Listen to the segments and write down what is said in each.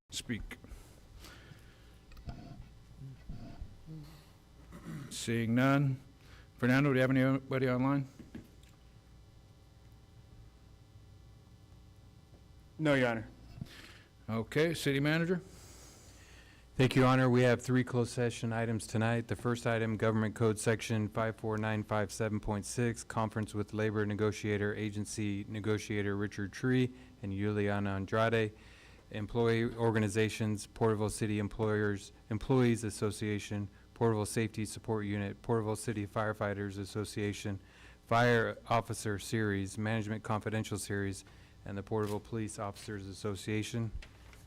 speak? Seeing none. Fernando, do you have anybody online? No, Your Honor. Okay, city manager? Thank you, Your Honor. We have 3 closed session items tonight. The first item, Government Code Section 54957.6, conference with labor negotiator, agency negotiator Richard Tree and Juliana Andrade, employee organizations, Porterville City Employees Association, Porterville Safety Support Unit, Porterville City Firefighters Association, Fire Officer Series, Management Confidential Series, and the Porterville Police Officers Association.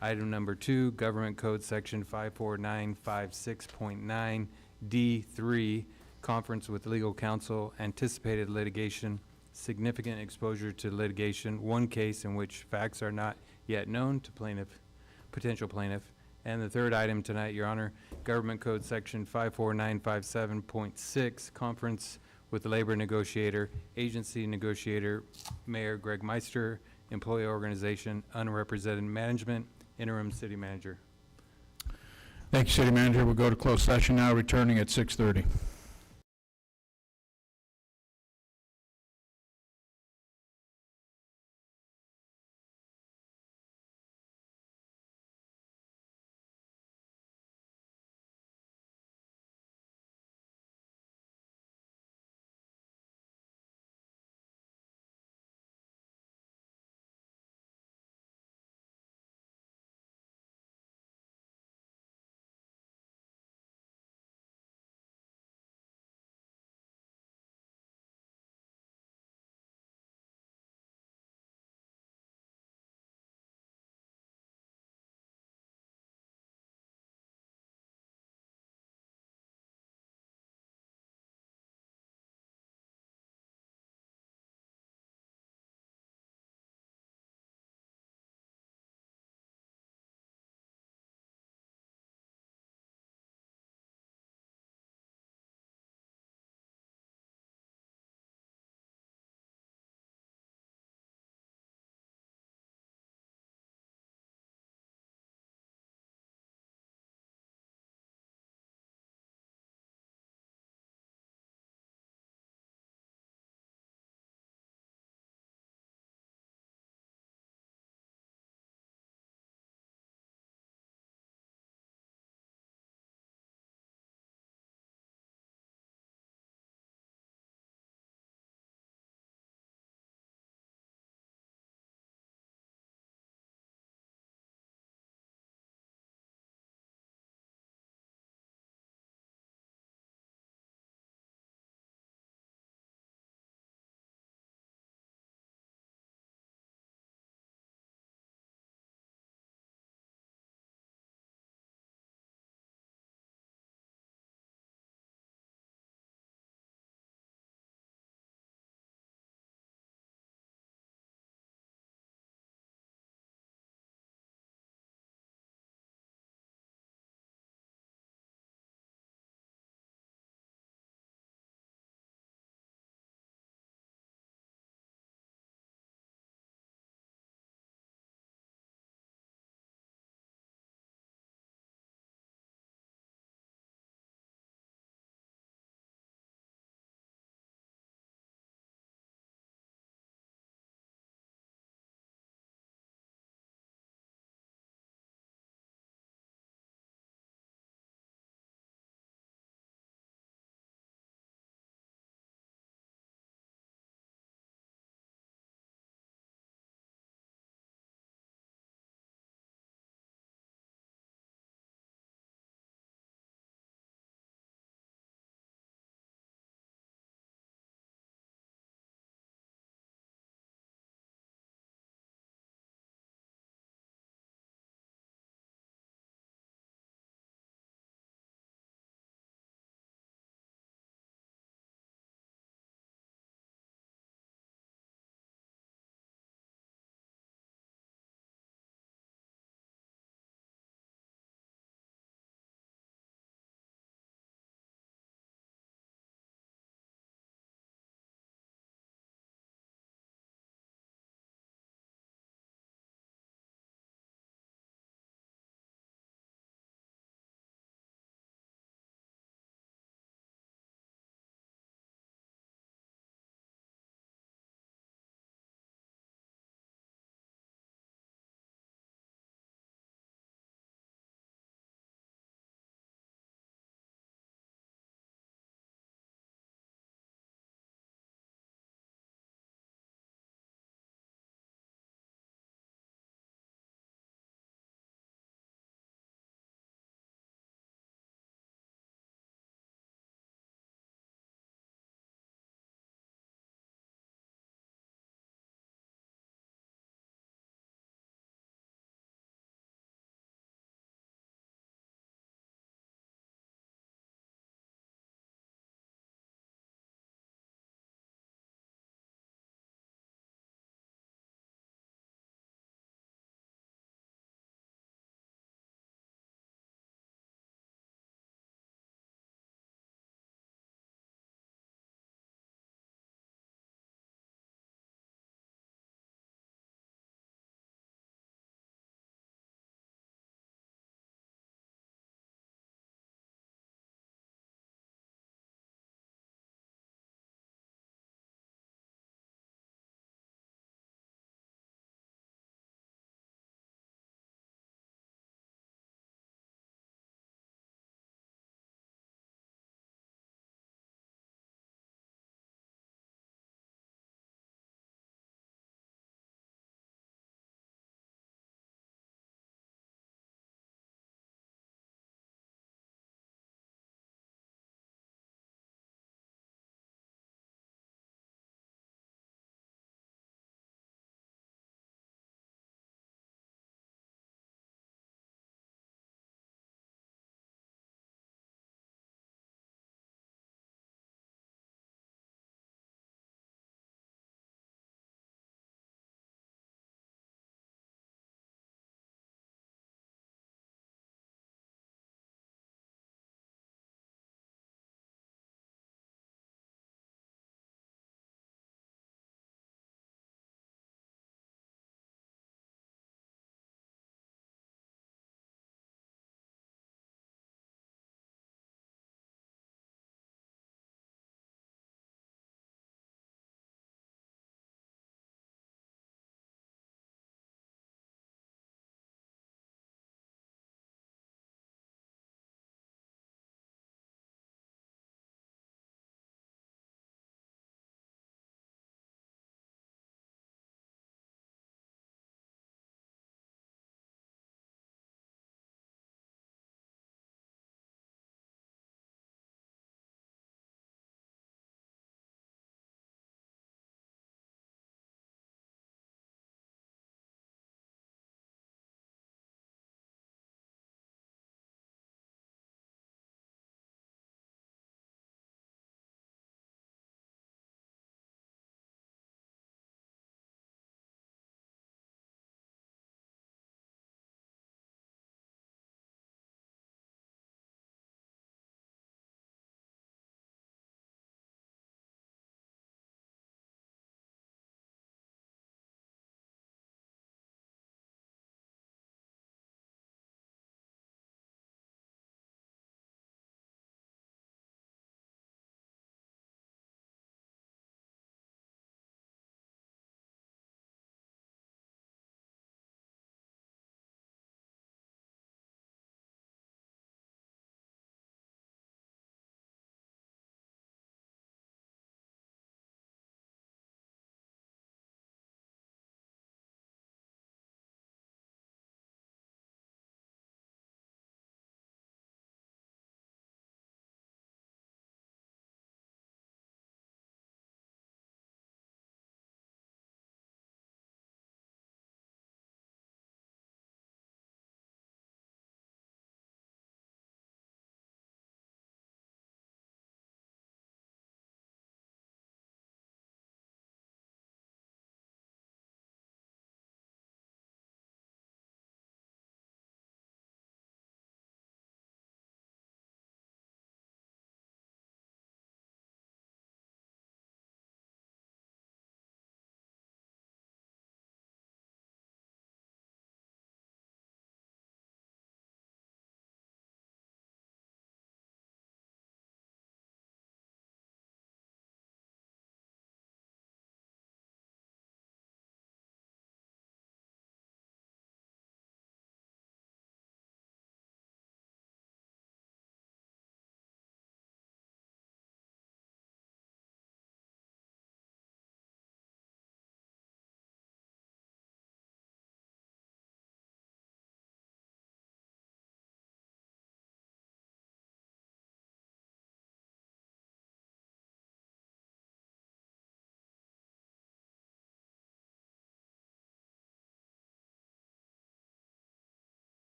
Item number 2, Government Code Section 54956.9 D3, conference with legal counsel, anticipated litigation, significant exposure to litigation, one case in which facts are not yet known to potential plaintiff. And the third item tonight, Your Honor, Government Code Section 54957.6, conference with labor negotiator, agency negotiator, Mayor Greg Meister, employee organization, unrepresented management, interim city manager. Thank you, city manager. We'll go to closed session now, returning at 6:30.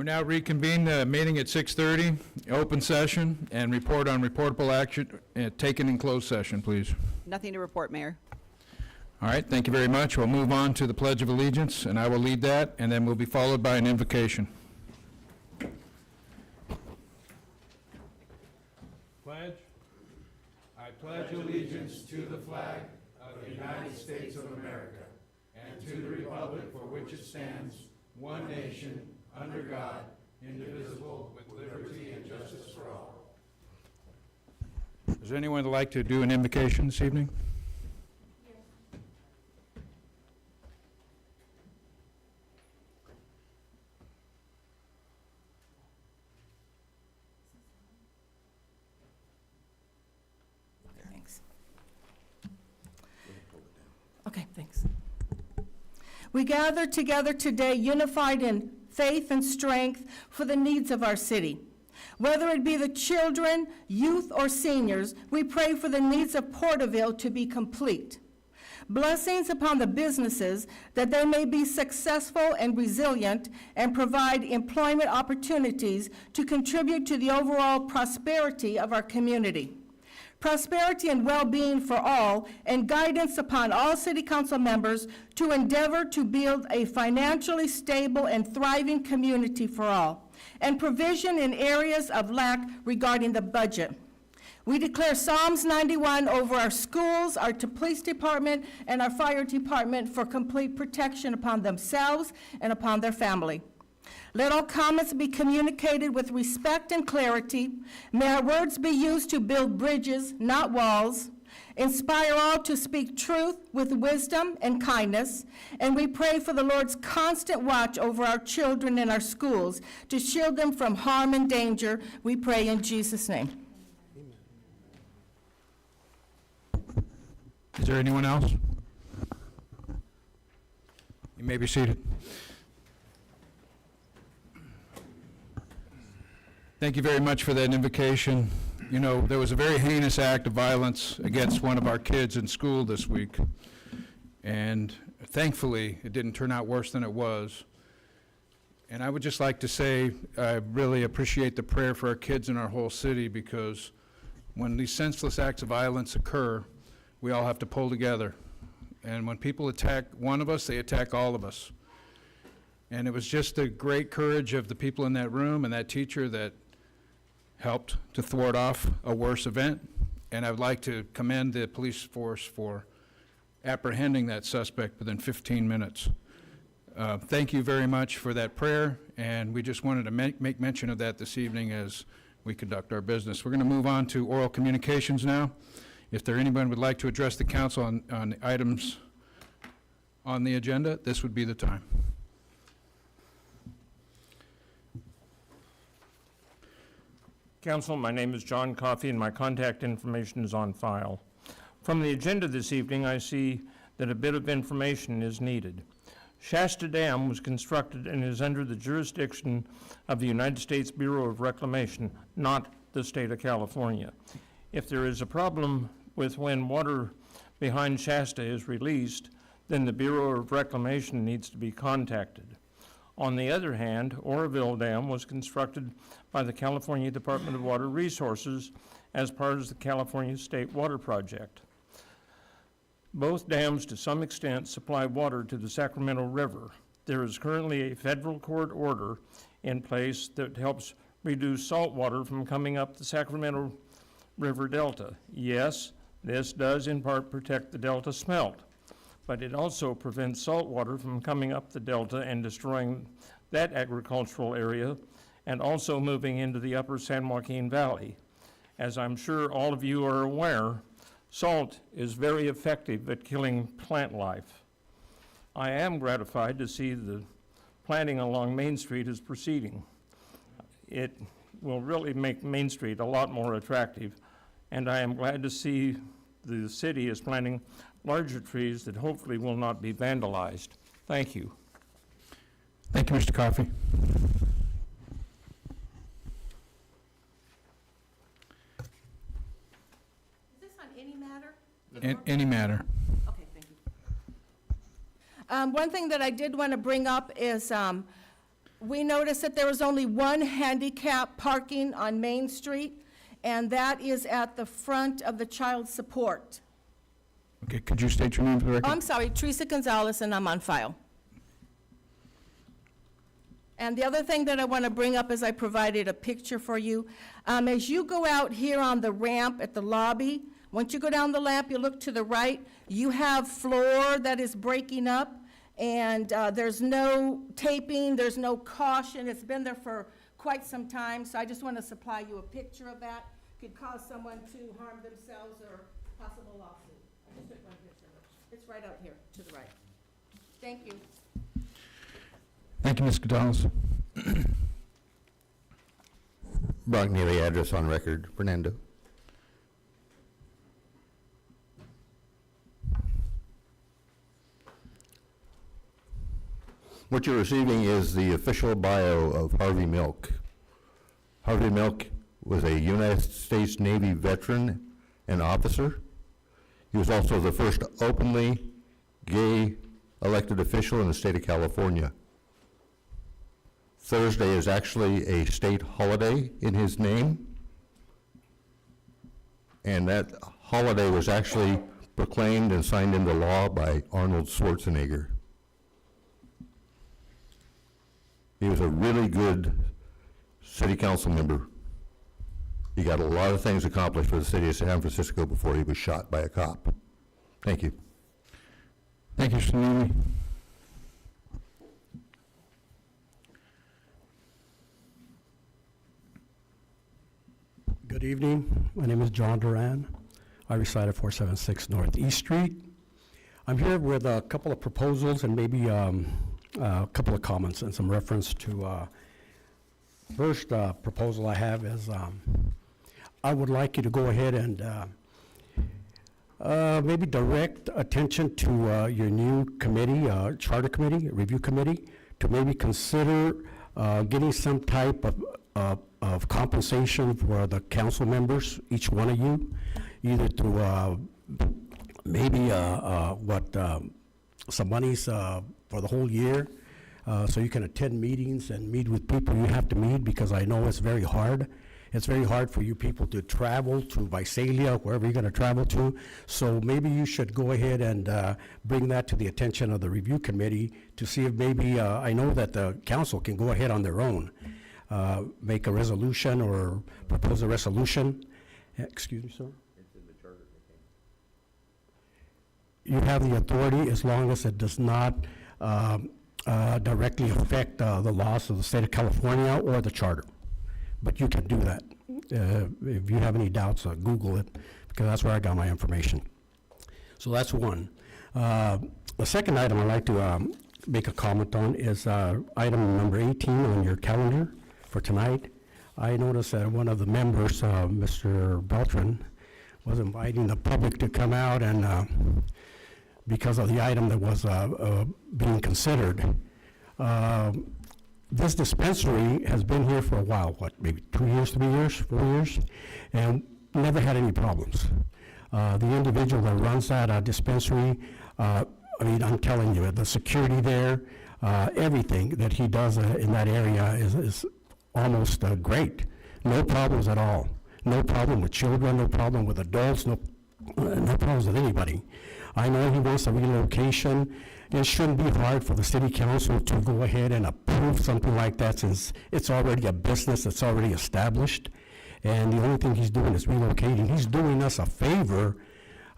We're now reconvene the meeting at 6:30, open session, and report on reportable action taken in closed session, please. Nothing to report, Mayor. All right, thank you very much. We'll move on to the Pledge of Allegiance, and I will lead that, and then we'll be followed by an invocation. Pledge. I pledge allegiance to the flag of the United States of America and to the republic for which it stands, one nation, under God, indivisible, with liberty and justice for all. Does anyone like to do an invocation this evening? Thanks. Okay, thanks. We gather together today unified in faith and strength for the needs of our city. Whether it be the children, youth, or seniors, we pray for the needs of Porterville to be complete. Blessings upon the businesses that they may be successful and resilient and provide employment opportunities to contribute to the overall prosperity of our community. Prosperity and well-being for all, and guidance upon all city council members to endeavor to build a financially stable and thriving community for all, and provision in areas of lack regarding the budget. We declare Psalms 91 over our schools, our police department, and our fire department for complete protection upon themselves and upon their family. Let all comments be communicated with respect and clarity. May our words be used to build bridges, not walls. Inspire all to speak truth with wisdom and kindness. And we pray for the Lord's constant watch over our children in our schools to shield them from harm and danger. We pray in Jesus' name. Is there anyone else? You may be seated. Thank you very much for that invocation. You know, there was a very heinous act of violence against one of our kids in school this week. And thankfully, it didn't turn out worse than it was. And I would just like to say, I really appreciate the prayer for our kids in our whole city, because when these senseless acts of violence occur, we all have to pull together. And when people attack one of us, they attack all of us. And it was just the great courage of the people in that room and that teacher that helped to thwart off a worse event. And I would like to commend the police force for apprehending that suspect within 15 minutes. Thank you very much for that prayer, and we just wanted to make mention of that this evening as we conduct our business. We're going to move on to oral communications now. If there anyone would like to address the council on items on the agenda, this would be the time. Council, my name is John Coffey, and my contact information is on file. From the agenda this evening, I see that a bit of information is needed. Shasta Dam was constructed and is under the jurisdiction of the United States Bureau of Reclamation, not the state of California. If there is a problem with when water behind Shasta is released, then the Bureau of Reclamation needs to be contacted. On the other hand, Oroville Dam was constructed by the California Department of Water Resources as part of the California State Water Project. Both dams, to some extent, supply water to the Sacramento River. There is currently a federal court order in place that helps reduce salt water from coming up the Sacramento River Delta. Yes, this does in part protect the Delta smelt, but it also prevents salt water from coming up the Delta and destroying that agricultural area, and also moving into the upper San Joaquin Valley. As I'm sure all of you are aware, salt is very effective at killing plant life. I am gratified to see the planting along Main Street is proceeding. It will really make Main Street a lot more attractive, and I am glad to see the city is planting larger trees that hopefully will not be vandalized. Thank you. Thank you, Mr. Coffey. Is this on any matter? Any matter. Okay, thank you. One thing that I did want to bring up is We noticed that there was only one handicap parking on Main Street, and that is at the front of the child support. Okay, could you state your name for the record? I'm sorry, Teresa Gonzalez, and I'm on file. And the other thing that I want to bring up is I provided a picture for you. As you go out here on the ramp at the lobby, once you go down the ramp, you look to the right, you have floor that is breaking up, and there's no taping, there's no caution. It's been there for quite some time, so I just want to supply you a picture of that. Could cause someone to harm themselves or possible lawsuit. I just took one picture. It's right out here to the right. Thank you. Thank you, Ms. Gonzalez. Brock Neely, address on record, Fernando. What you're receiving is the official bio of Harvey Milk. Harvey Milk was a United States Navy veteran and officer. He was also the first openly gay elected official in the state of California. Thursday is actually a state holiday in his name, and that holiday was actually proclaimed and signed into law by Arnold Schwarzenegger. He was a really good city council member. He got a lot of things accomplished for the city of San Francisco before he was shot by a cop. Thank you. Thank you, Mr. Neely. Good evening. My name is John Duran. I reside at 476 Northeast Street. I'm here with a couple of proposals and maybe a couple of comments and some reference to first proposal I have is I would like you to go ahead and maybe direct attention to your new committee, charter committee, review committee, to maybe consider getting some type of compensation for the council members, each one of you, either through maybe some monies for the whole year, so you can attend meetings and meet with people you have to meet, because I know it's very hard. It's very hard for you people to travel to Visalia, wherever you're gonna travel to. So maybe you should go ahead and bring that to the attention of the review committee to see if maybe, I know that the council can go ahead on their own, make a resolution or propose a resolution. Excuse me, sir? It's in the charter. You have the authority as long as it does not directly affect the laws of the state of California or the charter. But you can do that. If you have any doubts, Google it, because that's where I got my information. So that's one. The second item I'd like to make a comment on is item number 18 on your calendar for tonight. I noticed that one of the members, Mr. Beltran, was inviting the public to come out and because of the item that was being considered. This dispensary has been here for a while, what, maybe 2 years, 3 years, 4 years, and never had any problems. The individual that runs that dispensary, I mean, I'm telling you, the security there, everything that he does in that area is almost great. No problems at all. No problem with children, no problem with adults, no problems with anybody. I know he wants a relocation. It shouldn't be hard for the city council to go ahead and approve something like that, since it's already a business that's already established. And the only thing he's doing is relocating. He's doing us a favor.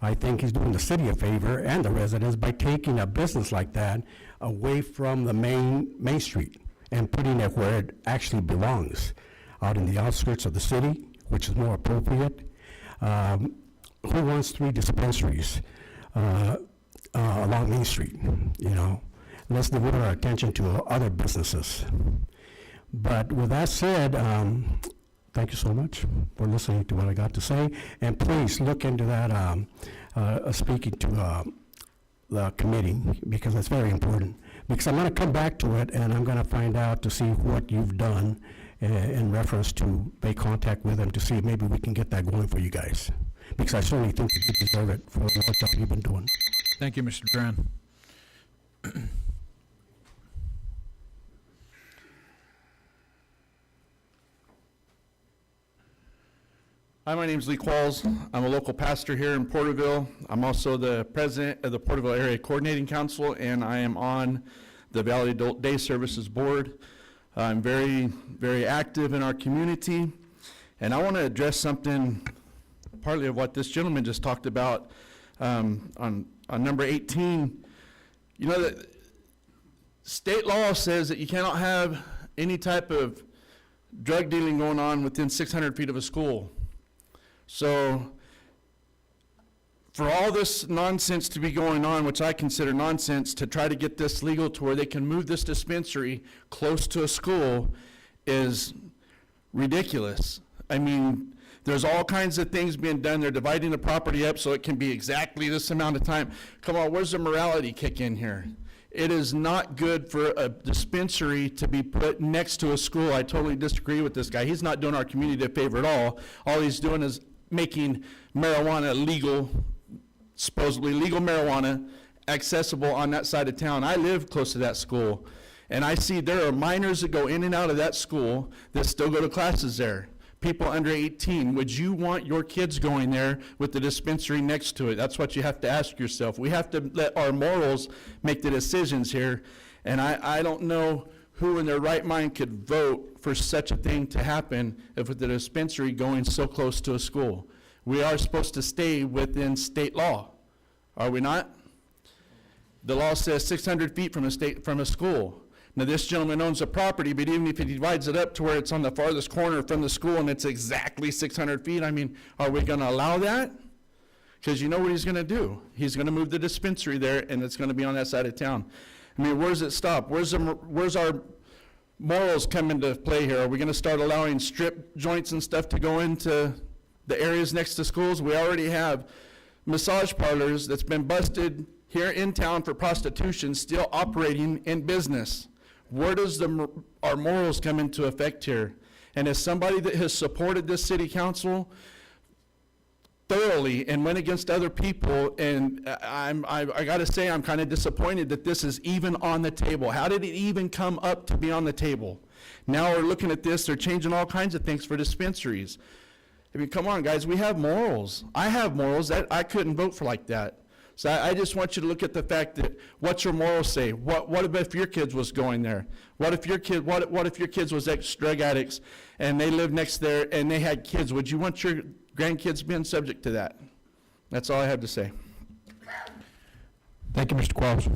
I think he's doing the city a favor and the residents by taking a business like that away from the main street and putting it where it actually belongs, out in the outskirts of the city, which is more appropriate. Who wants 3 dispensaries along Main Street? You know, let's devote our attention to other businesses. But with that said, thank you so much for listening to what I got to say, and please look into that, speaking to the committee, because it's very important. Because I'm going to come back to it, and I'm going to find out to see what you've done in reference to make contact with them to see if maybe we can get that going for you guys. Because I certainly think that you deserve it for the work that you've been doing. Thank you, Mr. Duran. Hi, my name is Lee Qualls. I'm a local pastor here in Porterville. I'm also the president of the Porterville Area Coordinating Council, and I am on the Valley Adult Day Services Board. I'm very, very active in our community, and I want to address something, partly of what this gentleman just talked about on number 18. You know, that state law says that you cannot have any type of drug dealing going on within 600 feet of a school. So for all this nonsense to be going on, which I consider nonsense, to try to get this legal to where they can move this dispensary close to a school is ridiculous. I mean, there's all kinds of things being done. They're dividing the property up so it can be exactly this amount of time. Come on, where's the morality kick in here? It is not good for a dispensary to be put next to a school. I totally disagree with this guy. He's not doing our community a favor at all. All he's doing is making marijuana legal, supposedly legal marijuana, accessible on that side of town. I live close to that school, and I see there are minors that go in and out of that school that still go to classes there. People under 18, would you want your kids going there with the dispensary next to it? That's what you have to ask yourself. We have to let our morals make the decisions here, and I don't know who in their right mind could vote for such a thing to happen if with the dispensary going so close to a school. We are supposed to stay within state law, are we not? The law says 600 feet from a school. Now, this gentleman owns a property, but even if he divides it up to where it's on the farthest corner from the school and it's exactly 600 feet, I mean, are we going to allow that? Because you know what he's going to do. He's going to move the dispensary there, and it's going to be on that side of town. I mean, where does it stop? Where's our morals come into play here? Are we going to start allowing strip joints and stuff to go into the areas next to schools? We already have massage parlors that's been busted here in town for prostitution still operating in business. Where does our morals come into effect here? And as somebody that has supported this city council thoroughly and went against other people, and I got to say I'm kind of disappointed that this is even on the table. How did it even come up to be on the table? Now we're looking at this, they're changing all kinds of things for dispensaries. I mean, come on, guys, we have morals. I have morals. I couldn't vote for like that. So I just want you to look at the fact that what's your morals say? What if your kids was going there? What if your kids was ex-drug addicts and they lived next there and they had kids? Would you want your grandkids being subject to that? That's all I have to say. Thank you, Mr. Qualls.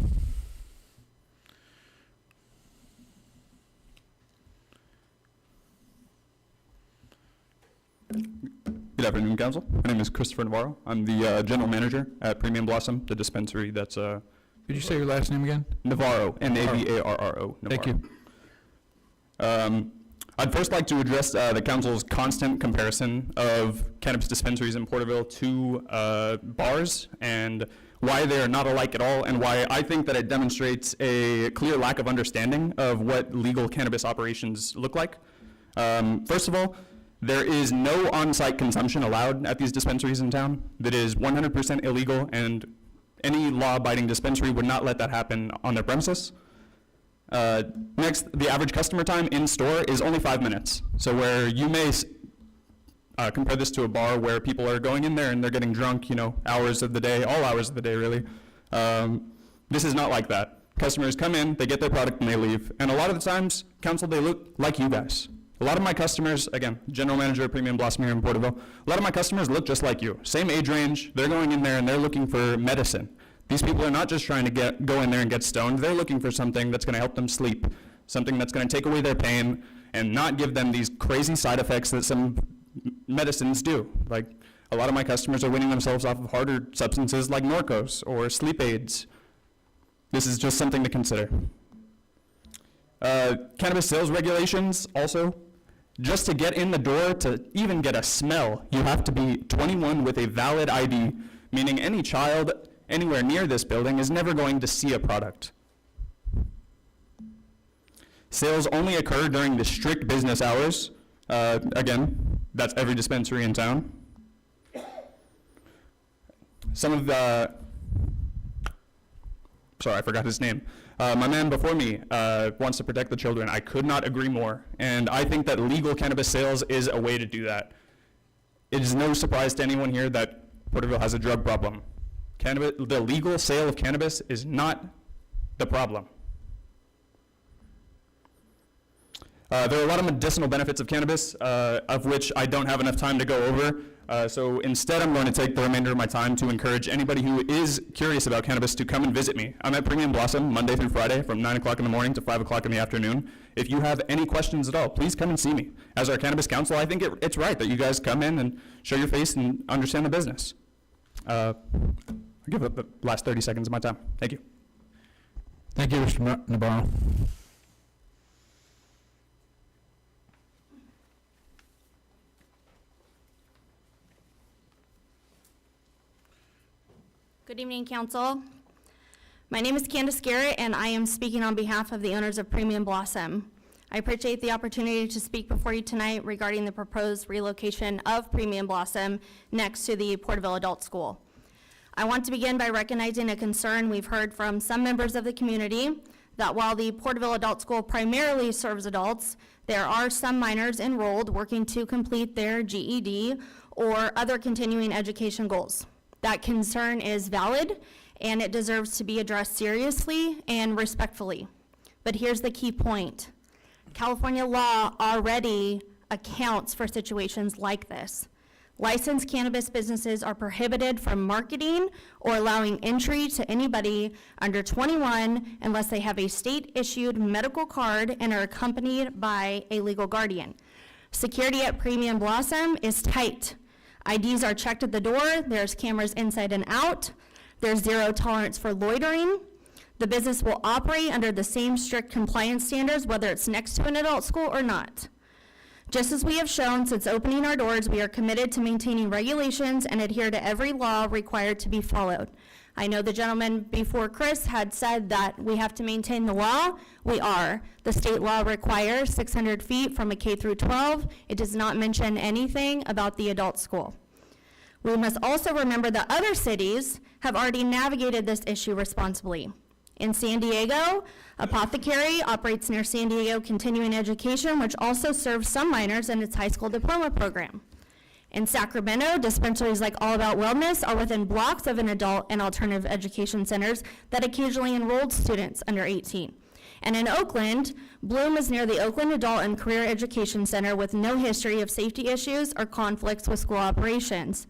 Good afternoon, Council. My name is Christopher Navarro. I'm the General Manager at Premium Blossom, the dispensary that's Did you say your last name again? Navarro, N-A-V-A-R-R-O. Thank you. I'd first like to address the Council's constant comparison of cannabis dispensaries in Porterville to bars and why they're not alike at all, and why I think that it demonstrates a clear lack of understanding of what legal cannabis operations look like. First of all, there is no on-site consumption allowed at these dispensaries in town. That is 100% illegal, and any law-abiding dispensary would not let that happen on their premises. Next, the average customer time in-store is only 5 minutes. So where you may compare this to a bar where people are going in there and they're getting drunk, hours of the day, all hours of the day, really. This is not like that. Customers come in, they get their product, and they leave. And a lot of the times, Council, they look like you guys. A lot of my customers, again, General Manager of Premium Blossom here in Porterville, a lot of my customers look just like you. Same age range, they're going in there and they're looking for medicine. These people are not just trying to go in there and get stoned, they're looking for something that's gonna help them sleep, something that's gonna take away their pain and not give them these crazy side effects that some medicines do. Like, a lot of my customers are weaning themselves off of harder substances like Norcos or sleep aids. This is just something to consider. Cannabis sales regulations also. Just to get in the door, to even get a smell, you have to be 21 with a valid ID, meaning any child anywhere near this building is never going to see a product. Sales only occur during the strict business hours. Again, that's every dispensary in town. Some of the, sorry, I forgot his name. My man before me wants to protect the children. I could not agree more. And I think that legal cannabis sales is a way to do that. It is no surprise to anyone here that Porterville has a drug problem. Cannabis, the legal sale of cannabis is not the problem. There are a lot of medicinal benefits of cannabis, of which I don't have enough time to go over. So instead, I'm going to take the remainder of my time to encourage anybody who is curious about cannabis to come and visit me. I'm at Premium Blossom Monday through Friday from 9 o'clock in the morning to 5 o'clock in the afternoon. If you have any questions at all, please come and see me. As our cannabis counsel, I think it's right that you guys come in and show your face and understand the business. I'll give up the last 30 seconds of my time. Thank you. Thank you, Mr. Navarro. Good evening, Council. My name is Candace Garrett, and I am speaking on behalf of the owners of Premium Blossom. I appreciate the opportunity to speak before you tonight regarding the proposed relocation of Premium Blossom next to the Porterville Adult School. I want to begin by recognizing a concern we've heard from some members of the community that while the Porterville Adult School primarily serves adults, there are some minors enrolled working to complete their GED or other continuing education goals. That concern is valid, and it deserves to be addressed seriously and respectfully. But here's the key point. California law already accounts for situations like this. Licensed cannabis businesses are prohibited from marketing or allowing entry to anybody under 21 unless they have a state-issued medical card and are accompanied by a legal guardian. Security at Premium Blossom is tight. IDs are checked at the door, there's cameras inside and out, there's zero tolerance for loitering. The business will operate under the same strict compliance standards whether it's next to an adult school or not. Just as we have shown since opening our doors, we are committed to maintaining regulations and adhere to every law required to be followed. I know the gentleman before Chris had said that we have to maintain the law. We are. The state law requires 600 feet from a K through 12. It does not mention anything about the adult school. We must also remember that other cities have already navigated this issue responsibly. In San Diego, Apothecary operates near San Diego Continuing Education, which also serves some minors in its high school diploma program. In Sacramento, dispensaries like All About Wellness are within blocks of an adult and alternative education centers that occasionally enrolled students under 18. And in Oakland, Bloom is near the Oakland Adult and Career Education Center with no history of safety issues or conflicts with school operations.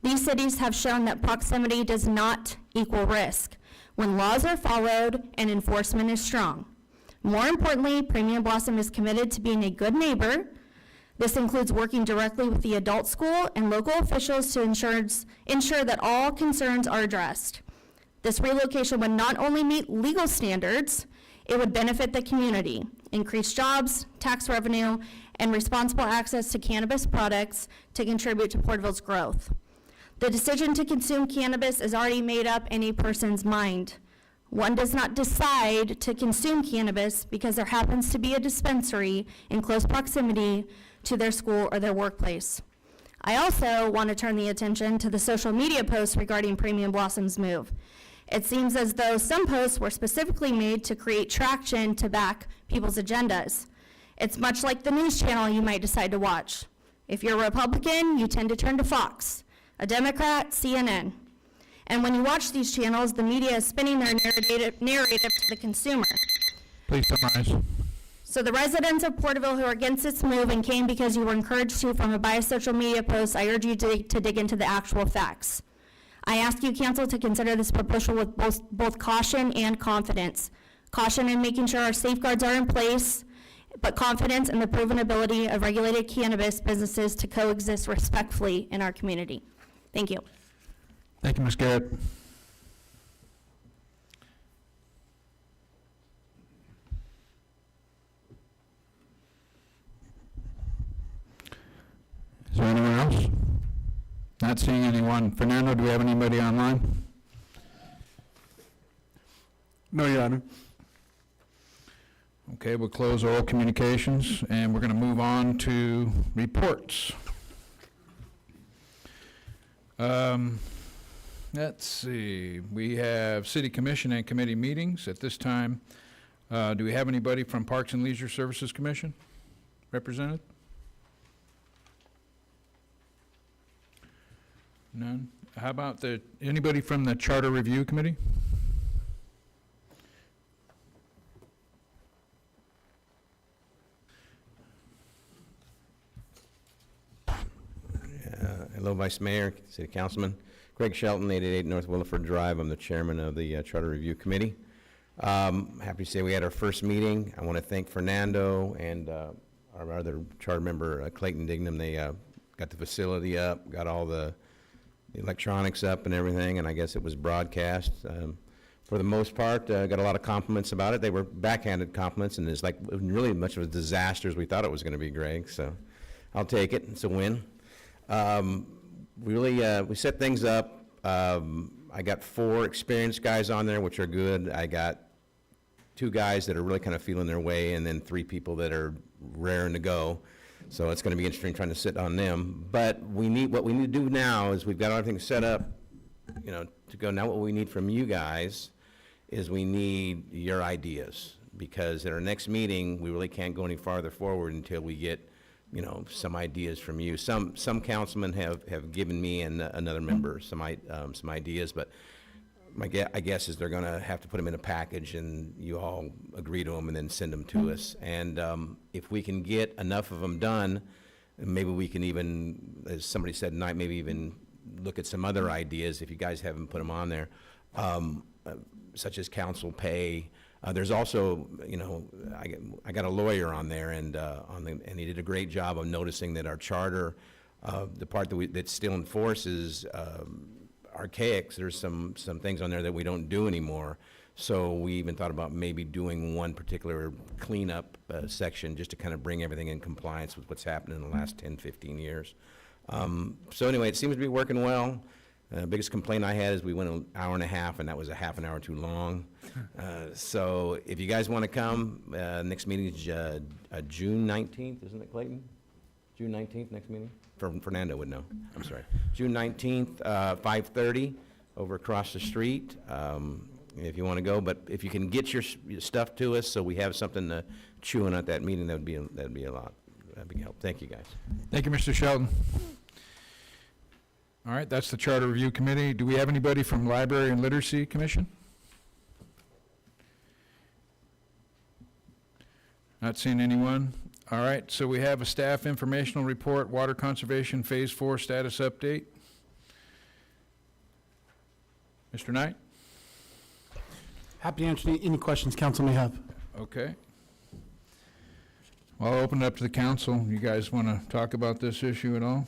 These cities have shown that proximity does not equal risk when laws are followed and enforcement is strong. More importantly, Premium Blossom is committed to being a good neighbor. This includes working directly with the adult school and local officials to ensure that all concerns are addressed. This relocation would not only meet legal standards, it would benefit the community, increase jobs, tax revenue, and responsible access to cannabis products to contribute to Porterville's growth. The decision to consume cannabis is already made up in a person's mind. One does not decide to consume cannabis because there happens to be a dispensary in close proximity to their school or their workplace. I also want to turn the attention to the social media posts regarding Premium Blossom's move. It seems as though some posts were specifically made to create traction to back people's agendas. It's much like the news channel you might decide to watch. If you're a Republican, you tend to turn to Fox. A Democrat, CNN. And when you watch these channels, the media is spinning their narrative to the consumer. Please summarize. So the residents of Porterville who are against this move and came because you were encouraged to from a biased social media post, I urge you to dig into the actual facts. I ask you, Council, to consider this proposal with both caution and confidence. Caution in making sure our safeguards are in place, but confidence in the proven ability of regulated cannabis businesses to coexist respectfully in our community. Thank you. Thank you, Ms. Garrett. Is there anyone else? Not seeing anyone. Fernando, do we have anybody online? No, Your Honor. Okay, we'll close oral communications, and we're going to move on to reports. Let's see. We have city commission and committee meetings at this time. Do we have anybody from Parks and Leisure Services Commission represented? None? How about anybody from the Charter Review Committee? Hello, Vice Mayor, City Councilman. Greg Shelton, 888 North Williford Drive. I'm the chairman of the Charter Review Committee. Happy to say we had our first meeting. I want to thank Fernando and our other charter member, Clayton Dignam. They got the facility up, got all the electronics up and everything, and I guess it was broadcast. For the most part, got a lot of compliments about it. They were backhanded compliments, and it's like really much of a disaster as we thought it was going to be, Greg, so I'll take it. It's a win. We set things up. I got 4 experienced guys on there, which are good. I got 2 guys that are really kind of feeling their way, and then 3 people that are raring to go. So it's going to be interesting trying to sit on them. But what we need to do now is we've got everything set up, to go. Now what we need from you guys is we need your ideas, because at our next meeting, we really can't go any farther forward until we get some ideas from you. Some councilmen have given me and another member some ideas, but I guess is they're going to have to put them in a package, and you all agree to them and then send them to us. And if we can get enough of them done, maybe we can even, as somebody said tonight, maybe even look at some other ideas if you guys haven't put them on there, such as council pay. There's also, I got a lawyer on there, and he did a great job of noticing that our charter, the part that still enforces archaics, there's some things on there that we don't do anymore. So we even thought about maybe doing one particular cleanup section just to kind of bring everything in compliance with what's happened in the last 10, 15 years. So anyway, it seems to be working well. Biggest complaint I had is we went an hour and a half, and that was a half an hour too long. So if you guys want to come, next meeting is June 19th, isn't it, Clayton? June 19th, next meeting? Fernando would know. I'm sorry. June 19th, 5:30, over across the street, if you want to go. But if you can get your stuff to us so we have something to chew on at that meeting, that'd be a lot. That'd be help. Thank you, guys. Thank you, Mr. Shelton. All right, that's the Charter Review Committee. Do we have anybody from Library and Literacy Commission? Not seeing anyone. All right, so we have a staff informational report, Water Conservation Phase 4 status update. Mr. Knight? Happy to answer any questions council may have. Okay. Well, I'll open it up to the council. You guys want to talk about this issue at all?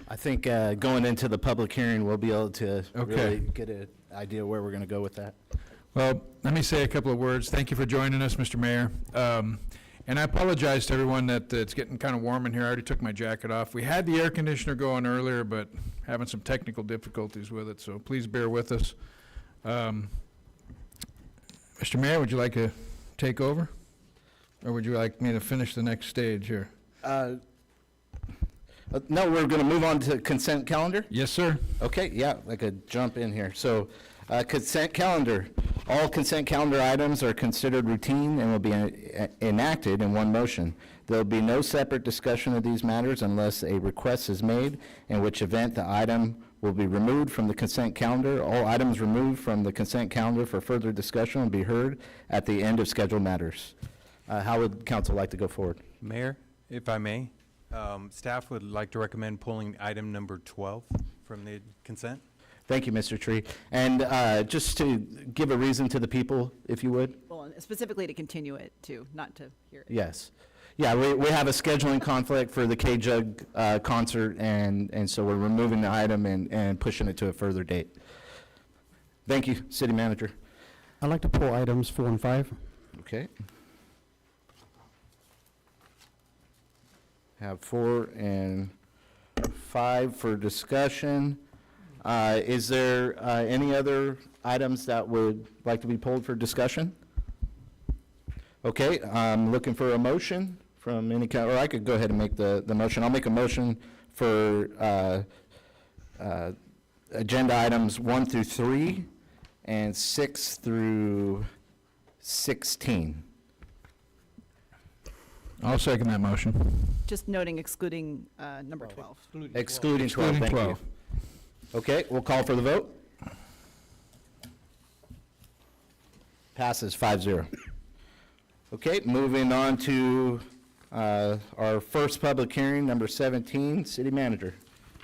I think going into the public hearing, we'll be able to Okay. really get an idea where we're going to go with that. Well, let me say a couple of words. Thank you for joining us, Mr. Mayor. And I apologize to everyone that it's getting kind of warm in here. I already took my jacket off. We had the air conditioner going earlier, but having some technical difficulties with it, so please bear with us. Mr. Mayor, would you like to take over? Or would you like me to finish the next stage here? No, we're going to move on to consent calendar. Yes, sir. Okay, yeah, I could jump in here. So consent calendar. All consent calendar items are considered routine and will be enacted in one motion. There will be no separate discussion of these matters unless a request is made, in which event the item will be removed from the consent calendar. All items removed from the consent calendar for further discussion will be heard at the end of scheduled matters. How would council like to go forward? Mayor, if I may, staff would like to recommend pulling item number 12 from the consent. Thank you, Mr. Tree. And just to give a reason to the people, if you would. Well, specifically to continue it too, not to hear it. Yes. Yeah, we have a scheduling conflict for the K-Jug concert, and so we're removing the item and pushing it to a further date. Thank you, City Manager. I'd like to pull items 4 and 5. Okay. Have 4 and 5 for discussion. Is there any other items that would like to be pulled for discussion? Okay, I'm looking for a motion from any kind, or I could go ahead and make the motion. I'll make a motion for agenda items 1 through 3 and 6 through 16. I'll second that motion. Just noting excluding number 12. Excluding 12, Excluding thank you. 12. Okay, we'll call for the vote. Passes 5-0. Okay, moving on to our first public hearing, number 17, City Manager.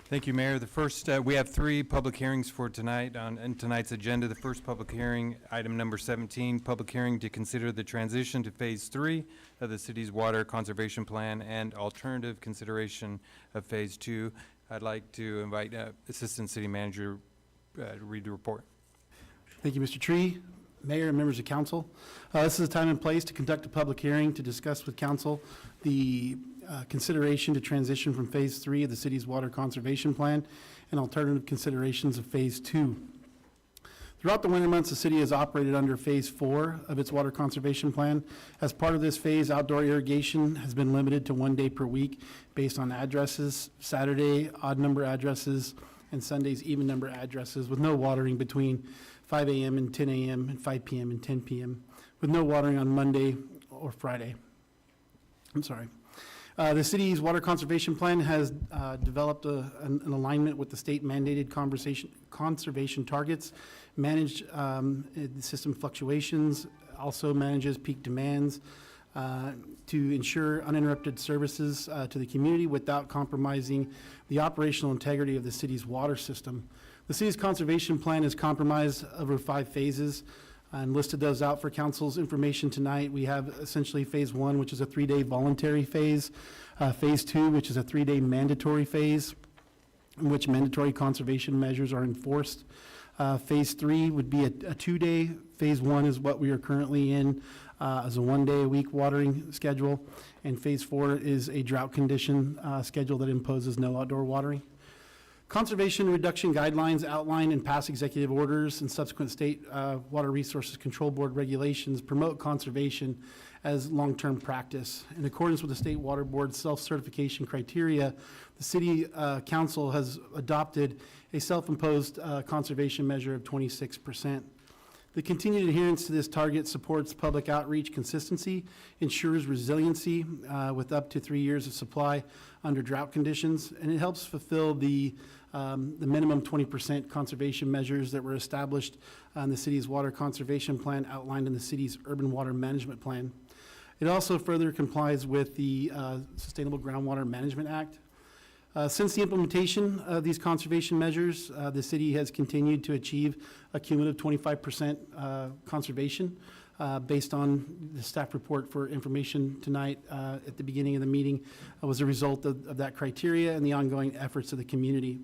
Thank you, Mayor. The first, we have 3 public hearings for tonight in tonight's agenda. The first public hearing, item number 17, public hearing to consider the transition to Phase 3 of the city's water conservation plan and alternative consideration of Phase 2. I'd like to invite Assistant City Manager to read the report. Thank you, Mr. Tree, Mayor, and members of council. This is a time and place to conduct a public hearing to discuss with council the consideration to transition from Phase 3 of the city's water conservation plan and alternative considerations of Phase 2. Throughout the winter months, the city has operated under Phase 4 of its water conservation plan. As part of this phase, outdoor irrigation has been limited to 1 day per week based on addresses, Saturday odd number addresses, and Sundays even number addresses, with no watering between 5 a.m. and 10 a.m. and 5 p.m. and 10 p.m., with no watering on Monday or Friday. The city's water conservation plan has developed an alignment with the state mandated conservation targets, managed the system fluctuations, also manages peak demands to ensure uninterrupted services to the community without compromising the operational integrity of the city's water system. The city's conservation plan is comprised over 5 phases and listed those out for council's information tonight. We have essentially Phase 1, which is a 3-day voluntary phase, Phase 2, which is a 3-day mandatory phase, in which mandatory conservation measures are enforced. Phase 3 would be a 2-day. Phase 1 is what we are currently in as a 1-day-a-week watering schedule, and Phase 4 is a drought condition schedule that imposes no outdoor watering. Conservation reduction guidelines outlined in past executive orders and subsequent state Water Resources Control Board regulations promote conservation as long-term practice. In accordance with the State Water Board's self-certification criteria, the City Council has adopted a self-imposed conservation measure of 26%. The continued adherence to this target supports public outreach consistency, ensures resiliency with up to 3 years of supply under drought conditions, and it helps fulfill the minimum 20% conservation measures that were established in the city's water conservation plan outlined in the city's urban water management plan. It also further complies with the Sustainable Groundwater Management Act. Since the implementation of these conservation measures, the city has continued to achieve a cumulative 25% conservation based on the staff report for information tonight at the beginning of the meeting was a result of that criteria and the ongoing efforts of the community.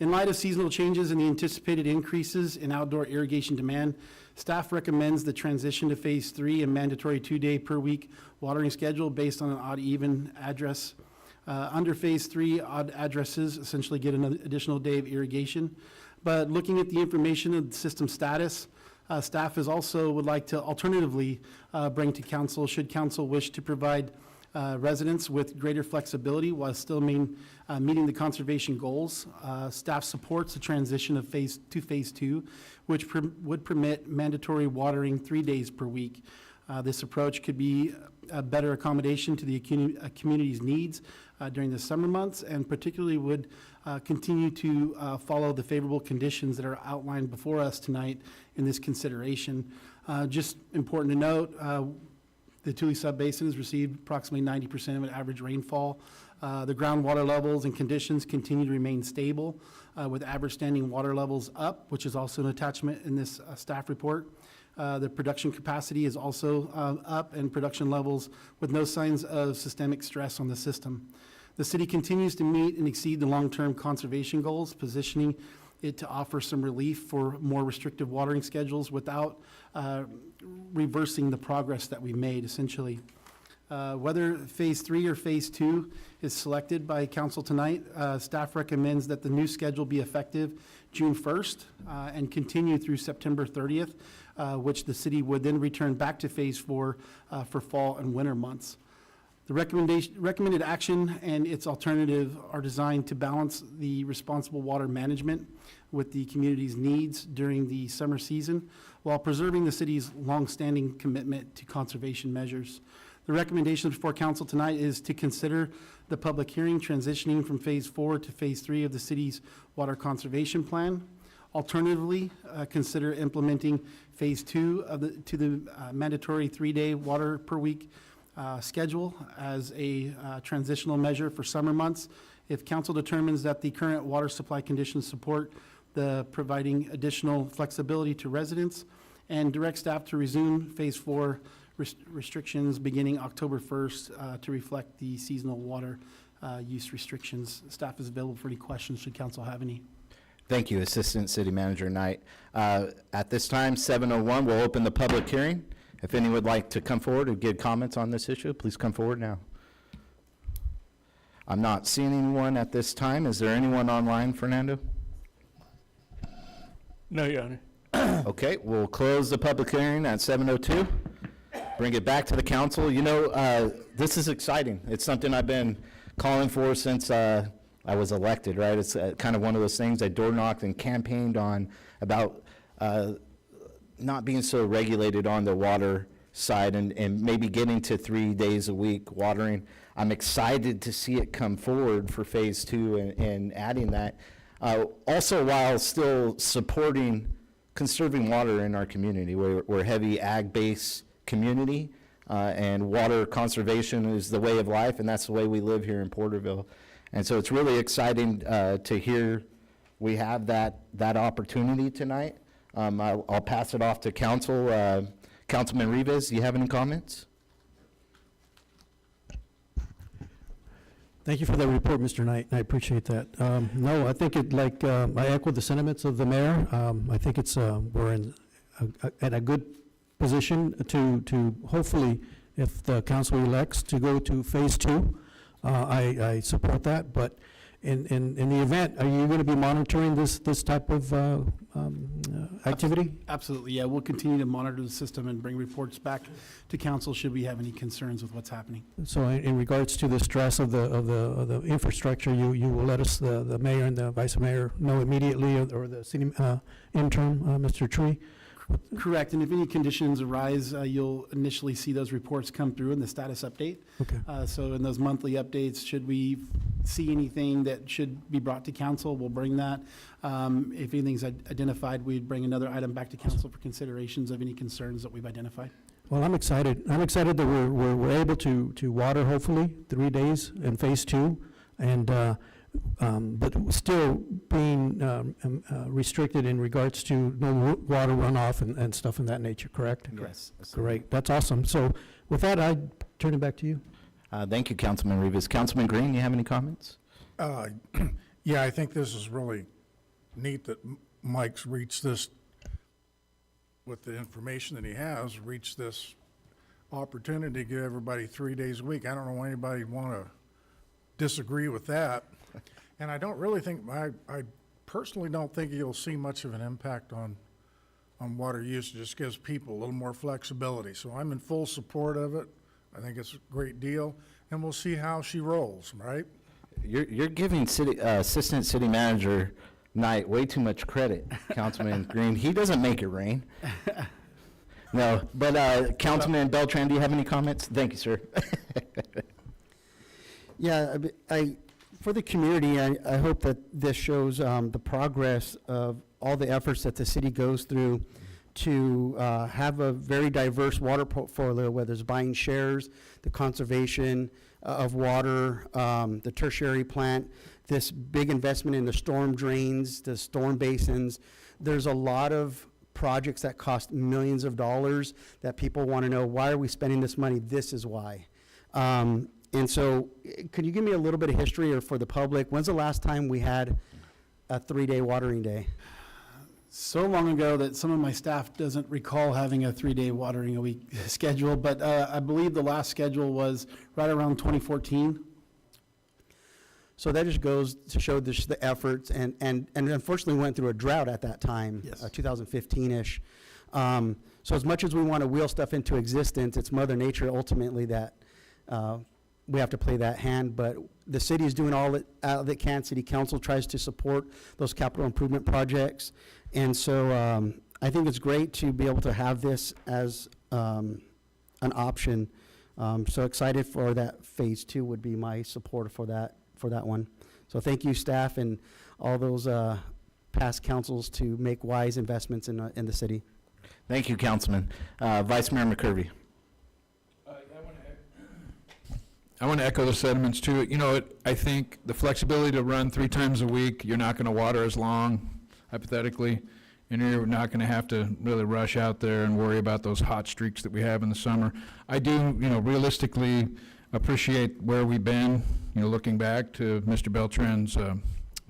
In light of seasonal changes and the anticipated increases in outdoor irrigation demand, staff recommends the transition to Phase 3, a mandatory 2-day per week watering schedule based on an odd-even address. Under Phase 3, odd addresses essentially get an additional day of irrigation. But looking at the information of the system status, staff is also would like to alternatively bring to council, should council wish to provide residents with greater flexibility while still meeting the conservation goals. Staff supports the transition of Phase 2, which would permit mandatory watering 3 days per week. This approach could be a better accommodation to the community's needs during the summer months, and particularly would continue to follow the favorable conditions that are outlined before us tonight in this consideration. Just important to note, the Tule Subbasin has received approximately 90% of an average rainfall. The groundwater levels and conditions continue to remain stable, with average standing water levels up, which is also an attachment in this staff report. The production capacity is also up, and production levels with no signs of systemic stress on the system. The city continues to meet and exceed the long-term conservation goals, positioning it to offer some relief for more restrictive watering schedules without reversing the progress that we made, essentially. Whether Phase 3 or Phase 2 is selected by council tonight, staff recommends that the new schedule be effective June 1st and continue through September 30th, which the city would then return back to Phase 4 for fall and winter months. The recommended action and its alternative are designed to balance the responsible water management with the community's needs during the summer season while preserving the city's longstanding commitment to conservation measures. The recommendation before council tonight is to consider the public hearing transitioning from Phase 4 to Phase 3 of the city's water conservation plan. Alternatively, consider implementing Phase 2 to the mandatory 3-day water per week schedule as a transitional measure for summer months. If council determines that the current water supply conditions support the providing additional flexibility to residents, and direct staff to resume Phase 4 restrictions beginning October 1st to reflect the seasonal water use restrictions. Staff is available for any questions should council have any. Thank you, Assistant City Manager Knight. At this time, 7:01, we'll open the public hearing. If anyone would like to come forward and give comments on this issue, please come forward now. I'm not seeing anyone at this time. Is there anyone online, Fernando? No, Your Honor. Okay, we'll close the public hearing at 7:02. Bring it back to the council. You know, this is exciting. It's something I've been calling for since I was elected, right? It's kind of one of those things I door knocked and campaigned on about not being so regulated on the water side and maybe getting to 3 days a week watering. I'm excited to see it come forward for Phase 2 and adding that. Also, while still supporting conserving water in our community. We're a heavy ag-based community, and water conservation is the way of life, and that's the way we live here in Porterville. And so it's really exciting to hear we have that opportunity tonight. I'll pass it off to council. Councilman Rivas, do you have any comments? Thank you for that report, Mr. Knight. I appreciate that. No, I think I echo the sentiments of the mayor. I think we're at a good position to hopefully, if the council elects to go to Phase 2, I support that. But in the event, are you going to be monitoring this type of activity? Absolutely, yeah. We'll continue to monitor the system and bring reports back to council should we have any concerns with what's happening. So in regards to the stress of the infrastructure, you will let us, the mayor and the vice mayor, know immediately, or the city interim, Mr. Tree? Correct, and if any conditions arise, you'll initially see those reports come through in the status update. Okay. So in those monthly updates, should we see anything that should be brought to council, we'll bring that. If anything's identified, we'd bring another item back to council for considerations of any concerns that we've identified. Well, I'm excited. I'm excited that we're able to water hopefully 3 days in Phase 2, and but still being restricted in regards to no water runoff and stuff in that nature, correct? Yes. Great, that's awesome. So with that, I turn it back to you. Thank you, Councilman Rivas. Councilman Green, you have any comments? Yeah, I think this is really neat that Mike's reached this, with the information that he has, reached this opportunity to give everybody 3 days a week. I don't know why anybody would want to disagree with that. And I don't really think, I personally don't think you'll see much of an impact on water use. It just gives people a little more flexibility. So I'm in full support of it. I think it's a great deal, and we'll see how she rolls, right? You're giving Assistant City Manager Knight way too much credit, Councilman Green. He doesn't make it rain. No, but Councilman Beltran, do you have any comments? Thank you, sir. Yeah, for the community, I hope that this shows the progress of all the efforts that the city goes through to have a very diverse water portfolio, whether it's buying shares, the conservation of water, the tertiary plant, this big investment in the storm drains, the storm basins. There's a lot of projects that cost millions of dollars that people want to know, why are we spending this money? This is why. And so could you give me a little bit of history, or for the public, when's the last time we had a 3-day watering day? So long ago that some of my staff doesn't recall having a 3-day watering a week schedule, but I believe the last schedule was right around 2014. So that just goes to show the efforts, and unfortunately went through a drought at that time, Yes. 2015-ish. So as much as we want to wheel stuff into existence, it's Mother Nature ultimately that we have to play that hand, but the city is doing all that it can. City Council tries to support those capital improvement projects. And so I think it's great to be able to have this as an option So excited for that. Phase 2 would be my support for that one. So thank you, staff, and all those past councils to make wise investments in the city. Thank you, Councilman. Vice Mayor McCurvey. I want to echo the sentiments too. You know, I think the flexibility to run 3 times a week, you're not going to water as long, hypothetically, and you're not going to have to really rush out there and worry about those hot streaks that we have in the summer. I do, you know, realistically appreciate where we've been, you know, looking back to Mr. Beltran's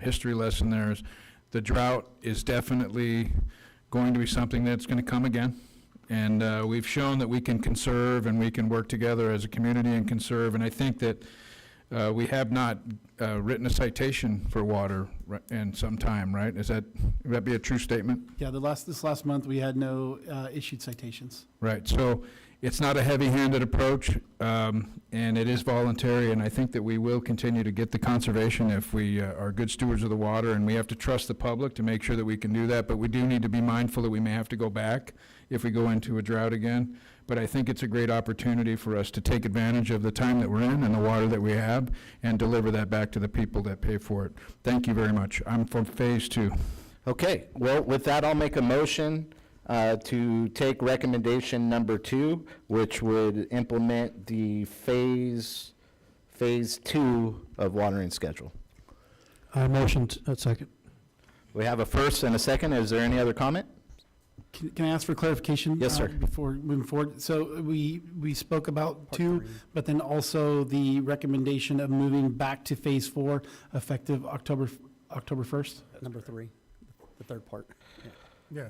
history lesson there. Is the drought is definitely going to be something that's going to come again. And we've shown that we can conserve and we can work together as a community and conserve. And I think that we have not written a citation for water in some time, right? Would that be a true statement? Yeah, this last month, we had no issued citations. Right, so it's not a heavy-handed approach, and it is voluntary, and I think that we will continue to get the conservation if we are good stewards of the water, and we have to trust the public to make sure that we can do that, but we do need to be mindful that we may have to go back if we go into a drought again. But I think it's a great opportunity for us to take advantage of the time that we're in and the water that we have and deliver that back to the people that pay for it. Thank you very much. I'm for phase 2. Okay, well, with that, I'll make a motion to take recommendation number 2, which would implement the phase 2 of watering schedule. I motioned, second. We have a first and a second. Is there any other comment? Can I ask for clarification? Yes, sir. Before moving forward? So we spoke about 2, but then also the recommendation of moving back to phase 4 effective October 1st? Number 3, the third part. Yeah.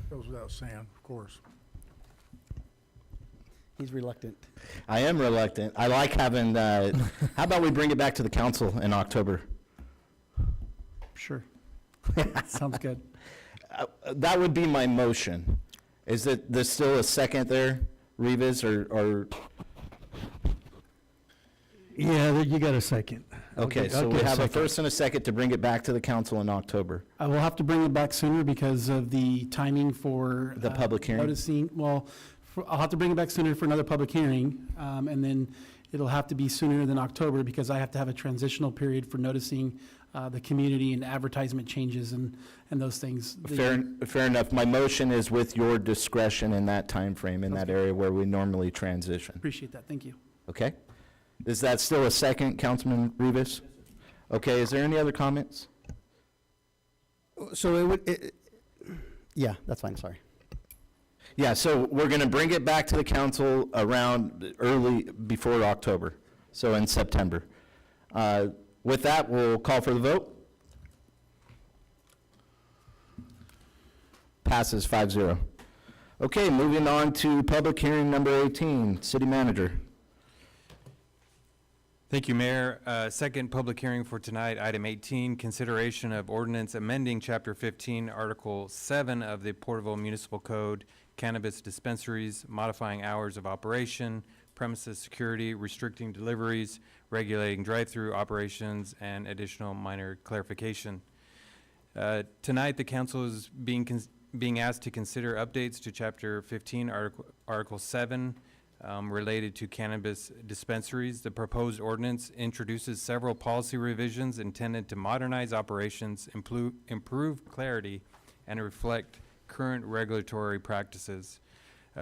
Goes without saying, of course. He's reluctant. I am reluctant. I like having, how about we bring it back to the council in October? Sure. Sounds good. That would be my motion. Is there still a second there, Rivas, or? Yeah, you got a second. Okay, so we have a first and a second to bring it back to the council in October. I will have to bring it back sooner because of the timing for. The public hearing? Noticing, well, I'll have to bring it back sooner for another public hearing, and then it'll have to be sooner than October because I have to have a transitional period for noticing the community and advertisement changes and those things. Fair enough. My motion is with your discretion in that time frame in that area where we normally transition. Appreciate that, thank you. Okay? Is that still a second, Councilman Rivas? Okay, is there any other comments? So it would, yeah, that's fine, sorry. Yeah, so we're going to bring it back to the council around before October, so in September. With that, we'll call for the vote. Passes 5-0. Okay, moving on to public hearing number 18, City Manager. Thank you, Mayor. Second public hearing for tonight, item 18, consideration of ordinance amending Chapter 15, Article 7 of the Porterville Municipal Code, Cannabis dispensaries, modifying hours of operation, premises security, restricting deliveries, regulating drive-through operations, and additional minor clarification. Tonight, the council is being asked to consider updates to Chapter 15, Article 7, related to cannabis dispensaries. The proposed ordinance introduces several policy revisions intended to modernize operations, improve clarity, and reflect current regulatory practices.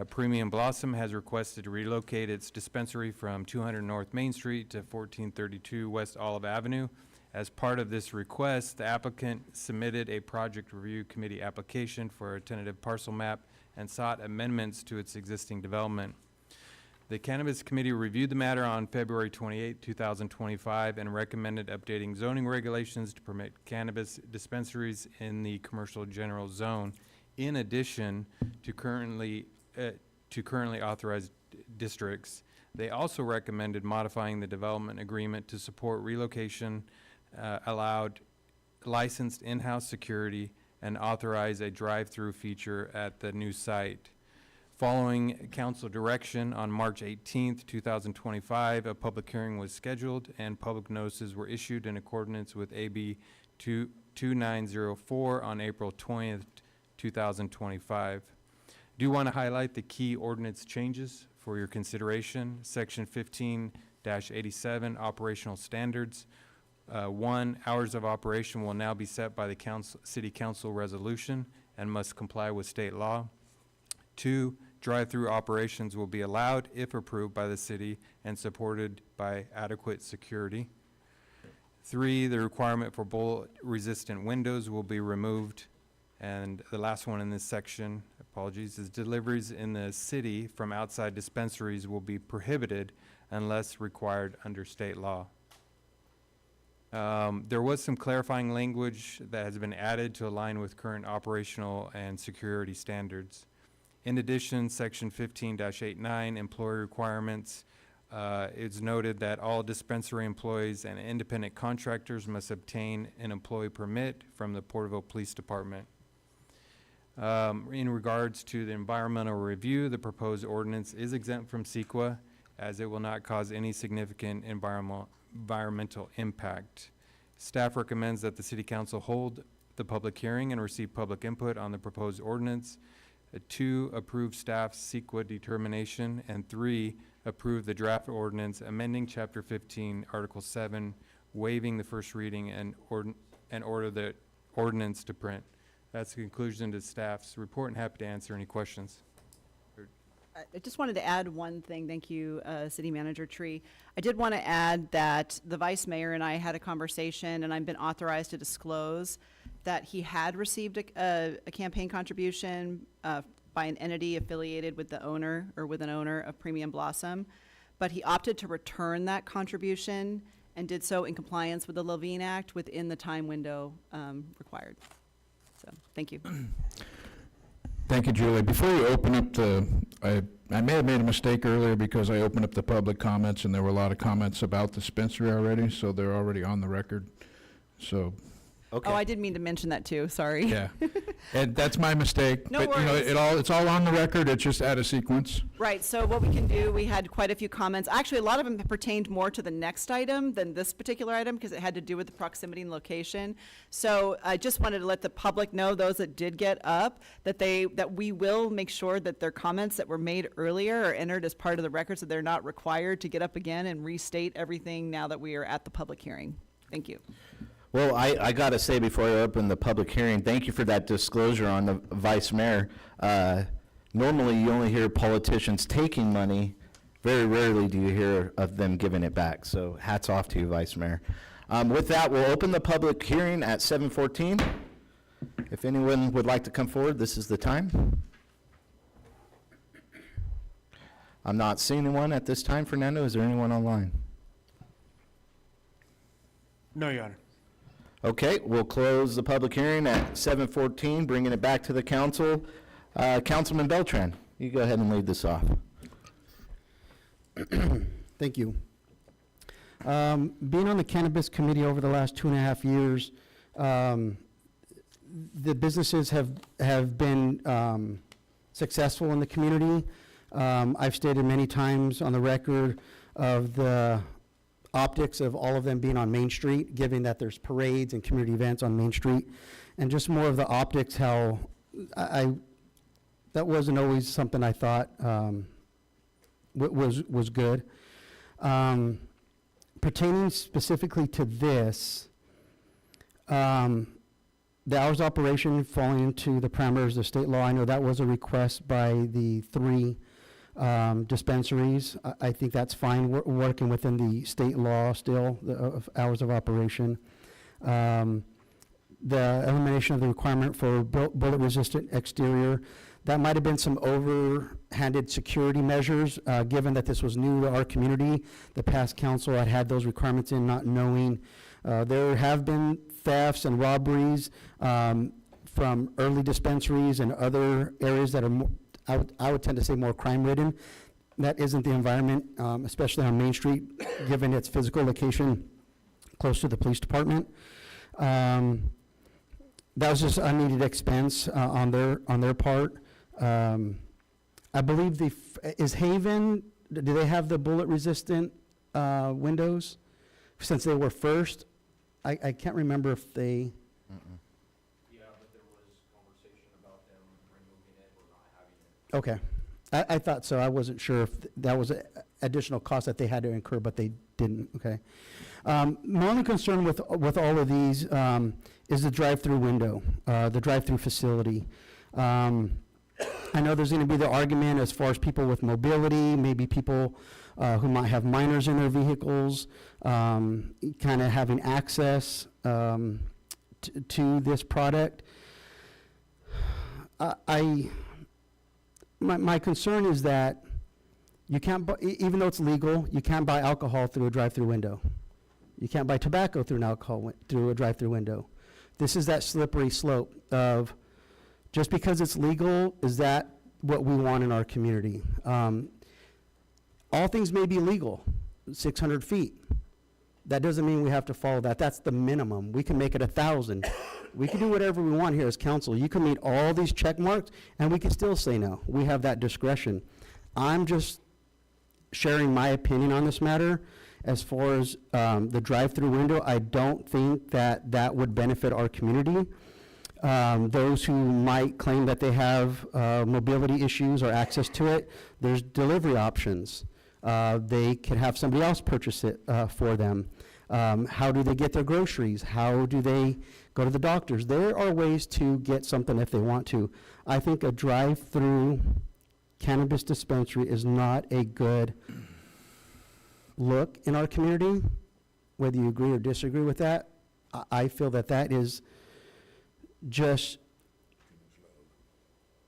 Premium Blossom has requested to relocate its dispensary from 200 North Main Street to 1432 West Olive Avenue. As part of this request, the applicant submitted a project review committee application for a tentative parcel map and sought amendments to its existing development. The Cannabis Committee reviewed the matter on February 28, 2025, and recommended updating zoning regulations to permit cannabis dispensaries in the commercial general zone, in addition to currently authorized districts. They also recommended modifying the development agreement to support relocation, allowed licensed in-house security, and authorize a drive-through feature at the new site. Following council direction, on March 18th, 2025, a public hearing was scheduled and public notices were issued in accordance with AB 2904 on April 20th, 2025. Do want to highlight the key ordinance changes for your consideration. Section 15-87, operational standards. 1, hours of operation will now be set by the city council resolution and must comply with state law. 2, drive-through operations will be allowed if approved by the city and supported by adequate security. 3, the requirement for bullet-resistant windows will be removed. And the last one in this section, apologies, is deliveries in the city from outside dispensaries will be prohibited unless required under state law. There was some clarifying language that has been added to align with current operational and security standards. In addition, section 15-89, employee requirements, it's noted that all dispensary employees and independent contractors must obtain an employee permit from the Porterville Police Department. In regards to the environmental review, the proposed ordinance is exempt from CEQA as it will not cause any significant environmental impact. Staff recommends that the City Council hold the public hearing and receive public input on the proposed ordinance. 2, approve staff's CEQA determination, and 3, approve the draft ordinance amending Chapter 15, Article 7, waiving the first reading and order the ordinance to print. That's the conclusion to staff's report, and happy to answer any questions. I just wanted to add one thing. Thank you, City Manager Tree. I did want to add that the Vice Mayor and I had a conversation, and I've been authorized to disclose that he had received a campaign contribution by an entity affiliated with the owner or with an owner of Premium Blossom, but he opted to return that contribution and did so in compliance with the Levine Act within the time window required. So, thank you. Thank you, Julie. Before you open up I may have made a mistake earlier because I opened up the public comments and there were a lot of comments about the dispensary already, so they're already on the record. So, Okay. Oh, I did mean to mention that too, sorry. yeah. And that's my mistake. No but, you know, worries. it's all on the record, it's just out of sequence. Right, so what we can do, we had quite a few comments. Actually, a lot of them pertained more to the next item than this particular item because it had to do with the proximity and location. So I just wanted to let the public know, those that did get up, that we will make sure that their comments that were made earlier are entered as part of the record so they're not required to get up again and restate everything now that we are at the public hearing. Thank you. Well, I got to say before I open the public hearing, thank you for that disclosure on the Vice Mayor. Normally, you only hear politicians taking money. Very rarely do you hear of them giving it back. So hats off to you, Vice Mayor. With that, we'll open the public hearing at 7:14. If anyone would like to come forward, this is the time. I'm not seeing anyone at this time. Fernando, is there anyone online? No, Your Honor. Okay, we'll close the public hearing at 7:14, bringing it back to the council. Councilman Beltran, you go ahead and lead this off. Thank you. Being on the Cannabis Committee over the last 2.5 years, the businesses have been successful in the community. I've stated many times on the record of the optics of all of them being on Main Street, given that there's parades and community events on Main Street, and just more of the optics, how that wasn't always something I thought was good. Pertaining specifically to this, the hours of operation falling into the parameters of state law, I know that was a request by the 3 dispensaries. I think that's fine. We're working within the state law still, of hours of operation. The elimination of the requirement for bullet-resistant exterior, that might have been some overhanded security measures, given that this was new to our community. The past council had those requirements in, not knowing. There have been thefts and robberies from early dispensaries and other areas that are more, I would tend to say more crime-ridden. That isn't the environment, especially on Main Street, given its physical location close to the police department. That was just unneeded expense on their part. I believe is Haven, do they have the bullet-resistant windows? Since they were first, I can't remember if they. Yeah, but there was conversation about them removing it or not having it. Okay. I thought so. I wasn't sure if that was an additional cost that they had to incur, but they didn't, okay. My only concern with all of these is the drive-through window, the drive-through facility. I know there's gonna be the argument as far as people with mobility, maybe people who might have minors in their vehicles, kind of having access to this product. My concern is that you can't, even though it's legal, you can't buy alcohol through a drive-through window. You can't buy tobacco through through a drive-through window. This is that slippery slope of just because it's legal, is that what we want in our community? All things may be legal, 600 feet. That doesn't mean we have to follow that. That's the minimum. We can make it 1,000. We can do whatever we want here as council. You can meet all these check marks, and we can still say no. We have that discretion. I'm just sharing my opinion on this matter. As far as the drive-through window, I don't think that that would benefit our community. Those who might claim that they have mobility issues or access to it, there's delivery options. They can have somebody else purchase it for them. How do they get their groceries? How do they go to the doctors? There are ways to get something if they want to. I think a drive-through cannabis dispensary is not a good look in our community, whether you agree or disagree with that. I feel that that is just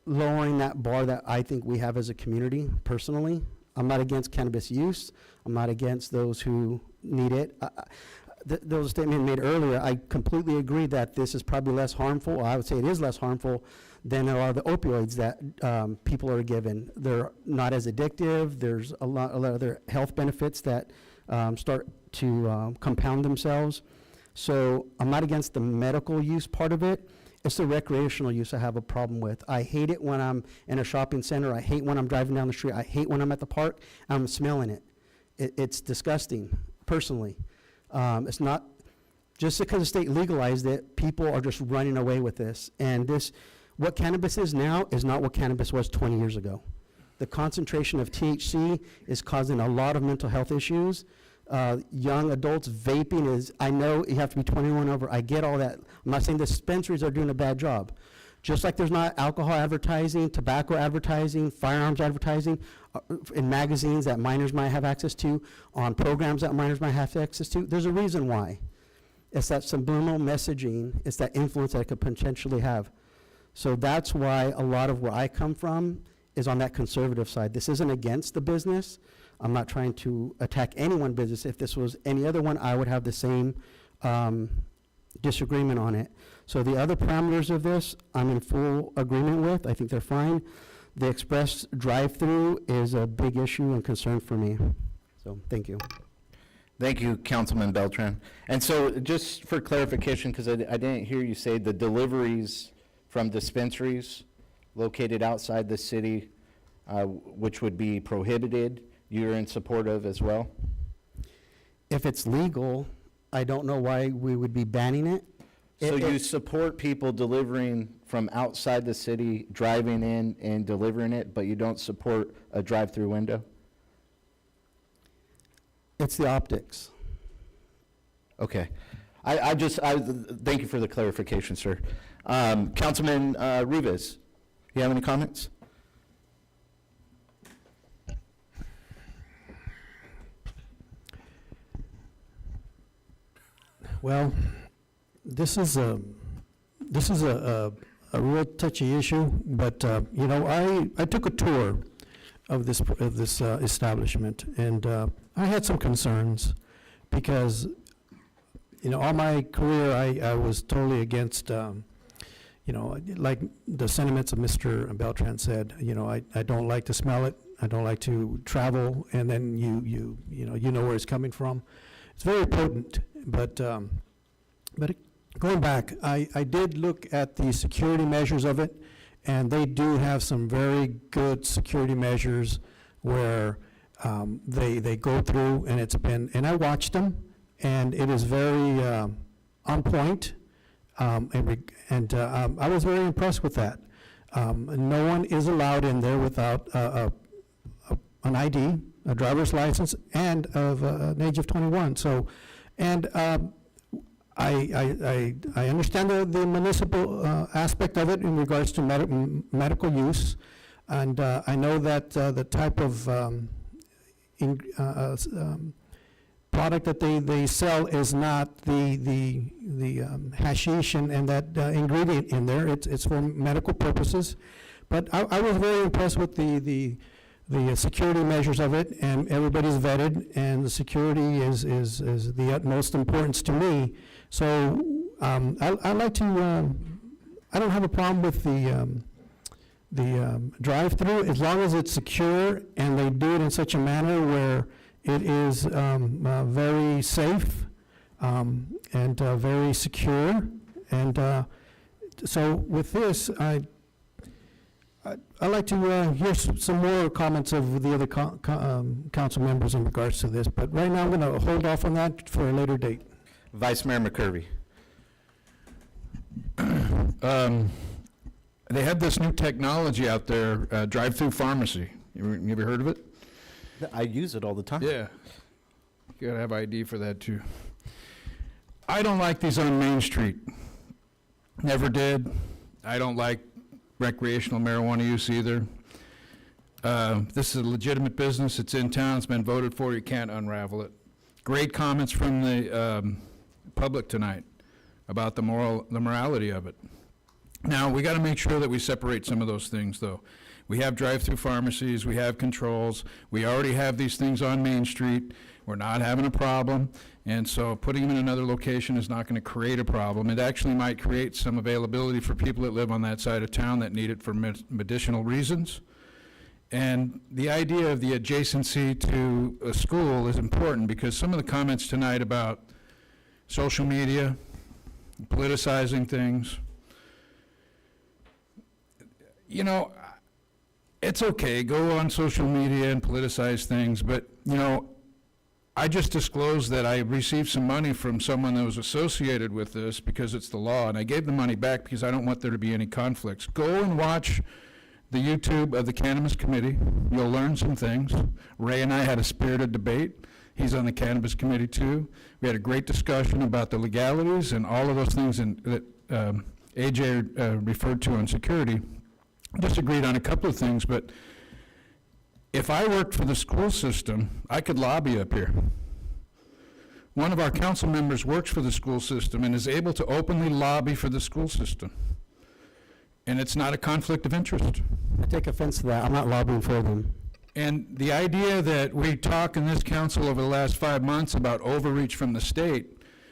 lowering that bar that I think we have as a community, personally. I'm not against cannabis use. I'm not against those who need it. There was a statement made earlier. I completely agree that this is probably less harmful. I would say it is less harmful than a lot of the opioids that people are given. They're not as addictive. There's a lot of other health benefits that start to compound themselves. So I'm not against the medical use part of it. It's the recreational use I have a problem with. I hate it when I'm in a shopping center. I hate when I'm driving down the street. I hate when I'm at the park and I'm smelling it. It's disgusting, personally. It's not, just because the state legalized it, people are just running away with this. And this, what cannabis is now is not what cannabis was 20 years ago. The concentration of THC is causing a lot of mental health issues. Young adults, vaping is, I know you have to be 21 over, I get all that. I'm not saying the dispensaries are doing a bad job. Just like there's not alcohol advertising, tobacco advertising, firearms advertising in magazines that minors might have access to, on programs that minors might have access to, there's a reason why. It's that subliminal messaging, it's that influence that it could potentially have. So that's why a lot of where I come from is on that conservative side. This isn't against the business. I'm not trying to attack any one business. If this was any other one, I would have the same disagreement on it. So the other parameters of this, I'm in full agreement with. I think they're fine. The express drive-through is a big issue and concern for me. So, thank you. Thank you, Councilman Beltran. And so, just for clarification, because I didn't hear you say the deliveries from dispensaries located outside the city, which would be prohibited, you're in support of as well? If it's legal, I don't know why we would be banning it. So you support people delivering from outside the city, driving in and delivering it, but you don't support a drive-through window? It's the optics. Okay. I thank you for the clarification, sir. Councilman Rivas, you have any comments? Well, this is a real touchy issue, but you know, I took a tour of this establishment, and I had some concerns because, you know, all my career I was totally against, you know, like the sentiments of Mr. Beltran said. You know, I don't like to smell it. I don't like to travel, and then you know where it's coming from. It's very potent, but going back, I did look at the security measures of it, and they do have some very good security measures where they go through, and I watched them, and it is very on point, and I was very impressed with that. No one is allowed in there without an ID, a driver's license, and of an age of 21. So, and I understand the municipal aspect of it in regards to medical use, and I know that the type of product that they sell is not the hashish and that ingredient in there. It's for medical purposes. But I was very impressed with the security measures of it, and everybody's vetted, and the security is the utmost importance to me. So I like to, I don't have a problem with the drive-through as long as it's secure and they do it in such a manner where it is very safe and very secure. And so with this, I'd like to hear some more comments of the other council members in regards to this. But right now, I'm going to hold off on that for a later date. Vice Mayor McCurvey. They have this new technology out there, drive-through pharmacy. You ever heard of it? I use it all the time. Yeah. You gotta have ID for that, too. I don't like these on Main Street. Never did. I don't like recreational marijuana use either. This is a legitimate business. It's in town. It's been voted for. You can't unravel it. Great comments from the public tonight about the morality of it. Now, we got to make sure that we separate some of those things, though. We have drive-through pharmacies. We have controls. We already have these things on Main Street. We're not having a problem. And so putting them in another location is not going to create a problem. It actually might create some availability for people that live on that side of town that need it for medicinal reasons. And the idea of the adjacency to a school is important because some of the comments tonight about social media, politicizing things, you know, it's okay, go on social media and politicize things, but, you know, I just disclosed that I received some money from someone that was associated with this because it's the law, and I gave the money back because I don't want there to be any conflicts. Go and watch the YouTube of the Cannabis Committee. You'll learn some things. Ray and I had a spirited debate. He's on the Cannabis Committee too. We had a great discussion about the legalities and all of those things that AJ referred to on security. Disagreed on a couple of things, but if I worked for the school system, I could lobby up here. One of our council members works for the school system and is able to openly lobby for the school system. And it's not a conflict of interest. I take offense to that. I'm not lobbying for them. And the idea that we talk in this council over the last 5 months about overreach from the state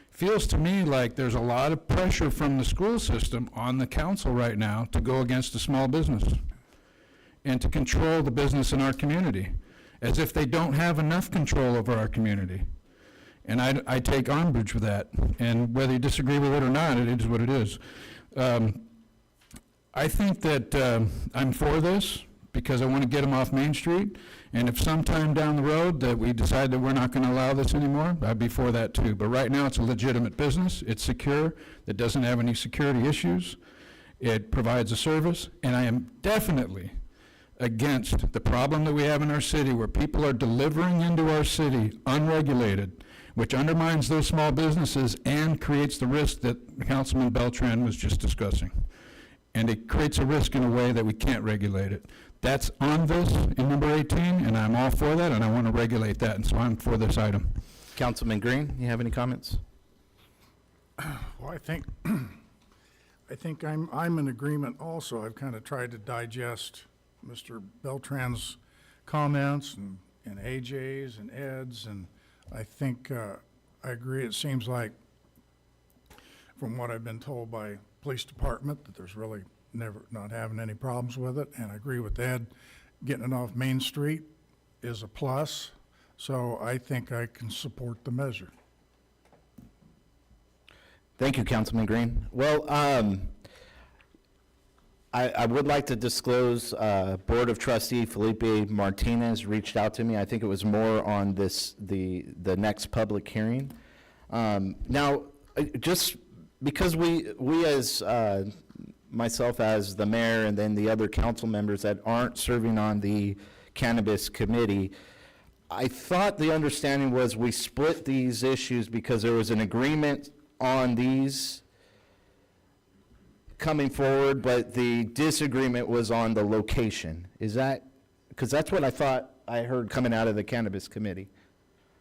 feels to me like there's a lot of pressure from the school system on the council right now to go against a small business and to control the business in our community, as if they don't have enough control over our community. And I take umbrage with that. And whether you disagree with it or not, it is what it is. I think that I'm for this because I want to get them off Main Street. And if sometime down the road that we decide that we're not going to allow this anymore, I'd be for that too. But right now, it's a legitimate business. It's secure. It doesn't have any security issues. It provides a service. And I am definitely against the problem that we have in our city where people are delivering into our city unregulated, which undermines those small businesses and creates the risk that Councilman Beltran was just discussing. And it creates a risk in a way that we can't regulate it. That's on this in number 18, and I'm all for that, and I want to regulate that, and so I'm for this item. Councilman Green, you have any comments? Well, I think I'm in agreement also. I've kind of tried to digest Mr. Beltran's comments and AJ's and Ed's, and I think I agree. It seems like, from what I've been told by police department, that there's really not having any problems with it, and I agree with Ed. Getting it off Main Street is a plus, so I think I can support the measure. Thank you, Councilman Green. Well, I would like to disclose Board of Trustee Felipe Martinez reached out to me. I think it was more on the next public hearing. Now, just because we as myself as the mayor and then the other council members that aren't serving on the cannabis committee, I thought the understanding was we split these issues because there was an agreement on these coming forward, but the disagreement was on the location. Is that, because that's what I thought I heard coming out of the cannabis committee.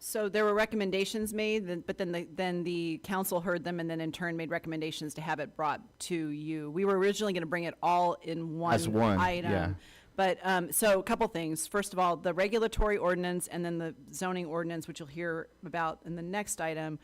So there were recommendations made, but then the council heard them and then in turn made recommendations to have it brought to you. We were originally going to bring it all in one As one, item. yeah. But, so a couple things. First of all, the regulatory ordinance and then the zoning ordinance, which you'll hear about in the next item,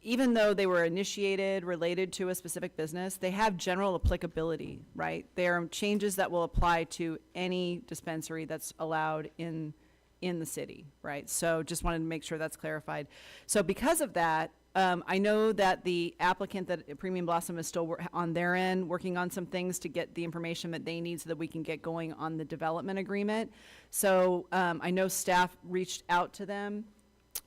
even though they were initiated related to a specific business, they have general applicability, right? They are changes that will apply to any dispensary that's allowed in the city, right? So just wanted to make sure that's clarified. So because of that, I know that the applicant, that Premium Blossom, is still on their end, working on some things to get the information that they need so that we can get going on the development agreement. So I know staff reached out to them,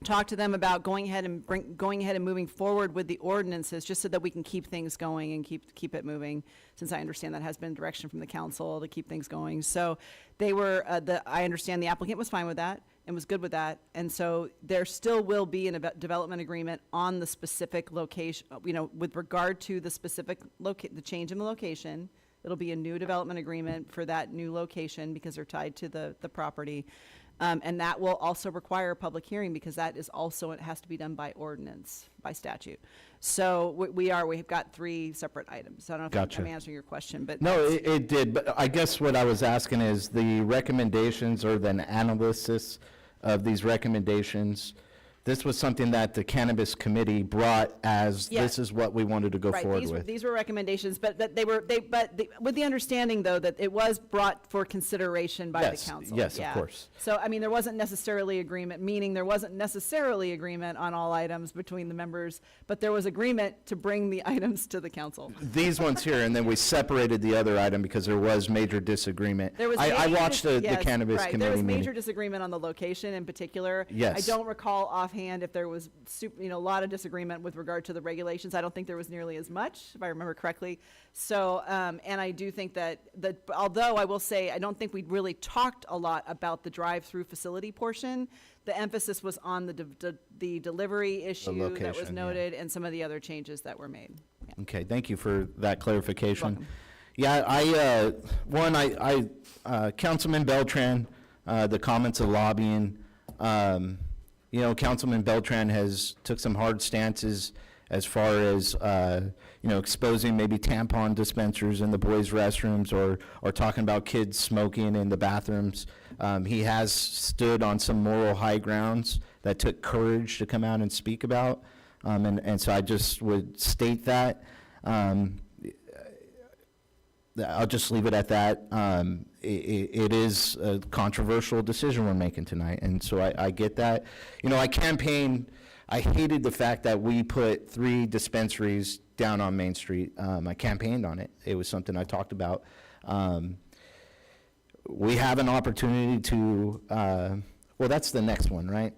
talked to them about going ahead and moving forward with the ordinances, just so that we can keep things going and keep it moving, since I understand that has been direction from the council to keep things going. So they were, I understand the applicant was fine with that and was good with that. And so there still will be a development agreement on the specific location, with regard to the specific the change in the location. It'll be a new development agreement for that new location because they're tied to the property. And that will also require a public hearing because that is also, it has to be done by ordinance, by statute. So we've got 3 separate items. I don't know if Gotcha. I'm answering your question, but. No, it did, but I guess what I was asking is the recommendations or the analysis of these recommendations. This was something that the cannabis committee brought as Yeah. this is what we wanted to go Right, forward with. these were recommendations, but with the understanding though that it was brought for consideration by the Yes, council. yes, of Yeah. course. So, I mean, there wasn't necessarily agreement, meaning there wasn't necessarily agreement on all items between the members, but there was agreement to bring the items to the council. These ones here, and then we separated the other item because there was major disagreement. There was I major watched the yes, cannabis right. committee There was meeting. major disagreement on the location in particular. Yes. I don't recall offhand if there was a lot of disagreement with regard to the regulations. I don't think there was nearly as much, if I remember correctly. So, and I do think that although I will say, I don't think we really talked a lot about the drive-through facility portion. The emphasis was on the delivery issue that was location, yeah. noted and some of the other changes that were made. Yeah. Okay, thank you for that clarification. Welcome. Yeah, Councilman Beltran, the comments of lobbying, Councilman Beltran has took some hard stances as far as, exposing maybe tampon dispensers in the boys' restrooms or talking about kids smoking in the bathrooms. He has stood on some moral high grounds that took courage to come out and speak about. And so I just would state that. I'll just leave it at that. It is a controversial decision we're making tonight, and so I get that. I hated the fact that we put 3 dispensaries down on Main Street. I campaigned on it. It was something I talked about. We have an opportunity to, that's the next one, right?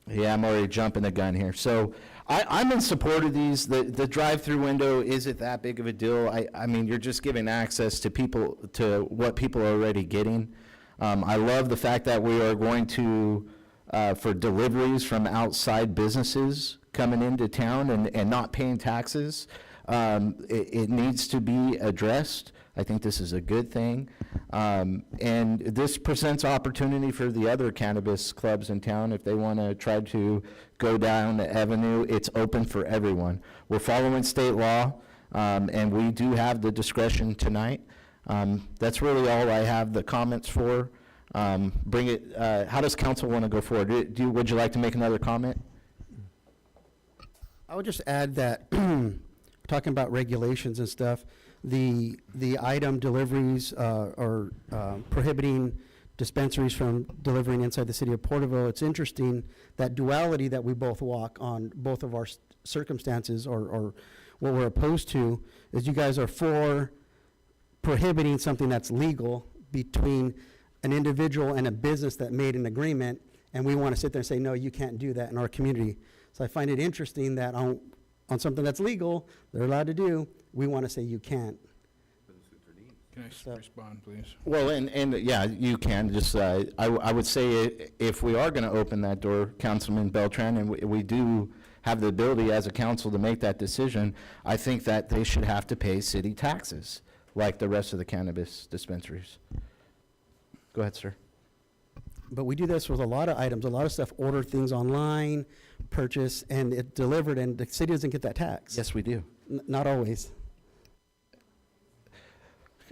Yeah, I'm already jumping the gun here. So I'm in support of these. The drive-through window isn't that big of a deal. I mean, you're just giving access to people, to what people are already getting. I love the fact that we are going to, for deliveries from outside businesses coming into town and not paying taxes. It needs to be addressed. I think this is a good thing. And this presents opportunity for the other cannabis clubs in town. If they want to try to go down the avenue, it's open for everyone. We're following state law, and we do have the discretion tonight. That's really all I have the comments for. Bring it, how does council want to go forward? Would you like to make another comment? I would just add that, talking about regulations and stuff, the item deliveries or prohibiting dispensaries from delivering inside the city of Porterville, it's interesting that duality that we both walk on both of our circumstances or what we're opposed to is you guys are for prohibiting something that's legal between an individual and a business that made an agreement, and we want to sit there and say, no, you can't do that in our community. So I find it interesting that on something that's legal, they're allowed to do, we want to say you can't. Can I respond, please? Well, and, yeah, you can, just, I would say if we are gonna open that door, Councilman Beltran, and we do have the ability as a council to make that decision, I think that they should have to pay city taxes, like the rest of the cannabis dispensaries. Go ahead, sir. But we do this with a lot of items, a lot of stuff, order things online, purchase, and it delivered, and the city doesn't get that tax. Yes, we do. Not always.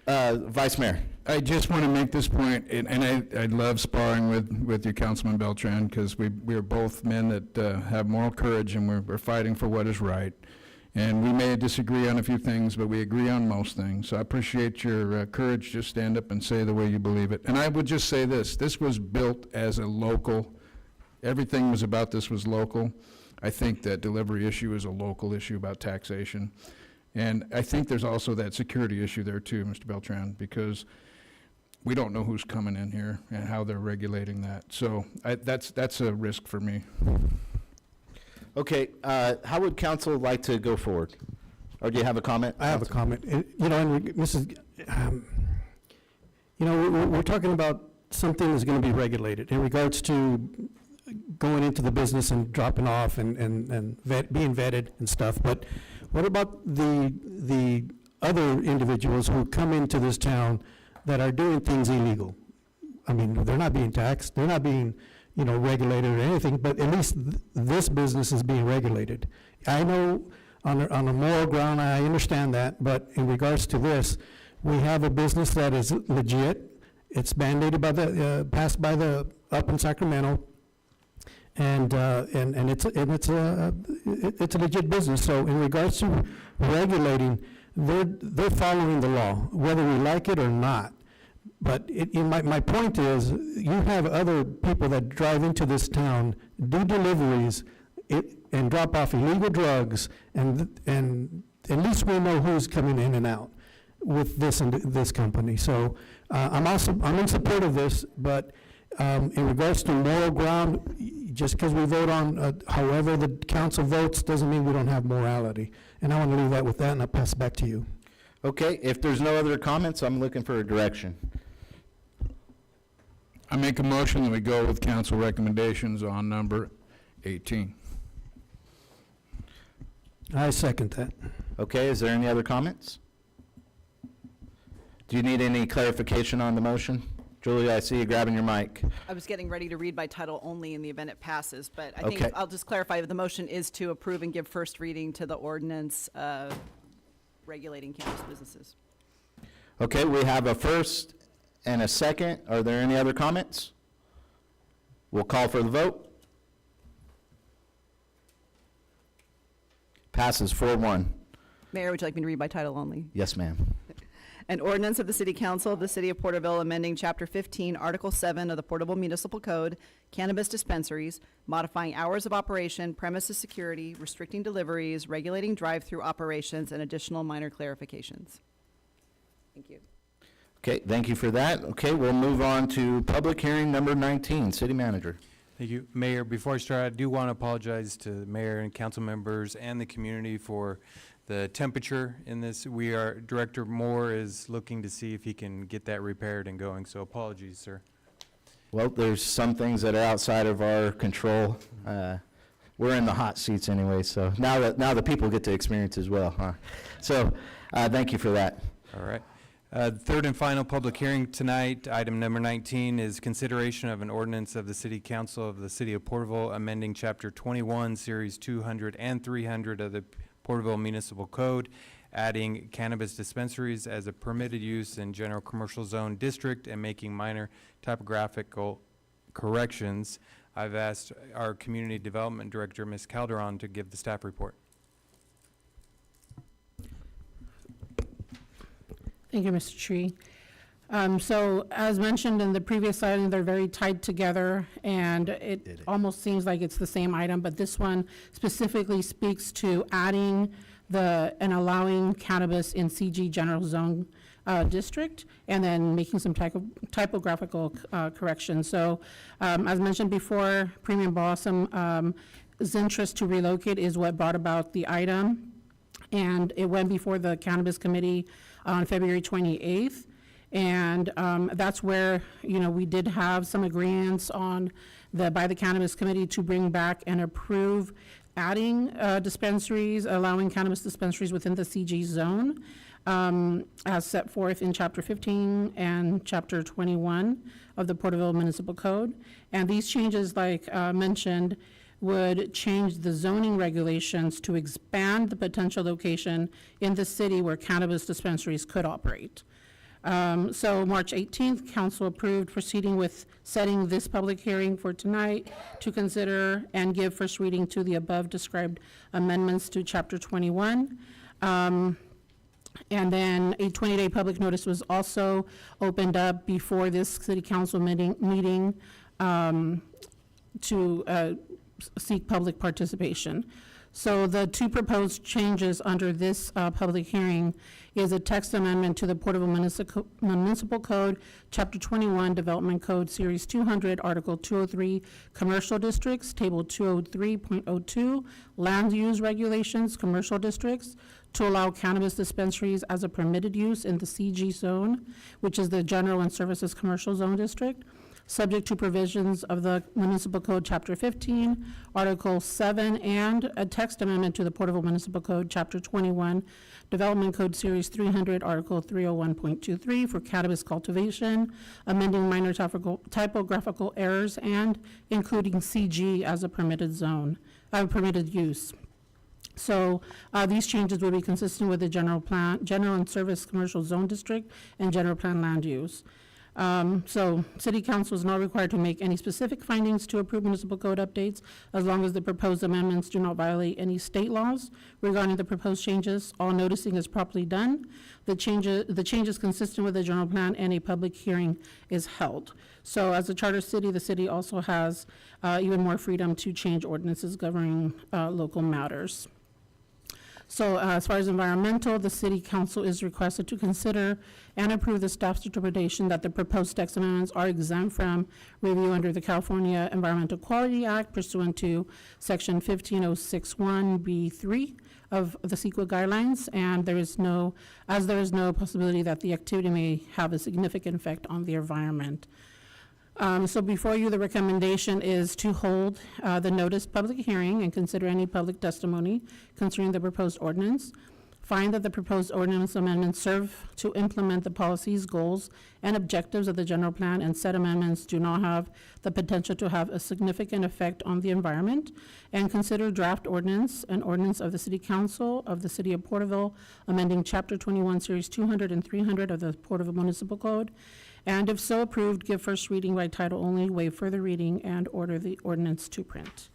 Vice Mayor. I just want to make this point, and I love sparring with you, Councilman Beltran, because we are both men that have moral courage, and we're fighting for what is right. And we may disagree on a few things, but we agree on most things. So I appreciate your courage to stand up and say the way you believe it. And I would just say this was built as a local, everything was about this was local. I think that delivery issue is a local issue about taxation. And I think there's also that security issue there too, Mr. Beltran, because we don't know who's coming in here and how they're regulating that. So that's a risk for me. Okay, how would council like to go forward? Or do you have a comment? I have a comment. You know, and Mrs., you know, we're talking about something that's going to be regulated in regards to going into the business and dropping off and being vetted and stuff. But what about the other individuals who come into this town that are doing things illegal? I mean, they're not being taxed. They're not being, you know, regulated or anything, but at least this business is being regulated. I know on a moral ground, I understand that, but in regards to this, we have a business that is legit. It's mandated by the, passed by the, up in Sacramento, and it's a legit business. So in regards to regulating, they're following the law, whether we like it or not. But my point is, you have other people that drive into this town, do deliveries, and drop off illegal drugs, and at least we know who's coming in and out with this and this company. So I'm in support of this, but in regards to moral ground, just because we vote on however the council votes doesn't mean we don't have morality. And I want to leave that with that, and I'll pass it back to you. Okay, if there's no other comments, I'm looking for a direction. I make a motion that we go with council recommendations on number 18. I second that. Okay, is there any other comments? Do you need any clarification on the motion? Julia, I see you grabbing your mic. I was getting ready to read by title only in the event it passes, but I Okay. think I'll just clarify that the motion is to approve and give first reading to the ordinance regulating cannabis businesses. Okay, we have a first and a second. Are there any other comments? We'll call for the vote. Passes 4-1. Mayor, would you like me to read by title only? Yes, ma'am. An ordinance of the City Council of the City of Porterville amending Chapter 15, Article 7 of the Portable Municipal Code, Cannabis Dispensaries, modifying hours of operation, premises security, restricting deliveries, regulating drive-through operations, and additional minor clarifications. Thank you. Okay, thank you for that. Okay, we'll move on to public hearing number 19. City Manager. Thank you. Mayor, before I start, I do want to apologize to the mayor and council members and the community for the temperature in this. Director Moore is looking to see if he can get that repaired and going, so apologies, sir. Well, there's some things that are outside of our control. We're in the hot seats anyway, so now the people get to experience as well, huh? So, thank you for that. All right. Third and final public hearing tonight, item number 19, is consideration of an ordinance of the City Council of the City of Porterville amending Chapter 21, Series 200 and 300 of the Porterville Municipal Code, adding cannabis dispensaries as a permitted use in general commercial zone district and making minor typographical corrections. I've asked our Community Development Director, Ms. Calderon, to give the staff report. Thank you, Mr. Tree. So as mentioned in the previous item, they're very tied together, and it almost seems like it's the same item, but this one specifically speaks to adding and allowing cannabis in CG General Zone District, and then making some typographical corrections. So as mentioned before, Premium Blossom's interest to relocate is what brought about the item, and it went before the Cannabis Committee on February 28th. And that's where, we did have some agreements by the Cannabis Committee to bring back and approve adding dispensaries, allowing cannabis dispensaries within the CG zone, as set forth in Chapter 15 and Chapter 21 of the Porterville Municipal Code. And these changes, like mentioned, would change the zoning regulations to expand the potential location in the city where cannabis dispensaries could operate. So March 18th, council approved proceeding with setting this public hearing for tonight to consider and give first reading to the above described amendments to Chapter 21. And then a 20-day public notice was also opened up before this city council meeting to seek public participation. So the two proposed changes under this public hearing is a text amendment to the Porterville Municipal Code, Chapter 21, Development Code, Series 200, Article 203, Commercial Districts, Table 203.02, Land Use Regulations, Commercial Districts, to allow cannabis dispensaries as a permitted use in the CG zone, which is the General and Services Commercial Zone District, subject to provisions of the Municipal Code, Chapter 15, Article 7, and a text amendment to the Porterville Municipal Code, Chapter 21, Development Code, Series 300, Article 301.23 for cannabis cultivation, amending minor typographical errors, and including CG as a permitted zone, permitted use. So these changes will be consistent with the General and Service Commercial Zone District and General Plan Land Use. So City Council is not required to make any specific findings to approve municipal code updates as long as the proposed amendments do not violate any state laws regarding the proposed changes. All noticing is properly done. The change is consistent with the general plan, and a public hearing is held. So as a charter city, the city also has even more freedom to change ordinances governing local matters. So as far as environmental, the city council is requested to consider and approve the staff's determination that the proposed text amendments are exempt from review under the California Environmental Quality Act pursuant to section 15061B3 of the CEQA guidelines, and there is no possibility that the activity may have a significant effect on the environment. So before you, the recommendation is to hold the notice public hearing and consider any public testimony concerning the proposed ordinance. Find that the proposed ordinance amendments serve to implement the policies, goals, and objectives of the general plan, and said amendments do not have the potential to have a significant effect on the environment. And consider draft ordinance, an ordinance of the City Council of the City of Porterville, amending Chapter 21, Series 200 and 300 of the Porterville Municipal Code. And if so approved, give first reading by title only, waive further reading, and order the ordinance to print.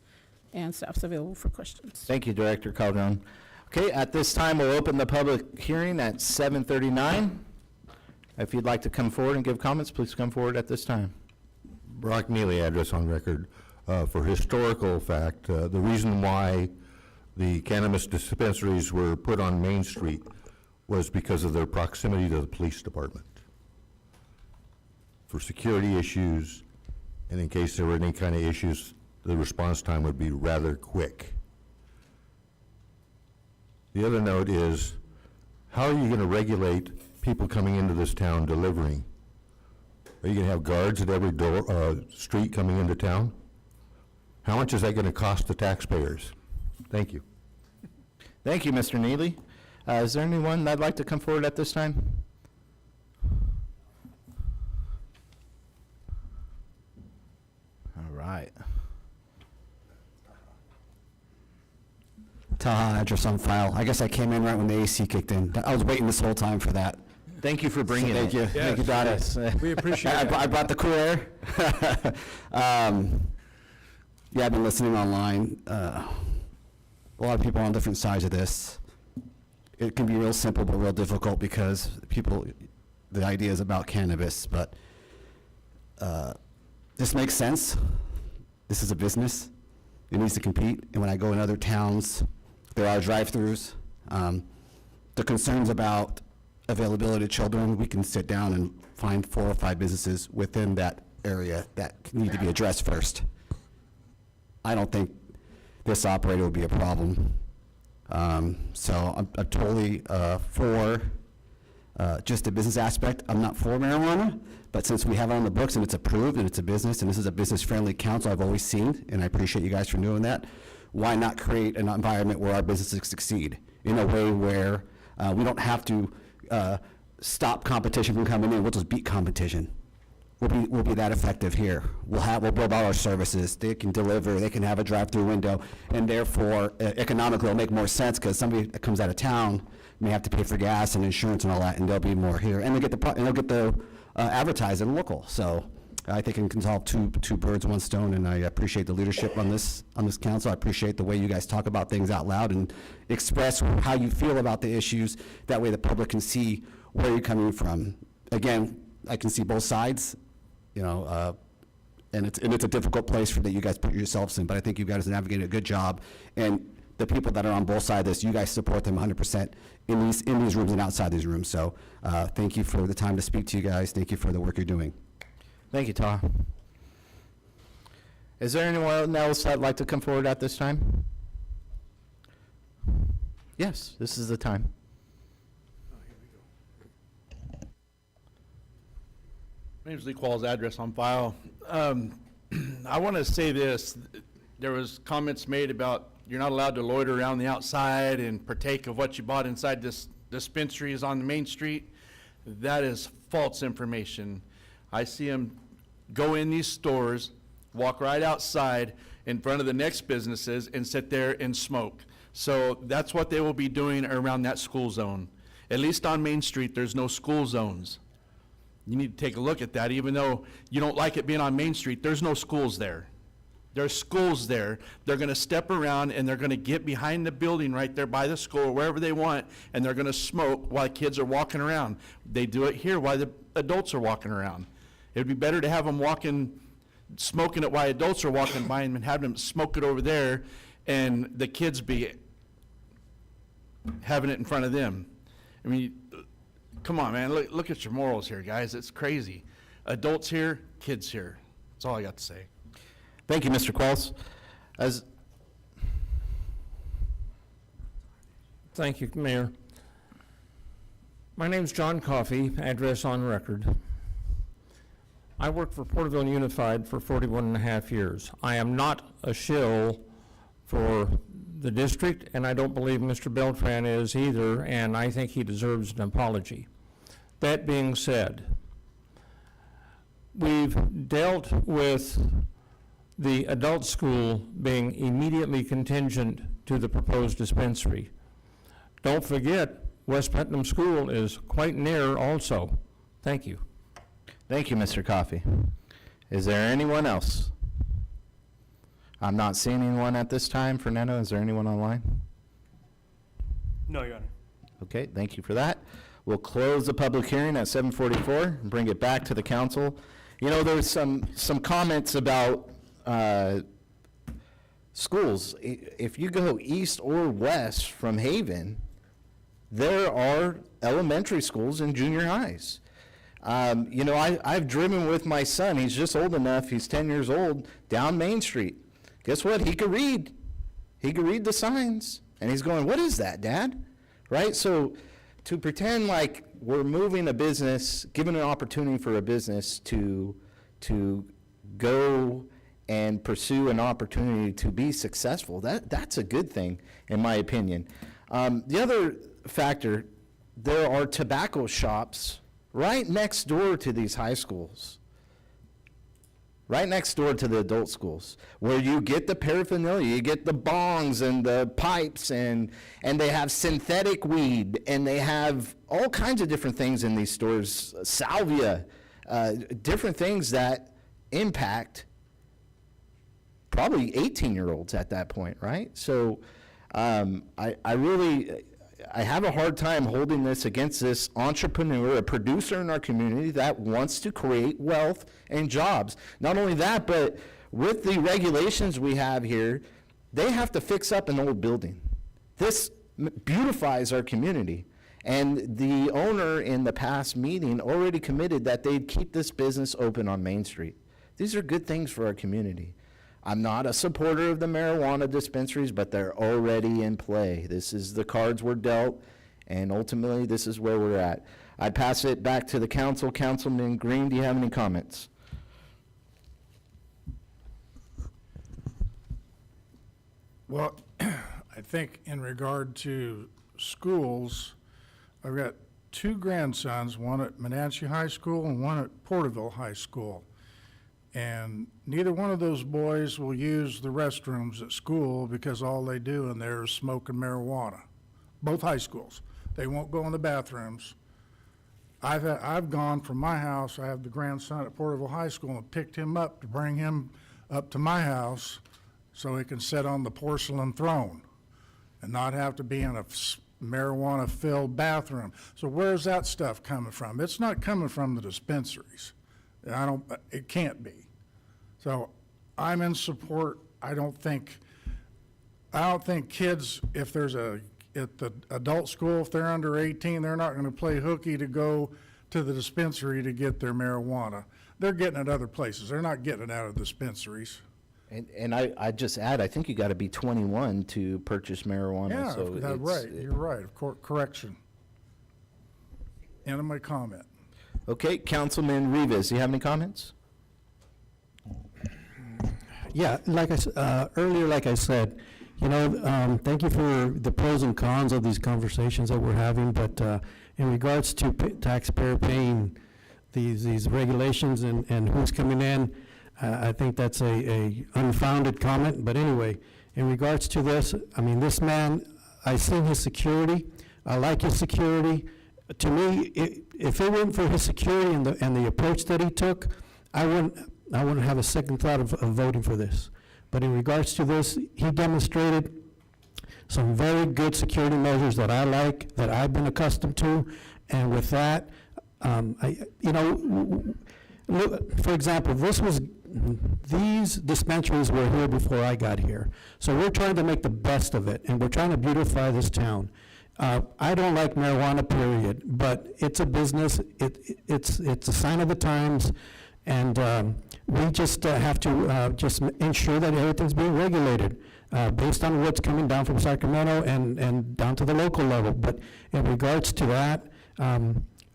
And staff's available for questions. Thank you, Director Calderon. Okay, at this time, we'll open the public hearing at 7:39. If you'd like to come forward and give comments, please come forward at this time. Brock Neely, address on record. For historical fact, the reason why the cannabis dispensaries were put on Main Street was because of their proximity to the police department. For security issues, and in case there were any kind of issues, the response time would be rather quick. The other note is, how are you going to regulate people coming into this town delivering? Are you going to have guards at every street coming into town? How much is that going to cost the taxpayers? Thank you. Thank you, Mr. Neely. Is there anyone that'd like to come forward at this time? All right. Taha, address on file. I guess I came in right when the AC kicked in. I was waiting this whole time for that. Thank you for bringing it. Thank you. Thank you, Donna. We appreciate it. I brought the cool air. Yeah, I've been listening online. A lot of people on different sides of this. It can be real simple but real difficult because the idea is about cannabis, but this makes sense. This is a business. It needs to compete. And when I go in other towns, there are drive-throughs. The concerns about availability to children, we can sit down and find 4 or 5 businesses within that area that need to be addressed first. I don't think this operator would be a problem. So I'm totally for just the business aspect. I'm not for marijuana, but since we have it on the books and it's approved and it's a business, and this is a business-friendly council I've always seen, and I appreciate you guys for doing that, why not create an environment where our businesses succeed in a way where we don't have to stop competition from coming in, we'll just beat competition. We'll be that effective here. We'll build all our services. They can deliver, they can have a drive-through window, and therefore economically it'll make more sense because somebody that comes out of town may have to pay for gas and insurance and all that, and there'll be more here. And they'll get the advertising local. So I think it can solve two birds, one stone, and I appreciate the leadership on this council. I appreciate the way you guys talk about things out loud and express how you feel about the issues. That way the public can see where you're coming from. Again, I can see both sides, you know, and it's a difficult place that you guys put yourselves in, but I think you guys navigated a good job. And the people that are on both sides of this, you guys support them 100% in these rooms and outside these rooms. So thank you for the time to speak to you guys. Thank you for the work you're doing. Thank you, Ta. Is there anyone else that'd like to come forward at this time? Yes, this is the time. My name's Lee Qualls, address on file. I want to say this. There was comments made about you're not allowed to loiter around the outside and partake of what you bought inside this dispensaries on the main street. That is false information. I see them go in these stores, walk right outside in front of the next businesses and sit there and smoke. So that's what they will be doing around that school zone. At least on Main Street, there's no school zones. You need to take a look at that. Even though you don't like it being on Main Street, there's no schools there. There's schools there. They're going to step around and they're going to get behind the building right there by the school or wherever they want, and they're going to smoke while kids are walking around. They do it here while the adults are walking around. It would be better to have them smoking it while adults are walking by them and have them smoke it over there and the kids be having it in front of them. I mean, come on, man, look at your morals here, guys. It's crazy. Adults here, kids here. That's all I got to say. Thank you, Mr. Qualls. Thank you, Mayor. My name's John Coffey, address on record. I worked for Porterville Unified for 41 and a half years. I am not a shill for the district, and I don't believe Mr. Beltran is either, and I think he deserves an apology. That being said, we've dealt with the adult school being immediately contingent to the proposed dispensary. Don't forget, West Putnam School is quite near also. Thank you. Thank you, Mr. Coffey. Is there anyone else? I'm not seeing anyone at this time. Fernando, is there anyone online? No, Your Honor. Okay, thank you for that. We'll close the public hearing at 7:44 and bring it back to the council. You know, there's some comments about schools. If you go east or west from Haven, there are elementary schools and junior highs. You know, I've driven with my son. He's just old enough. He's 10 years old, down Main Street. Guess what? He could read. He could read the signs. And he's going, what is that, Dad? Right? So to pretend like we're moving a business, giving an opportunity for a business to go and pursue an opportunity to be successful, that's a good thing, in my opinion. The other factor, there are tobacco shops right next door to these high schools, right next door to the adult schools, where you get the paraphernalia, you get the bongs and the pipes, and they have synthetic weed, and they have all kinds of different things in these stores, salvia, different things that impact probably 18-year-olds at that point, right? So I have a hard time holding this against this entrepreneur, a producer in our community that wants to create wealth and jobs. Not only that, but with the regulations we have here, they have to fix up an old building. This beautifies our community. And the owner in the past meeting already committed that they'd keep this business open on Main Street. These are good things for our community. I'm not a supporter of the marijuana dispensaries, but they're already in play. This is the cards we're dealt, And ultimately, this is where we're at. I pass it back to the council. Councilman Green, do you have any comments? Well, I think in regard to schools, I've got two grandsons, one at Menanche High School and one at Porterville High School. And neither one of those boys will use the restrooms at school because all they do in there is smoking marijuana. Both high schools. They won't go in the bathrooms. I've gone from my house, I have the grandson at Porterville High School, and picked him up to bring him up to my house so he can sit on the porcelain throne and not have to be in a marijuana-filled bathroom. So where's that stuff coming from? It's not coming from the dispensaries. It can't be. So I'm in support. I don't think kids, if there's at the adult school, if they're under 18, they're not going to play hooky to go to the dispensary to get their marijuana. They're getting it other places. They're not getting it out of dispensaries. And I just add, I think you got to be 21 to purchase marijuana. Yeah, so that's right. You're right. Correction. End of my comment. Okay, Councilman Rivas, do you have any comments? Yeah, earlier, like I said, thank you for the pros and cons of these conversations that we're having, but in regards to taxpayer paying these regulations and who's coming in, I think that's a unfounded comment. But anyway, in regards to this, this man, I seen his security. I like his security. To me, if it weren't for his security and the approach that he took, I wouldn't have a second thought of voting for this. But in regards to this, he demonstrated some very good security measures that I like, that I've been accustomed to, and with that, for example, these dispensaries were here before I got here. So we're trying to make the best of it, and we're trying to beautify this town. I don't like marijuana, period, but it's a business. It's a sign of the times, and we just have to just ensure that everything's being regulated based on what's coming down from Sacramento and down to the local level. But in regards to that,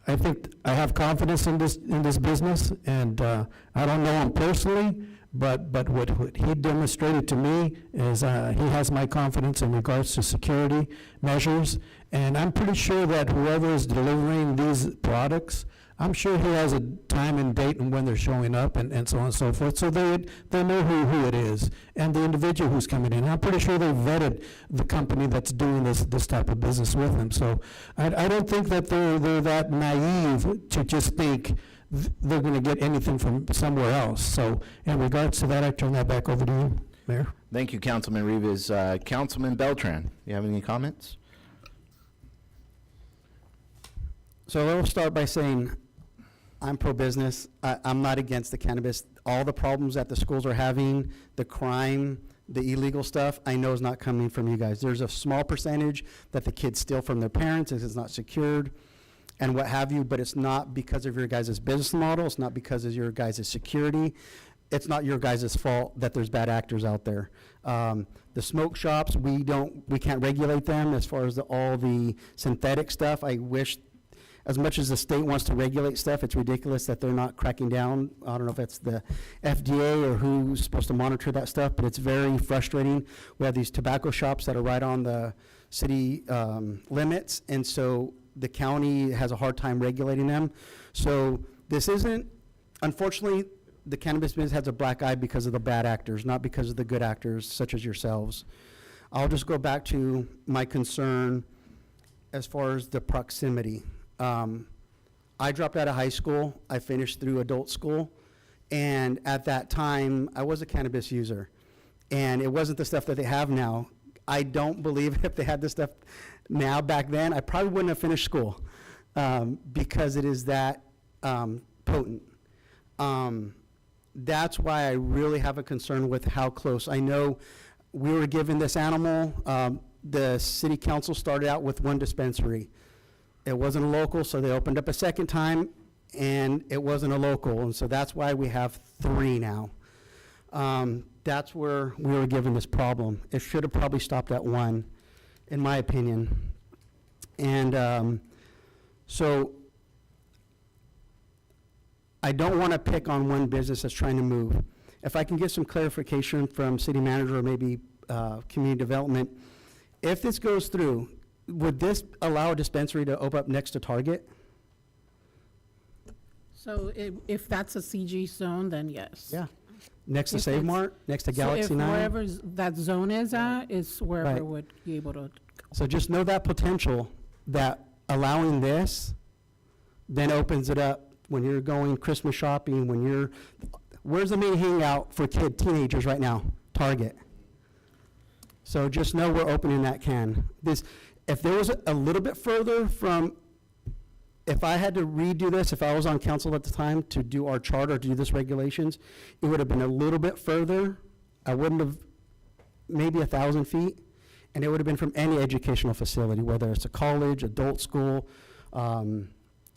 I think I have confidence in this business, and I don't know him personally, but what he demonstrated to me is he has my confidence in regards to security measures, and I'm pretty sure that whoever is delivering these products, I'm sure he has a time and date and when they're showing up and so on and so forth, so they know who it is and the individual who's coming in. I'm pretty sure they vetted the company that's doing this type of business with them. So I don't think that they're that naive to just think they're going to get anything from somewhere else. So in regards to that, I turn that back over to you, Mayor. Thank you, Councilman Rivas. Councilman Beltran, you have any comments? So I'll start by saying I'm pro-business. I'm not against the cannabis. All the problems that the schools are having, the crime, the illegal stuff, I know is not coming from you guys. There's a small percentage that the kids steal from their parents if it's not secured and what have you, but it's not because of your guys' business model. It's not because of your guys' security. It's not your guys' fault that there's bad actors out there. The smoke shops, we can't regulate them as far as all the synthetic stuff. I wish, as much as the state wants to regulate stuff, it's ridiculous that they're not cracking down. I don't know if it's the FDA or who's supposed to monitor that stuff, but it's very frustrating. We have these tobacco shops that are right on the city limits, and so the county has a hard time regulating them. So this isn't, unfortunately, the cannabis business has a black eye because of the bad actors, not because of the good actors such as yourselves. I'll just go back to my concern as far as the proximity. I dropped out of high school. I finished through adult school. And at that time, I was a cannabis user. And it wasn't the stuff that they have now. I don't believe if they had this stuff now back then, I probably wouldn't have finished school because it is that potent. That's why I really have a concern with how close. I know we were given this animal. The city council started out with one dispensary. It wasn't a local, so they opened up a second time, and it wasn't a local, and so that's why we have 3 now. That's where we were given this problem. It should have probably stopped at 1, in my opinion. And so I don't want to pick on one business that's trying to move. If I can get some clarification from city manager or maybe community development, if this goes through, would this allow a dispensary to open up next to Target? So if that's a CG zone, then yes. Yeah. Next to If Save it's- Mart, next to So Galaxy if 9? wherever that zone is at, is wherever Right. would be able to. So just know that potential, that allowing this then opens it up when you're going Christmas shopping, when you're, where's the main hangout for teenagers right now? Target. So just know we're opening that can. This, if there was a little bit further from, if I had to redo this, if I was on council at the time to do our charter, to do this regulations, it would have been a little bit further. I wouldn't have, maybe 1,000 feet, and it would have been from any educational facility, whether it's a college, adult school,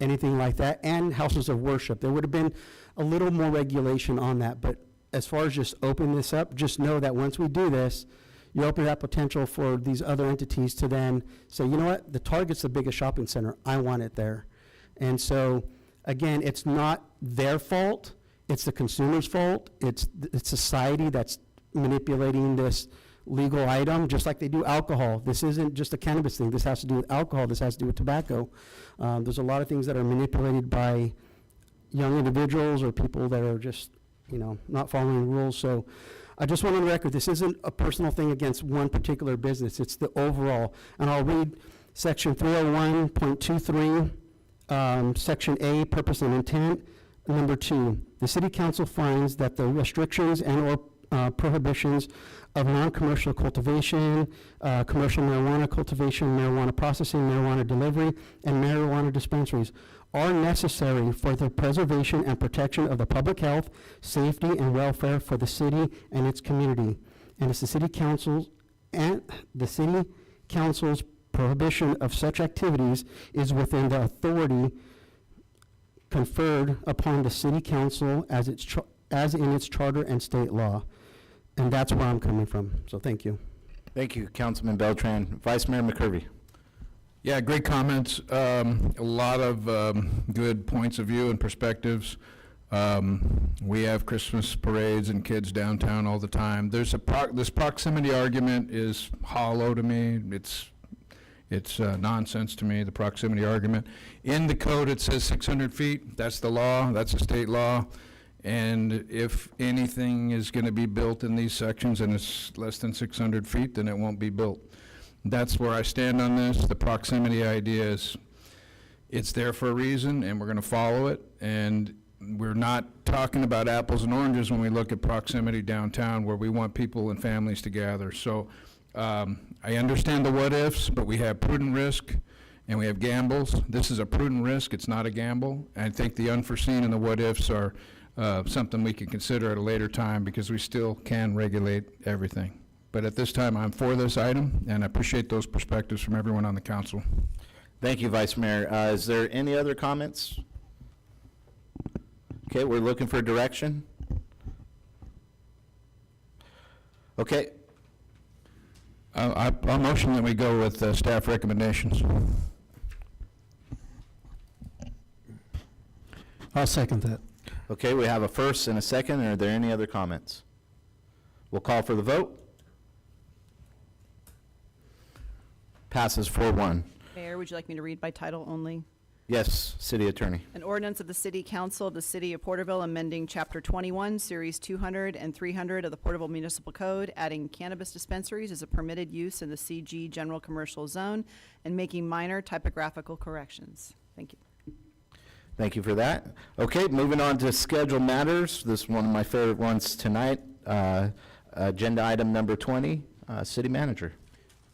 anything like that, and houses of worship. There would have been a little more regulation on that, but as far as just opening this up, just know that once we do this, you open that potential for these other entities to then say, you know what, the Target's the biggest shopping center, I want it there. And so, again, it's not their fault, it's the consumer's fault, it's society that's manipulating this legal item, just like they do alcohol. This isn't just a cannabis thing, this has to do with alcohol, this has to do with tobacco. There's a lot of things that are manipulated by young individuals or people that are just, not following rules. So I just want on the record, this isn't a personal thing against one particular business, it's the overall. And I'll read section 301.23, section A, purpose and intent. Number 2, the city council finds that the restrictions and or prohibitions of non-commercial cultivation, commercial marijuana cultivation, marijuana processing, marijuana delivery, and marijuana dispensaries are necessary for the preservation and protection of the public health, safety, and welfare for the city and its community. And it's the city council's prohibition of such activities is within the authority conferred upon the city council as in its charter and state law. And that's where I'm coming from. So thank you. Thank you, Councilman Beltran. Vice Mayor McCurvey. Yeah, great comments. A lot of good points of view and perspectives. We have Christmas parades and kids downtown all the time. There's this proximity argument is hollow to me. It's nonsense to me, the proximity argument. In the code, it says 600 feet. That's the law. That's a state law. And if anything is going to be built in these sections and it's less than 600 feet, then it won't be built. That's where I stand on this. The proximity idea is, it's there for a reason, and we're going to follow it. And we're not talking about apples and oranges when we look at proximity downtown, where we want people and families to gather. So I understand the what-ifs, but we have prudent risk, and we have gambles. This is a prudent risk. It's not a gamble. And I think the unforeseen and the what-ifs are something we can consider at a later time, because we still can regulate everything. But at this time, I'm for this item, and I appreciate those perspectives from everyone on the council. Thank you, Vice Mayor. Is there any other comments? Okay, we're looking for direction. Okay. I'll motion that we go with staff recommendations. I'll second that. Okay, we have a first and a second. Are there any other comments? We'll call for the vote. Passes 4-1. Mayor, would you like me to read by title only? Yes, City Attorney. An ordinance of the City Council of the City of Porterville amending Chapter 21, Series 200 and 300 of the Porterville Municipal Code, adding cannabis dispensaries as a permitted use in the CG General Commercial Zone, and making minor typographical corrections. Thank you. Thank you for that. Okay, moving on to scheduled matters. This is one of my favorite ones tonight. Agenda item number 20, City Manager.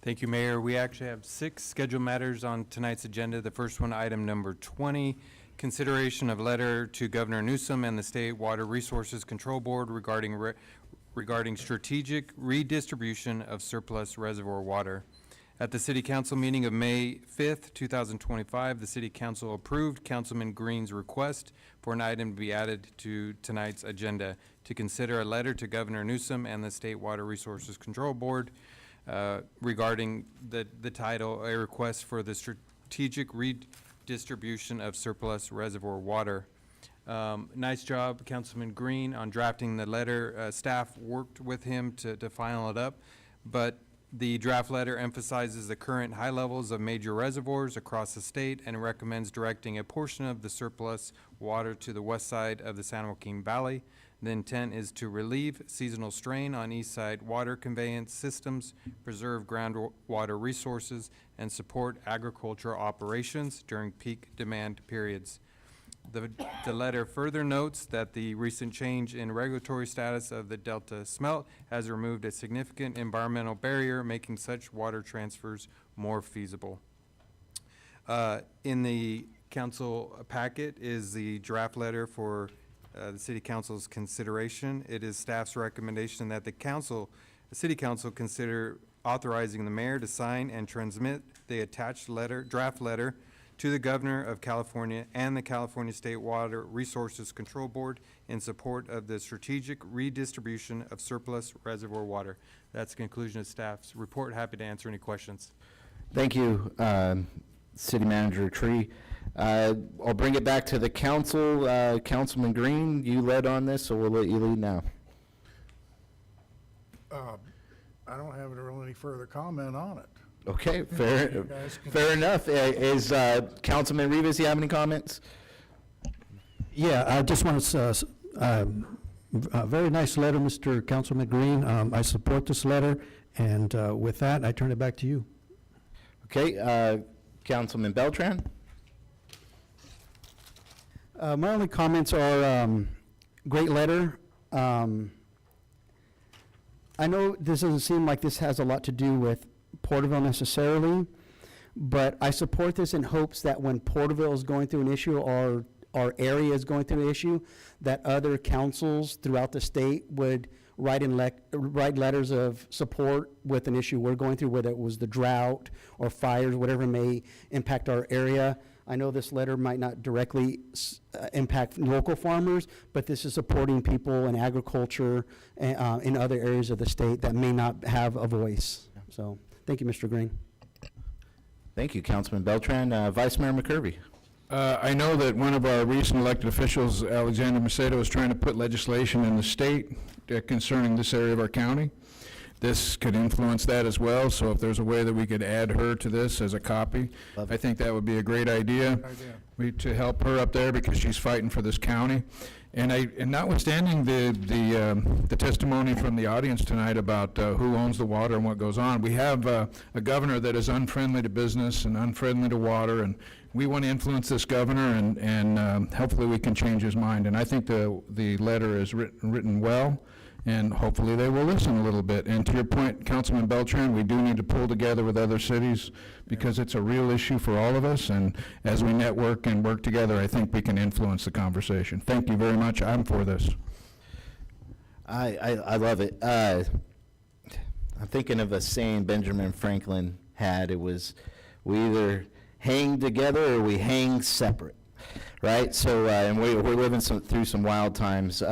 Thank you, Mayor. We actually have 6 scheduled matters on tonight's agenda. The first one, item number 20, consideration of letter to Governor Newsom and the State Water Resources Control Board regarding strategic redistribution of surplus reservoir water. At the City Council meeting of May 5th, 2025, the City Council approved Councilman Green's request for an item to be added to tonight's agenda to consider a letter to Governor Newsom and the State Water Resources Control Board regarding the title, a request for the strategic redistribution of surplus reservoir water. Nice job, Councilman Green, on drafting the letter. Staff worked with him to final it up, but the draft letter emphasizes the current high levels of major reservoirs across the state and recommends directing a portion of the surplus water to the west side of the San Joaquin Valley. The intent is to relieve seasonal strain on east side water conveyance systems, preserve groundwater resources, and support agricultural operations during peak demand periods. The letter further notes that the recent change in regulatory status of the Delta smelt has removed a significant environmental barrier, making such water transfers more feasible. In the council packet is the draft letter for the City Council's consideration. It is staff's recommendation that the City Council consider authorizing the mayor to sign and transmit the attached draft letter to the Governor of California and the California State Water Resources Control Board in support of the strategic redistribution of surplus reservoir water. That's the conclusion of staff's report. Happy to answer any questions. Thank you, City Manager Tree. I'll bring it back to the council. Councilman Green, you led on this, so we'll let you lead now. I don't have really any further comment on it. Okay, fair enough. Is Councilman Rivas, you have any comments? Yeah, I just want to, a very nice letter, Mr. Councilman Green. I support this letter, and with that, I turn it back to you. Okay, Councilman Beltran? My only comments are, great letter. I know this doesn't seem like this has a lot to do with Porterville necessarily, but I support this in hopes that when Porterville is going through an issue or our area is going through an issue, that other councils throughout the state would write letters of support with an issue we're going through, whether it was the drought or fires, whatever may impact our area. I know this letter might not directly impact local farmers, but this is supporting people in agriculture in other areas of the state that may not have a voice. So, thank you, Mr. Green. Thank you, Councilman Beltran. Vice Mayor McCurvey. I know that one of our recent elected officials, Alexander Macedo, is trying to put legislation in the state concerning this area of our county. This could influence that as well, so if there's a way that we could add her to this as a copy, I think that would be a great idea to help her up there because she's fighting for this county. And notwithstanding the testimony from the audience tonight about who owns the water and what goes on, we have a governor that is unfriendly to business and unfriendly to water, and we want to influence this governor, and hopefully we can change his mind. And I think the letter is written well, and hopefully they will listen a little bit. And to your point, Councilman Beltran, we do need to pull together with other cities because it's a real issue for all of us, and as we network and work together, I think we can influence the conversation. Thank you very much. I'm for this. I love it. I'm thinking of a saying Benjamin Franklin had. It was, we either hang together or we hang separate, right? So, and we're living through some wild times.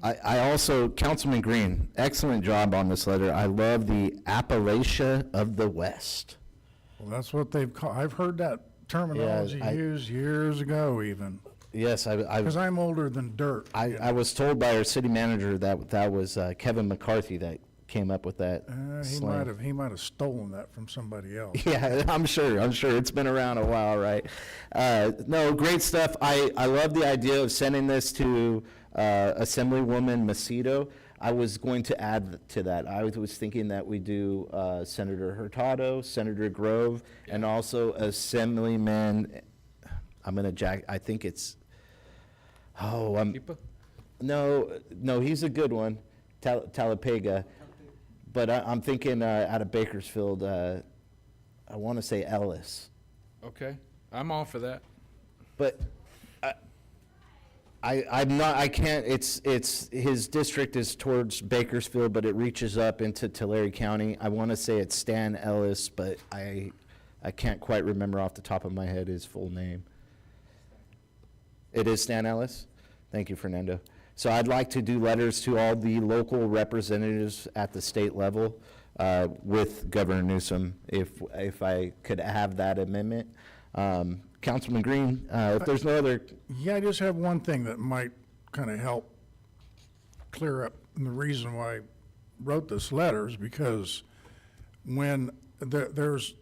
I also, Councilman Green, excellent job on this letter. I love the Appalachia of the West. Well, that's what they've called, I've heard that terminology used years ago even. Yes, Because I'm older than dirt. I was told by our city manager that was Kevin McCarthy that came up with that slang. He might have stolen that from somebody else. Yeah, I'm sure. It's been around a while, right? No, great stuff. I love the idea of sending this to Assemblywoman Macedo. I was going to add to that. I was thinking that we do Senator Hurtado, Senator Grove, and also Assemblyman, I think it's, no, he's a good one, Talapega. But I'm thinking out of Bakersfield, I want to say Ellis. Okay, I'm all for that. But I'm not, I can't, it's, his district is towards Bakersfield, but it reaches up into Tulare County. I want to say it's Stan Ellis, but I can't quite remember off the top of my head his full name. It is Stan Ellis? Thank you, Fernando. So I'd like to do letters to all the local representatives at the state level with Governor Newsom, if I could have that amendment. Councilman Green, if there's no other, Yeah, I just have one thing that might kind of help clear up. And the reason why I wrote this letter is because when there's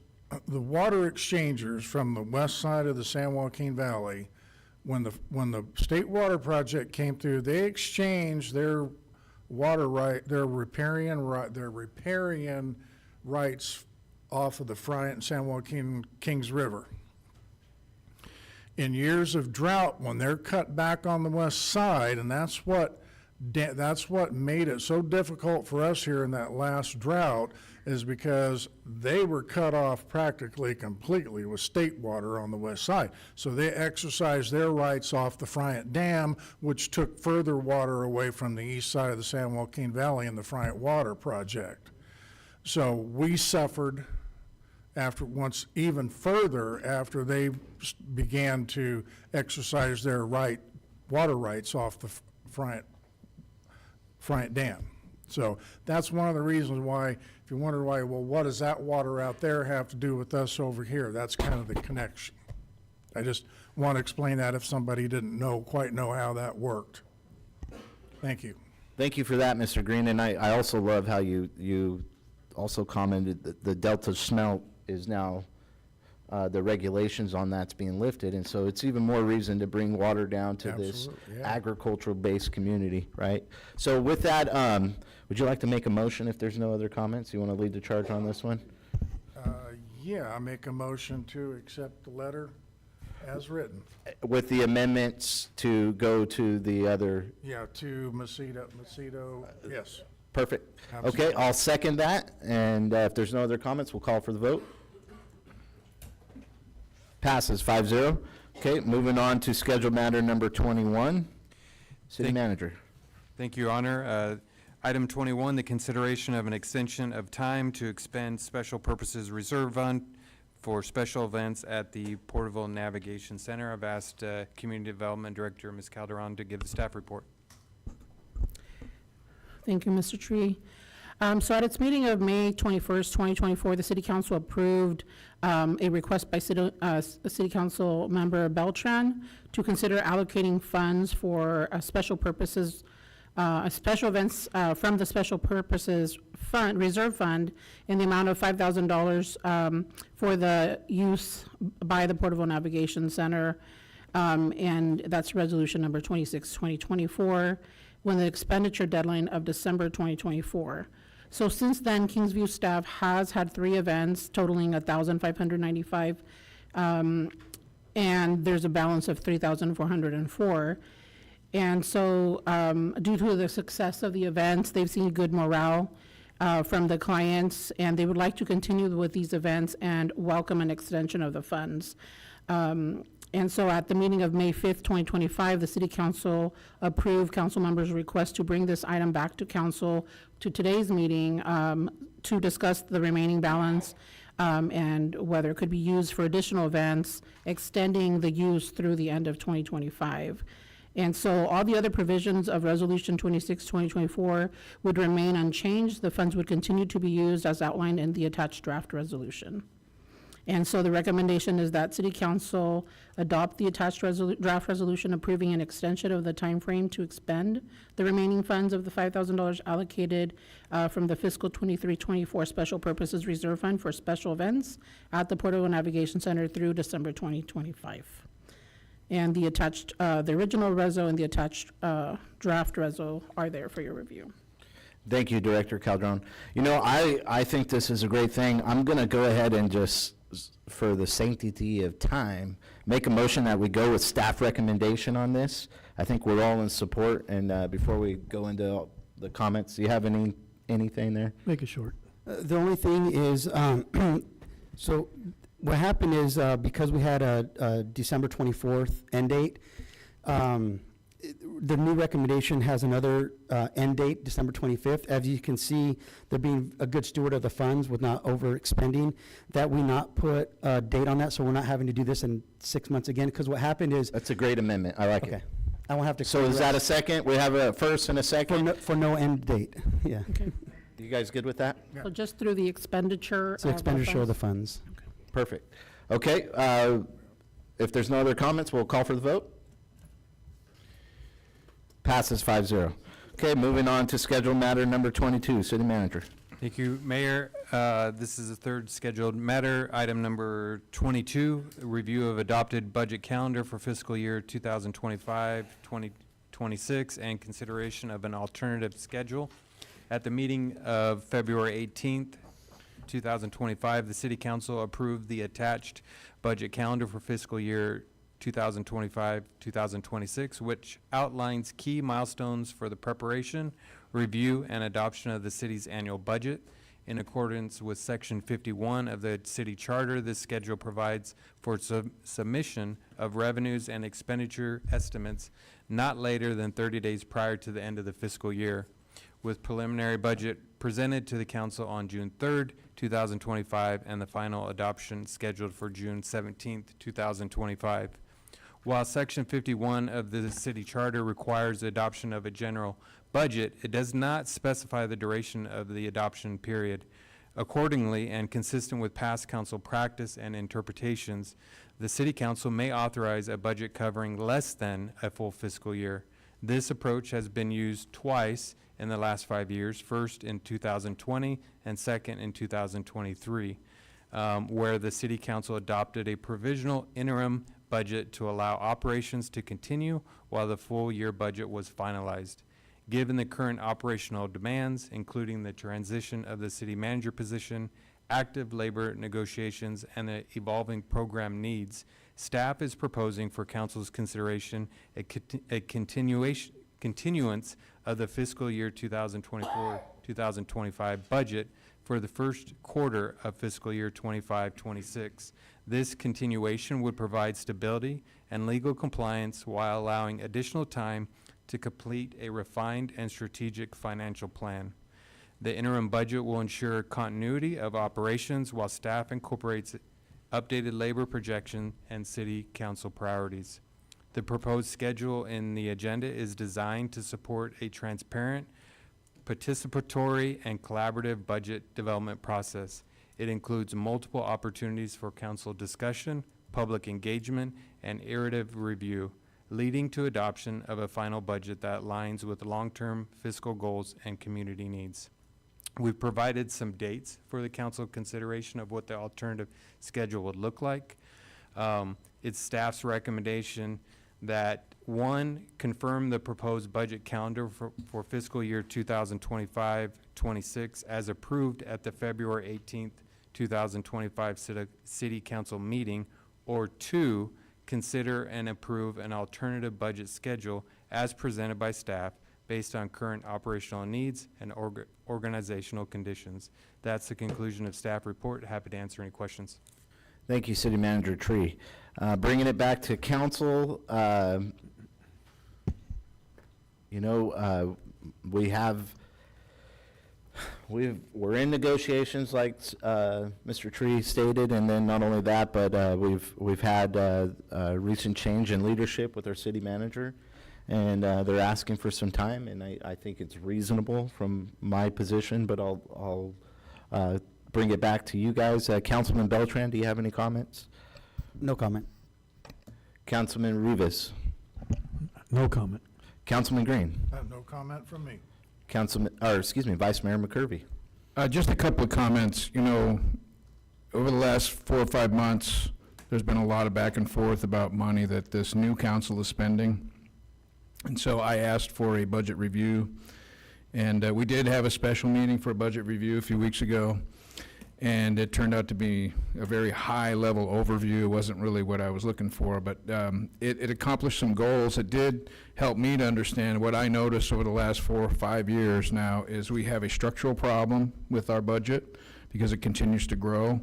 the water exchangers from the west side of the San Joaquin Valley, when the state water project came through, they exchanged their water their riparian rights off of the Friant and San Joaquin Kings River. In years of drought, when they're cut back on the west side, and that's what made it so difficult for us here in that last drought, is because they were cut off practically completely with state water on the west side. So they exercised their rights off the Friant Dam, which took further water away from the east side of the San Joaquin Valley in the Friant Water Project. So we suffered once even further after they began to exercise their water rights off the Friant Dam. So that's one of the reasons why, if you wonder why, well, what does that water out there have to do with us over here? That's kind of the connection. I just want to explain that if somebody didn't quite know how that worked. Thank you. thank you for that, Mr. Green. And I also love how you also commented that the Delta smelt is now, the regulations on that's being lifted. And so it's even more reason to bring water down to this agricultural-based community, right? So with that, would you like to make a motion if there's no other comments? You want to lead the charge on this one? Yeah, I make a motion to accept the letter as written. With the amendments to go to the other, Yeah, to Macedo, yes. perfect. Absolutely. Okay, I'll second that. And if there's no other comments, we'll call for the vote. Passes 5-0. Okay, moving on to scheduled matter number 21. City Manager. Thank you, Your Honor. Item 21, the consideration of an extension of time to expend Special Purposes Reserve Fund for special events at the Porterville Navigation Center. I've asked Community Development Director, Ms. Calderon, to give the staff report. Thank you, Mr. Tree. So at its meeting of May 21st, 2024, the City Council approved a request by City Council Member Beltran to consider allocating funds for special purposes, special events from the Special Purposes Fund, Reserve Fund, in the amount of $5,000 for the use by the Porterville Navigation Center, and that's resolution number 26, 2024, when the expenditure deadline of December 2024. So since then, Kingsview staff has had 3 events totaling $1,595, and there's a balance of $3,404. And so due to the success of the events, they've seen good morale from the clients, and they would like to continue with these events and welcome an extension of the funds. And so at the meeting of May 5th, 2025, the City Council approved council members' request to bring this item back to council to today's meeting to discuss the remaining balance and whether it could be used for additional events, extending the use through the end of 2025. And so all the other provisions of Resolution 26, 2024 would remain unchanged. The funds would continue to be used as outlined in the attached draft resolution. And so the recommendation is that City Council adopt the attached draft resolution approving an extension of the time frame to expend the remaining funds of the $5,000 allocated from the fiscal 23-24 Special Purposes Reserve Fund for special events at the Porterville Navigation Center through December 2025. And the attached, the original reso and the attached draft reso are there for your review. Thank you, Director Calderon. You know, I think this is a great thing. I'm going to go ahead and just, for the sanctity of time, make a motion that we go with staff recommendation on this. I think we're all in support, and before we go into the comments, do you have anything there? Make it short. The only thing is, so what happened is because we had a December 24th end date, the new recommendation has another end date, December 25th. As you can see, they're being a good steward of the funds with not overexpending, that we not put a date on that, so we're not having to do this in 6 months again, because what happened is... That's a great amendment. I like it. I won't have to... So is that a second? We have a first and a second? For no end date, yeah. Okay. You guys good with that? So just through the expenditure It's the expenditure of the funds. Perfect. Okay, if there's no other comments, we'll call for the vote. Passes 5-0. Okay, moving on to scheduled matter number 22, City Manager. Thank you, Mayor. This is the third scheduled matter. Item number 22, review of adopted budget calendar for fiscal year 2025-2026 and consideration of an alternative schedule. At the meeting of February 18th, 2025, the City Council approved the attached budget calendar for fiscal year 2025-2026, which outlines key milestones for the preparation, review, and adoption of the city's annual budget. In accordance with Section 51 of the City Charter, this schedule provides for submission of revenues and expenditure estimates not later than 30 days prior to the end of the fiscal year, with preliminary budget presented to the council on June 3rd, 2025, and the final adoption scheduled for June 17th, 2025. While Section 51 of the City Charter requires the adoption of a general budget, it does not specify the duration of the adoption period. Accordingly, and consistent with past council practice and interpretations, the City Council may authorize a budget covering less than a full fiscal year. This approach has been used twice in the last 5 years, first in 2020 and second in 2023, where the City Council adopted a provisional interim budget to allow operations to continue while the full year budget was finalized. Given the current operational demands, including the transition of the city manager position, active labor negotiations, and the evolving program needs, staff is proposing for council's consideration a continuance of the fiscal year 2024-2025 budget for the first quarter of fiscal year 25-26. This continuation would provide stability and legal compliance while allowing additional time to complete a refined and strategic financial plan. The interim budget will ensure continuity of operations while staff incorporates updated labor projection and city council priorities. The proposed schedule in the agenda is designed to support a transparent, participatory, and collaborative budget development process. It includes multiple opportunities for council discussion, public engagement, and iterative review, leading to adoption of a final budget that aligns with long-term fiscal goals and community needs. We've provided some dates for the council consideration of what the alternative schedule would look like. It's staff's recommendation that, one, confirm the proposed budget calendar for fiscal year 2025-26 as approved at the February 18th, 2025 City Council meeting, or two, consider and approve an alternative budget schedule as presented by staff based on current operational needs and organizational conditions. That's the conclusion of staff report. Happy to answer any questions. Thank you, City Manager Tree. Bringing it back to council, we're in negotiations like Mr. Tree stated, and then not only that, but we've had a recent change in leadership with our city manager, and they're asking for some time, and I think it's reasonable from my position, but I'll bring it back to you guys. Councilman Beltran, do you have any comments? No comment. Councilman Rivas? No comment. Councilman Green? No comment from me. Vice Mayor McCurvey? Just a couple of comments. You know, over the last 4 or 5 months, there's been a lot of back and forth about money that this new council is spending. And so I asked for a budget review, and we did have a special meeting for a budget review a few weeks ago, and it turned out to be a very high-level overview. It wasn't really what I was looking for, but it accomplished some goals. It did help me to understand what I noticed over the last 4 or 5 years now is we have a structural problem with our budget because it continues to grow,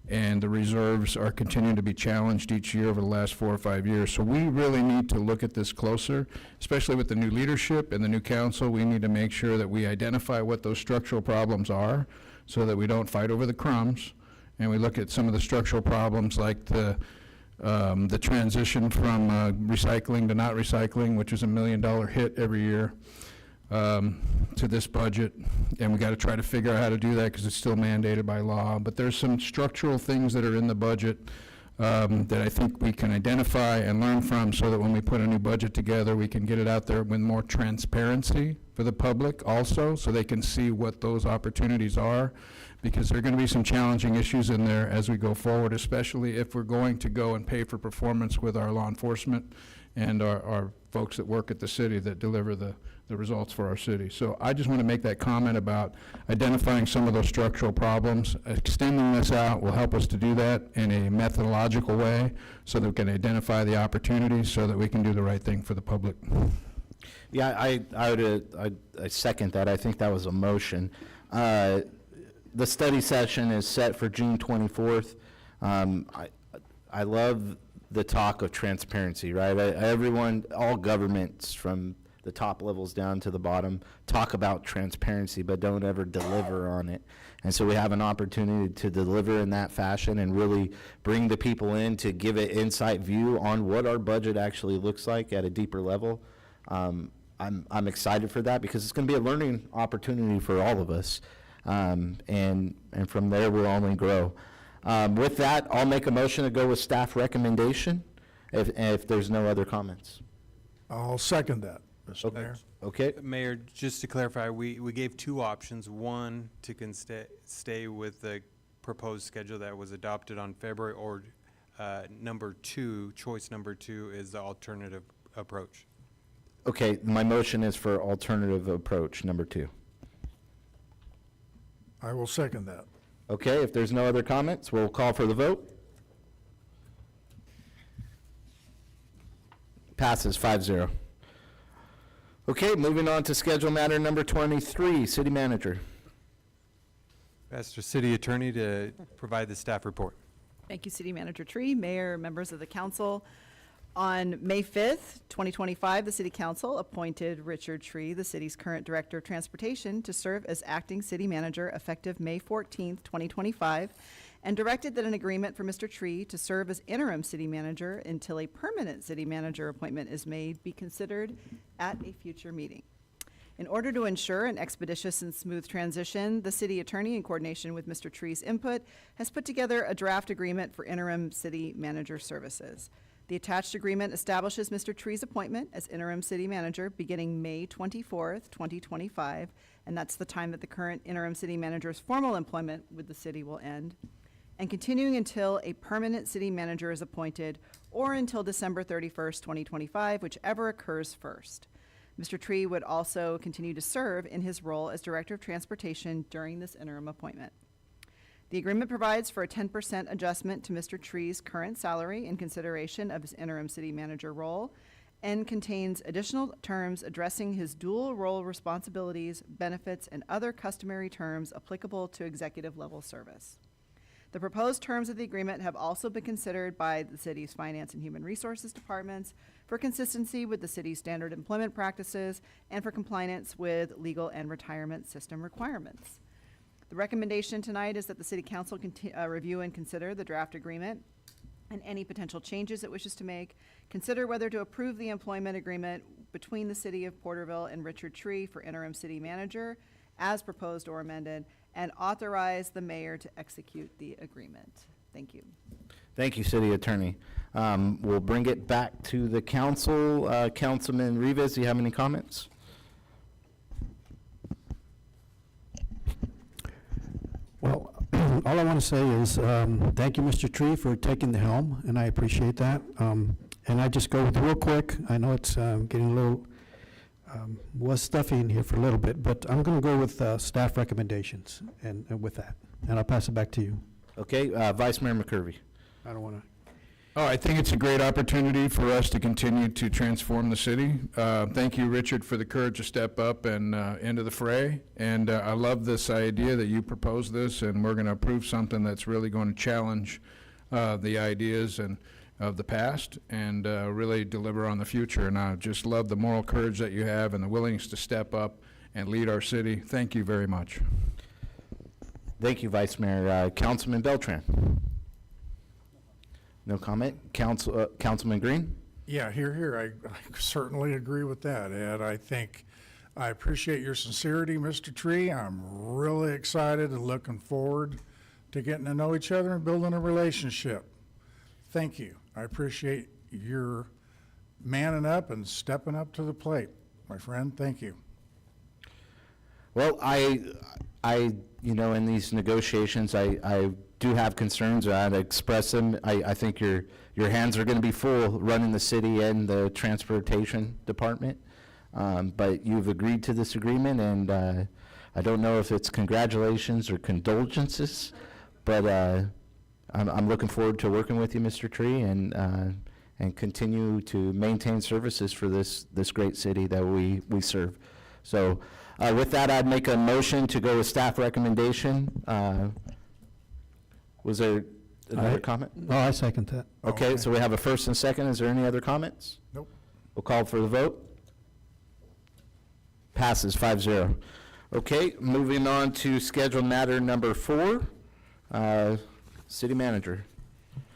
and the reserves are continuing to be challenged each year over the last 4 or 5 years. So we really need to look at this closer, especially with the new leadership and the new council. We need to make sure that we identify what those structural problems are so that we don't fight over the crumbs, and we look at some of the structural problems like the transition from recycling to not recycling, which is $1 million hit every year. to this budget, and we got to try to figure out how to do that because it's still mandated by law. But there's some structural things that are in the budget that I think we can identify and learn from, so that when we put a new budget together, we can get it out there with more transparency for the public also, so they can see what those opportunities are, because there are going to be some challenging issues in there as we go forward, especially if we're going to go and pay for performance with our law enforcement and our folks that work at the city that deliver the results for our city. So I just want to make that comment about identifying some of those structural problems. Extending this out will help us to do that in a methodological way, so that we can identify the opportunities, so that we can do the right thing for the public. Yeah, I second that. I think that was a motion. The study session is set for June 24th. I love the talk of transparency, right? Everyone, all governments from the top levels down to the bottom talk about transparency, but don't ever deliver on it. And so we have an opportunity to deliver in that fashion and really bring the people in to give an insight view on what our budget actually looks like at a deeper level. I'm excited for that, because it's going to be a learning opportunity for all of us. And from there, we'll only grow. With that, I'll make a motion to go with staff recommendation if there's no other comments. I'll second that, Mr. Mayor. Okay. Mayor, just to clarify, we gave two options. One, to stay with the proposed schedule that was adopted on February, or number two, choice number two is the alternative approach. Okay, my motion is for alternative approach, number 2. I will second that. Okay, if there's no other comments, we'll call for the vote. Passes 5-0. Okay, moving on to schedule matter number 23, city manager. Pastor City Attorney to provide the staff report. Thank you, City Manager Tree, Mayor, members of the council. On May 5th, 2025, the City Council appointed Richard Tree, the city's current Director of Transportation, to serve as acting city manager effective May 14th, 2025, and directed that an agreement for Mr. Tree to serve as interim city manager until a permanent city manager appointment is made be considered at a future meeting. In order to ensure an expeditious and smooth transition, the city attorney, in coordination with Mr. Tree's input, has put together a draft agreement for interim city manager services. The attached agreement establishes Mr. Tree's appointment as interim city manager beginning May 24th, 2025, and that's the time that the current interim city manager's formal employment with the city will end, and continuing until a permanent city manager is appointed, or until December 31st, 2025, whichever occurs first. Mr. Tree would also continue to serve in his role as Director of Transportation during this interim appointment. The agreement provides for a 10% adjustment to Mr. Tree's current salary in consideration of his interim city manager role, and contains additional terms addressing his dual role responsibilities, benefits, and other customary terms applicable to executive level service. The proposed terms of the agreement have also been considered by the city's Finance and Human Resources departments for consistency with the city's standard employment practices and for compliance with legal and retirement system requirements. The recommendation tonight is that the City Council review and consider the draft agreement and any potential changes it wishes to make, consider whether to approve the employment agreement between the City of Porterville and Richard Tree for interim city manager as proposed or amended, and authorize the mayor to execute the agreement. Thank you. Thank you, City Attorney. We'll bring it back to the council. Councilman Rivas, do you have any comments? Well, all I want to say is thank you, Mr. Tree, for taking the helm, and I appreciate that. And I just go with real quick. I know it's getting a little, was stuffy in here for a little bit, but I'm going to go with staff recommendations and with that. And I'll pass it back to you. Okay, Vice Mayor McCurvey. I don't want to. Oh, I think it's a great opportunity for us to continue to transform the city. Thank you, Richard, for the courage to step up and into the fray. And I love this idea that you proposed this, and we're going to approve something that's really going to challenge the ideas and of the past and really deliver on the future. And I just love the moral courage that you have and the willingness to step up and lead our city. Thank you very much. Thank you, Vice Mayor. Councilman Beltran. No comment. Councilman Green? Yeah, here. I certainly agree with that, Ed. I think I appreciate your sincerity, Mr. Tree. I'm really excited and looking forward to getting to know each other and building a relationship. Thank you. I appreciate your manning up and stepping up to the plate, my friend. Thank you. Well, in these negotiations, I do have concerns, and I'd express them. I think your hands are going to be full running the city and the transportation department. But you've agreed to this agreement, and I don't know if it's congratulations or condolences, but I'm looking forward to working with you, Mr. Tree, and continue to maintain services for this great city that we serve. So with that, I'd make a motion to go with staff recommendation. Was there another comment? Oh, I second that. Okay, so we have a first and second. Is there any other comments? Nope. We'll call for the vote. Passes 5-0. Okay, moving on to scheduled matter number 4. City manager.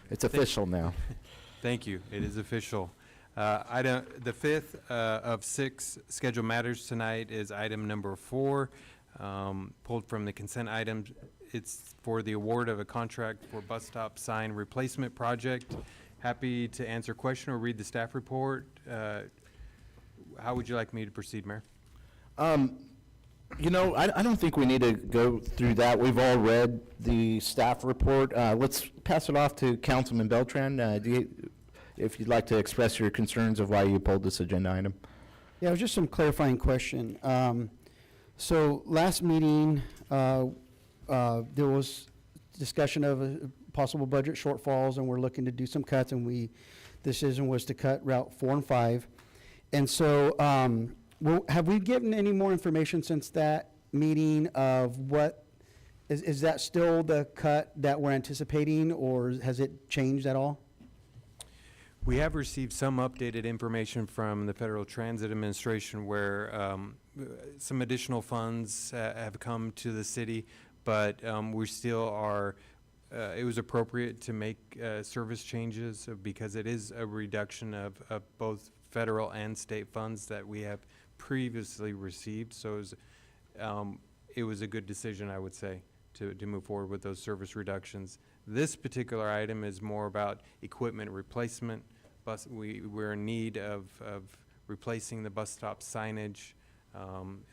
It's official now. Thank you. It is official. The fifth of 6 scheduled matters tonight is item number 4, pulled from the consent items. It's for the award of a contract for bus stop sign replacement project. Happy to answer question or read the staff report. How would you like me to proceed, Mayor? I don't think we need to go through that. We've all read the staff report. Let's pass it off to Councilman Beltran. If you'd like to express your concerns of why you pulled this agenda item. Yeah, it was just some clarifying question. So last meeting, there was discussion of possible budget shortfalls, and we're looking to do some cuts, and decision was to cut Route 4 and 5. And so, have we given any more information since that meeting of what, is that still the cut that we're anticipating, or has it changed at all? We have received some updated information from the Federal Transit Administration where some additional funds have come to the city, but we still are, it was appropriate to make service changes because it is a reduction of both federal and state funds that we have previously received. So it was a good decision, I would say, to move forward with those service reductions. This particular item is more about equipment replacement. We're in need of replacing the bus stop signage,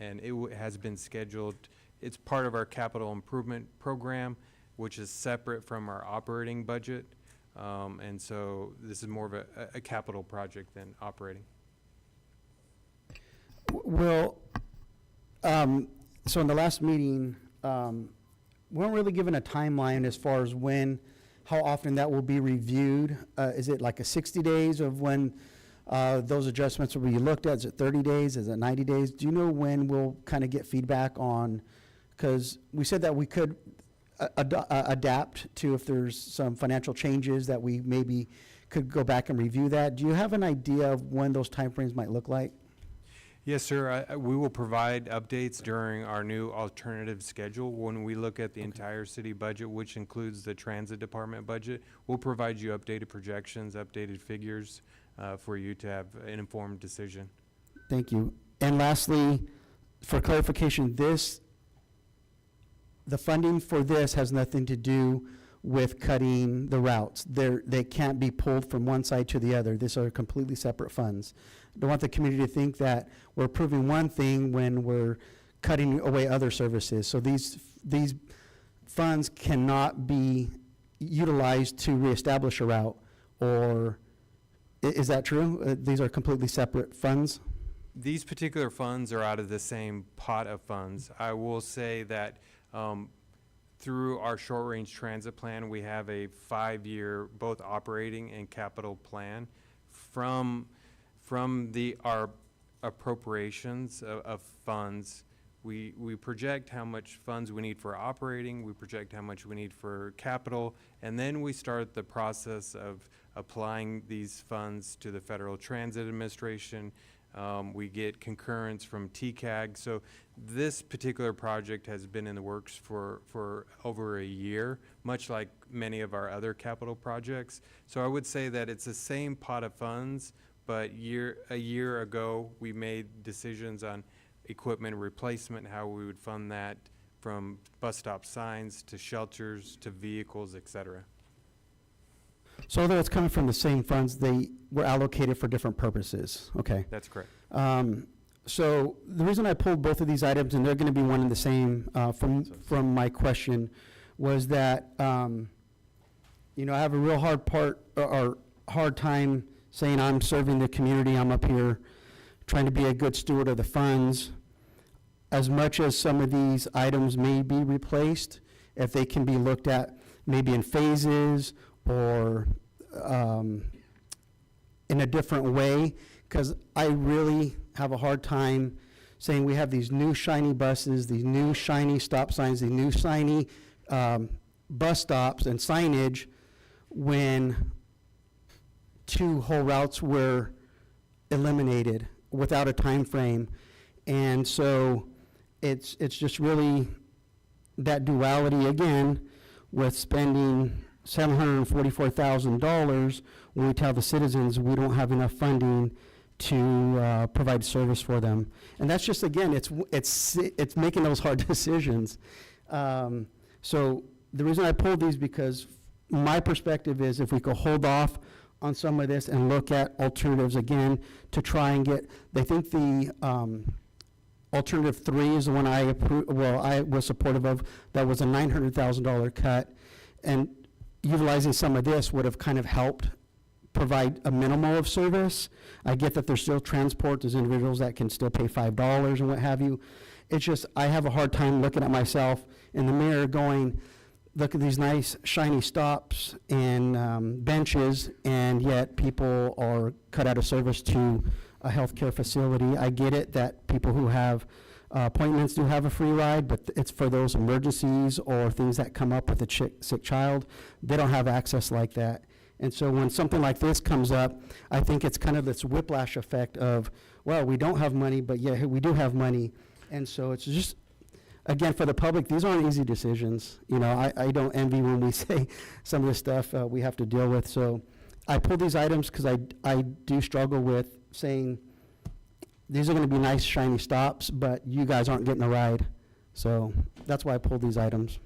and it has been scheduled. It's part of our capital improvement program, which is separate from our operating budget. And so this is more of a capital project than operating. Well, so in the last meeting, we weren't really given a timeline as far as how often that will be reviewed. Is it like a 60 days of when those adjustments will be looked at? Is it 30 days? Is it 90 days? Do you know when we'll kind of get feedback on, because we said that we could adapt to if there's some financial changes that we maybe could go back and review that. Do you have an idea of when those timeframes might look like? Yes, sir. We will provide updates during our new alternative schedule. When we look at the entire city budget, which includes the transit department budget, we'll provide you updated projections, updated figures for you to have an informed decision. Thank you. And lastly, for clarification, the funding for this has nothing to do with cutting the routes. They can't be pulled from one side to the other. These are completely separate funds. I don't want the community to think that we're approving one thing when we're cutting away other services. So these funds cannot be utilized to reestablish a route, or is that true? These are completely separate funds? These particular funds are out of the same pot of funds. I will say that through our short-range transit plan, we have a 5-year both operating and capital plan. From our appropriations of funds, we project how much funds we need for operating, we project how much we need for capital, and then we start the process of applying these funds to the Federal Transit Administration. We get concurrence from TCAG. So this particular project has been in the works for over a year, much like many of our other capital projects. So I would say that it's the same pot of funds, but a year ago we made decisions on equipment replacement, how we would fund that, from bus stop signs to shelters to vehicles, et cetera. So although it's coming from the same funds, they were allocated for different purposes, okay? That's correct. So the reason I pulled both of these items, and they're gonna be one and the same, from my question, was that, you know, I have a real hard time saying I'm serving the community, I'm up here trying to be a good steward of the funds. As much as some of these items may be replaced, if they can be looked at maybe in phases or in a different way, because I really have a hard time saying we have these new shiny buses, these new shiny stop signs, these new shiny bus stops and signage when 2 whole routes were eliminated without a time frame. And so it's just really that duality again with spending $744,000 when we tell the citizens we don't have enough funding to provide service for them. And that's just, again, it's making those hard decisions. So the reason I pulled these, because my perspective is if we could hold off on some of this and look at alternatives again to try and get, I think the alternative 3 is the one I was supportive of. That was a $900,000 cut, and utilizing some of this would have kind of helped provide a minimal of service. I get that there's still transport, there's individuals that can still pay $5 and what have you. It's just, I have a hard time looking at myself in the mirror going, look at these nice shiny stops and benches, and yet people are cut out of service to a healthcare facility. I get it that people who have appointments do have a free ride, but it's for those emergencies or things that come up with a sick child. They don't have access like that. And so when something like this comes up, I think it's kind of this whiplash effect of, well, we don't have money, but yeah, we do have money. And so it's just, again, for the public, these aren't easy decisions. You know, I don't envy when we say some of the stuff we have to deal with. So I pulled these items because I do struggle with saying, these are going to be nice, shiny stops, but you guys aren't getting a ride. So that's why I pulled these items.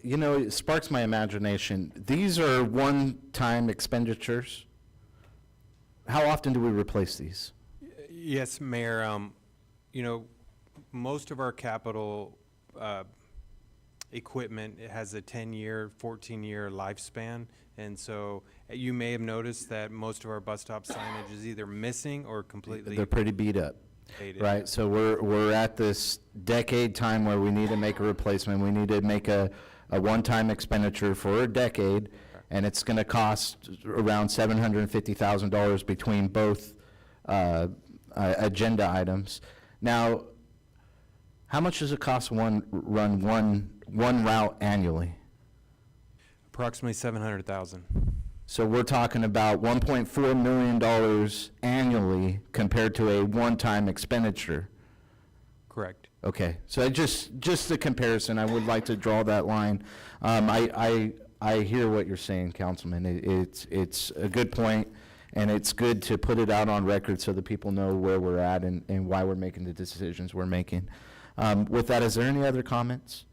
You know, it sparks my imagination. These are one-time expenditures. How often do we replace these? Yes, Mayor. You know, most of our capital equipment has a 10-year, 14-year lifespan. And so you may have noticed that most of our bus stop signage is either missing or completely. They're pretty beat up. Dated. Right, so we're at this decade time where we need to make a replacement. We need to make a one-time expenditure for a decade, and it's going to cost around $750,000 between both agenda items. Now, how much does it cost run one route annually? Approximately $700,000. So we're talking about $1.4 million annually compared to a one-time expenditure. Correct. Okay, so just the comparison, I would like to draw that line. I hear what you're saying, Councilman. It's a good point, and it's good to put it out on record so that people know where we're at and why we're making the decisions we're making. With that, is there any other comments?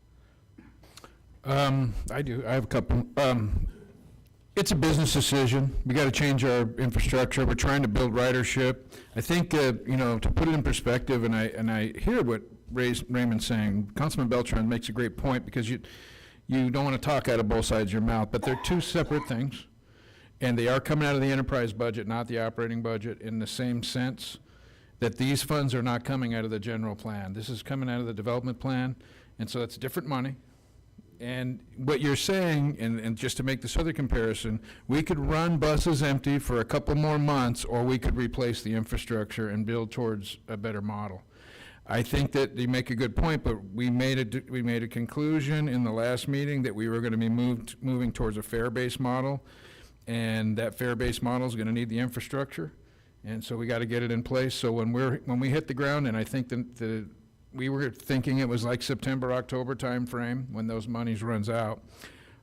I do. I have a couple. It's a business decision. We got to change our infrastructure. We're trying to build ridership. I think, you know, to put it in perspective, and I hear what Raymond's saying. Councilman Beltran makes a great point, because you don't want to talk out of both sides of your mouth, but they're two separate things, and they are coming out of the enterprise budget, not the operating budget, in the same sense that these funds are not coming out of the general plan. This is coming out of the development plan, and so it's different money. And what you're saying, and just to make this other comparison, we could run buses empty for a couple more months, or we could replace the infrastructure and build towards a better model. I think that you make a good point, but we made a conclusion in the last meeting that we were going to be moving towards a fare-based model, and that fare-based model is going to need the infrastructure, and so we got to get it in place. So when we hit the ground, and I think that we were thinking it was like September, October timeframe when those monies runs out.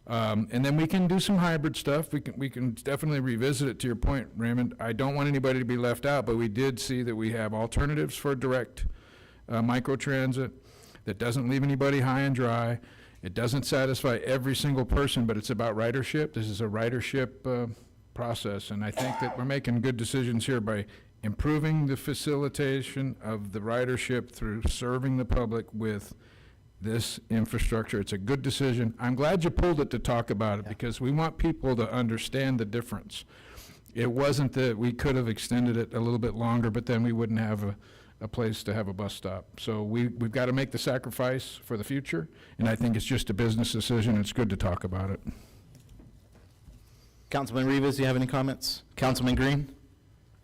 And then we can do some hybrid stuff. We can definitely revisit it, to your point, Raymond. I don't want anybody to be left out, but we did see that we have alternatives for direct microtransit that doesn't leave anybody high and dry. It doesn't satisfy every single person, but it's about ridership. This is a ridership process, and I think that we're making good decisions here by improving the facilitation of the ridership through serving the public with this infrastructure. It's a good decision. I'm glad you pulled it to talk about it, because we want people to understand the difference. It wasn't that we could have extended it a little bit longer, but then we wouldn't have a place to have a bus stop. So we've got to make the sacrifice for the future, and I think it's just a business decision. It's good to talk about it. Councilman Rivas, do you have any comments? Councilman Green?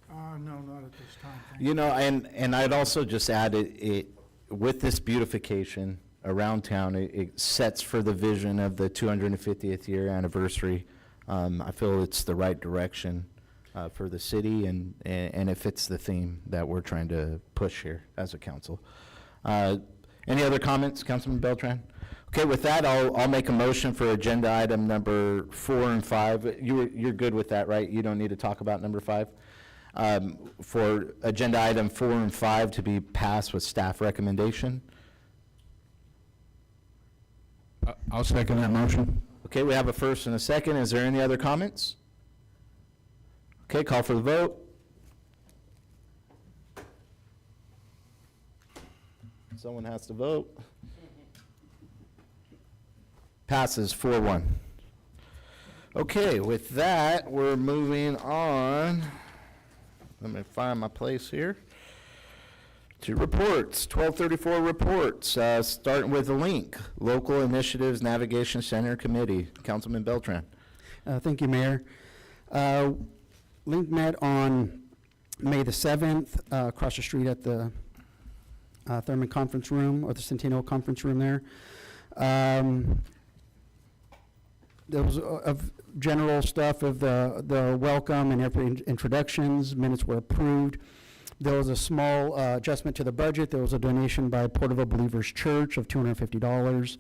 No, not at this time. You know, and I'd also just add it with this beautification around town, it sets for the vision of the 250th year anniversary. I feel it's the right direction for the city, and it fits the theme that we're trying to push here as a council. Any other comments, Councilman Beltran? Okay, with that, I'll make a motion for agenda item number 4 and 5. You're good with that, right? You don't need to talk about number 5? For agenda item 4 and 5 to be passed with staff recommendation. I'll second that motion. Okay, we have a first and a second. Is there any other comments? Okay, call for the vote. Someone has to vote. Passes 4-1. Okay, with that, we're moving on. Let me find my place here. To reports, 1234 reports, starting with the link, Local Initiatives Navigation Center Committee. Councilman Beltran. Thank you, Mayor. Link met on May the 7th, across the street at the Thurman Conference Room, or the Centennial Conference Room there. There was of general stuff of the welcome and introductions. Minutes were approved. There was a small adjustment to the budget. There was a donation by Porterville Believers Church of $250.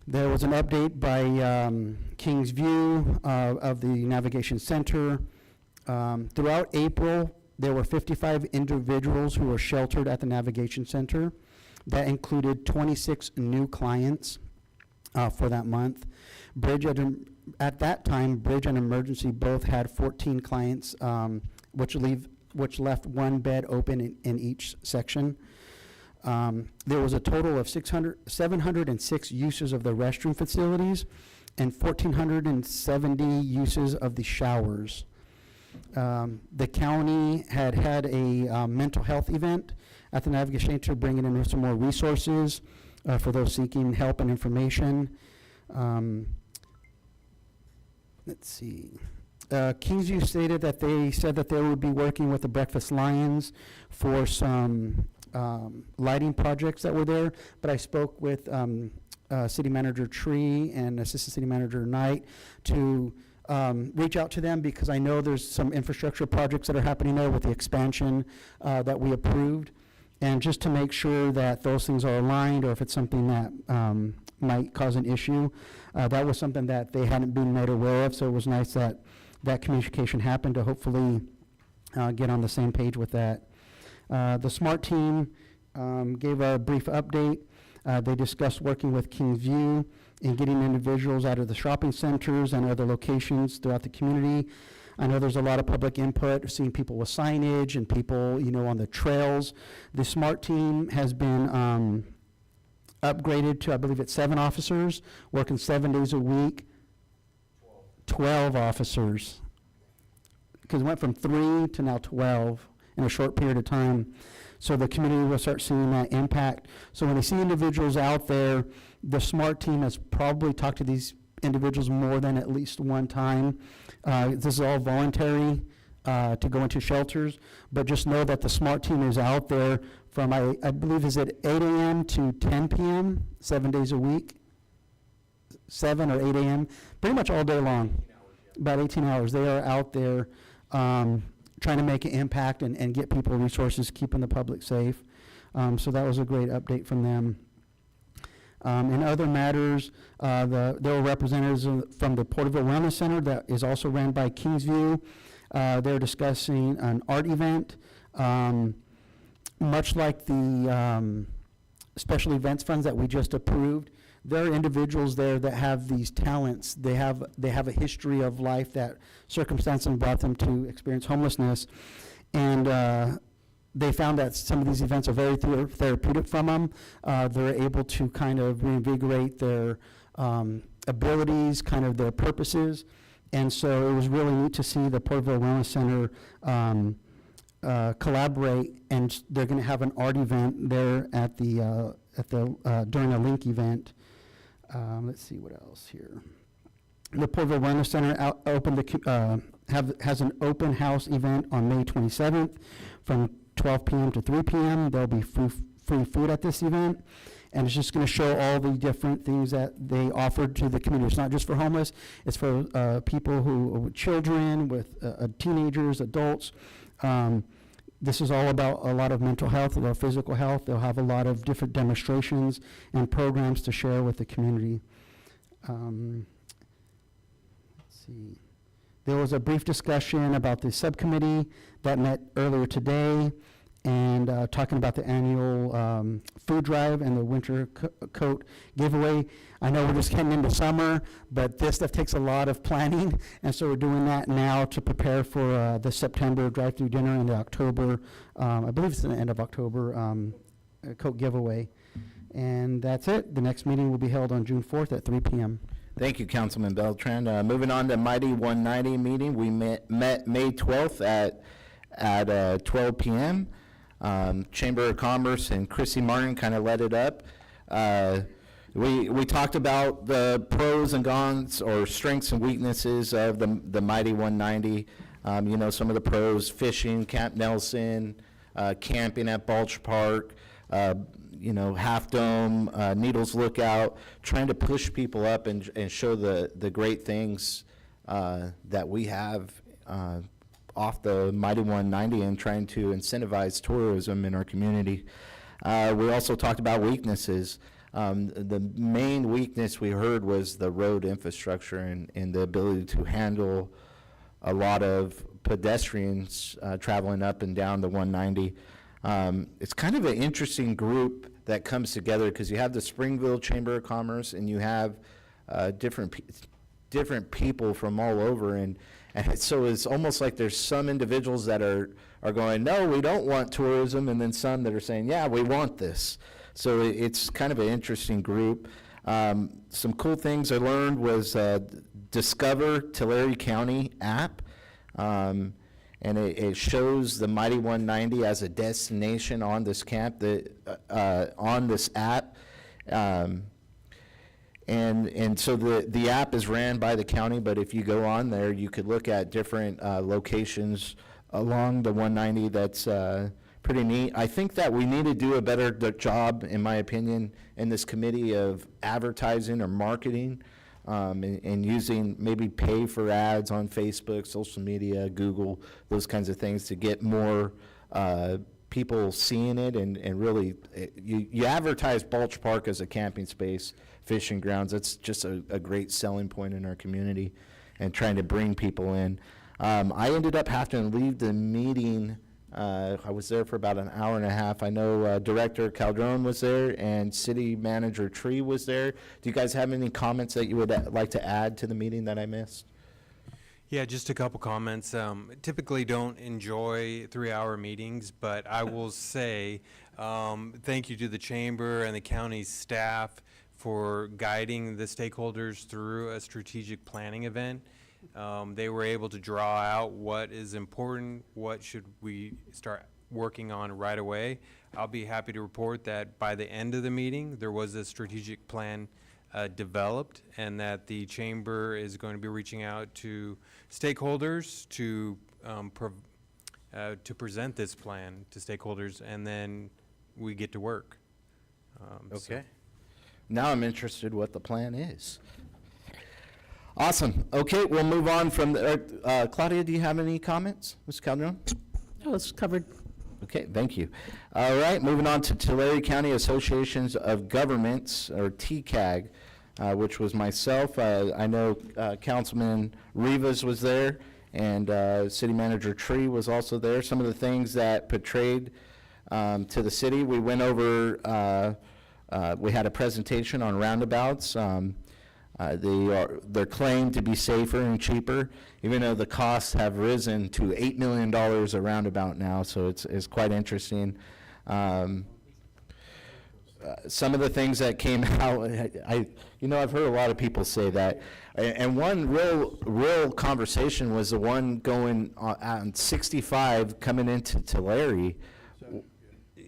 There was an update by Kings View of the Navigation Center. Throughout April, there were 55 individuals who were sheltered at the Navigation Center. That included 26 new clients for that month. At that time, Bridge and Emergency both had 14 clients, which left one bed open in each section. There was a total of 706 uses of the restroom facilities and 1,470 uses of the showers. The county had a mental health event at the Navigation Center, bringing in some more resources for those seeking help and information. Let's see. Kingsview stated that they said that they would be working with the Breakfast Lions for some lighting projects that were there, but I spoke with City Manager Tree and Assistant City Manager Knight to reach out to them, because I know there's some infrastructure projects that are happening there with the expansion that we approved, and just to make sure that those things are aligned, or if it's something that might cause an issue. That was something that they hadn't been made aware of, so it was nice that that communication happened to hopefully get on the same page with that. The SMART team gave a brief update. They discussed working with Kingsview and getting individuals out of the shopping centers and other locations throughout the community. I know there's a lot of public input, seeing people with signage and people, on the trails. The SMART team has been upgraded to, I believe it's 7 officers, working 7 days a week. 12 officers. Because it went from 3 to now 12 in a short period of time. So the community will start seeing that impact. So when they see individuals out there, the SMART team has probably talked to these individuals more than at least one time. This is all voluntary to go into shelters, but just know that the SMART team is out there from, I believe, is it 8 a.m. to 10 p.m., 7 days a week? 7 or 8 a.m., pretty much all day long, about 18 hours. They are out there trying to make an impact and get people resources, keeping the public safe. So that was a great update from them. In other matters, there were representatives from the Porterville Wellness Center that is also ran by Kingsview. They're discussing an art event. much like the special events funds that we just approved, there are individuals there that have these talents. They have a history of life that circumstances brought them to experience homelessness. And they found that some of these events are very therapeutic from them. They're able to kind of reinvigorate their abilities, kind of their purposes. And so it was really neat to see the Porterville Wellness Center collaborate, and they're going to have an art event there at the during a link event. Let's see what else here. The Porterville Wellness Center has an open house event on May 27th from 12 p.m. to 3 p.m. There'll be free food at this event, and it's just going to show all the different things that they offer to the community. It's not just for homeless; it's for people with children, with teenagers, adults. This is all about a lot of mental health, a lot of physical health. They'll have a lot of different demonstrations and programs to share with the community. Let's see. There was a brief discussion about the subcommittee that met earlier today, and talking about the annual food drive and the winter coat giveaway. I know we're just getting into summer, but this stuff takes a lot of planning, and so we're doing that now to prepare for the September drive-through dinner and the October, I believe it's the end of October, coat giveaway. And that's it. The next meeting will be held on June 4th at 3 p.m. Thank you, Councilman Beltran. Moving on to Mighty 190 meeting, we met May 12th at 12 p.m. Chamber of Commerce and Chrissy Martin kind of led it up. We talked about the pros and cons, or strengths and weaknesses of the Mighty 190. You know, some of the pros: fishing, Camp Nelson, camping at Balch Park, you know, Half Dome, Needles Lookout, trying to push people up and show the great things that we have off the Mighty 190, and trying to incentivize tourism in our community. We also talked about weaknesses. The main weakness we heard was the road infrastructure and the ability to handle a lot of pedestrians traveling up and down the 190. It's kind of an interesting group that comes together, because you have the Springville Chamber of Commerce and you have different people from all over, and so it's almost like there's some individuals that are going, no, we don't want tourism, and then some that are saying, yeah, we want this. So it's kind of an interesting group. Some cool things I learned was Discover Tulare County app, and it shows the Mighty 190 as a destination on this on this app. And so the app is ran by the county, but if you go on there, you could look at different locations along the 190. That's pretty neat. I think that we need to do a better job, in my opinion, in this committee of advertising or marketing, and using, maybe pay for ads on Facebook, social media, Google, those kinds of things, to get more people seeing it, and really, you advertise Balch Park as a camping space, fishing grounds. That's just a great selling point in our community, and trying to bring people in. I ended up having to leave the meeting. I was there for about an hour and a half. I know Director Calderon was there, and City Manager Tree was there. Do you guys have any comments that you would like to add to the meeting that I missed? Yeah, just a couple comments. Typically don't enjoy 3-hour meetings, but I will say thank you to the Chamber and the county staff for guiding the stakeholders through a strategic planning event. They were able to draw out what is important, what should we start working on right away. I'll be happy to report that by the end of the meeting, there was a strategic plan developed, and that the Chamber is going to be reaching out to stakeholders to present this plan to stakeholders, and then we get to work. Okay. Now I'm interested what the plan is. Awesome. Okay, we'll move on from the, Claudia, do you have any comments? Ms. Calderon? No, it's covered. Okay, thank you. All right, moving on to Tulare County Associations of Governments, or TCAG, which was myself. I know Councilman Rivas was there, and City Manager Tree was also there. Some of the things that portrayed to the city. We went over, we had a presentation on roundabouts. They're claimed to be safer and cheaper, even though the costs have risen to $8 million a roundabout now, so it's quite interesting. Some of the things that came out, I've heard a lot of people say that, and one real conversation was the one going on 65 coming into Tulare,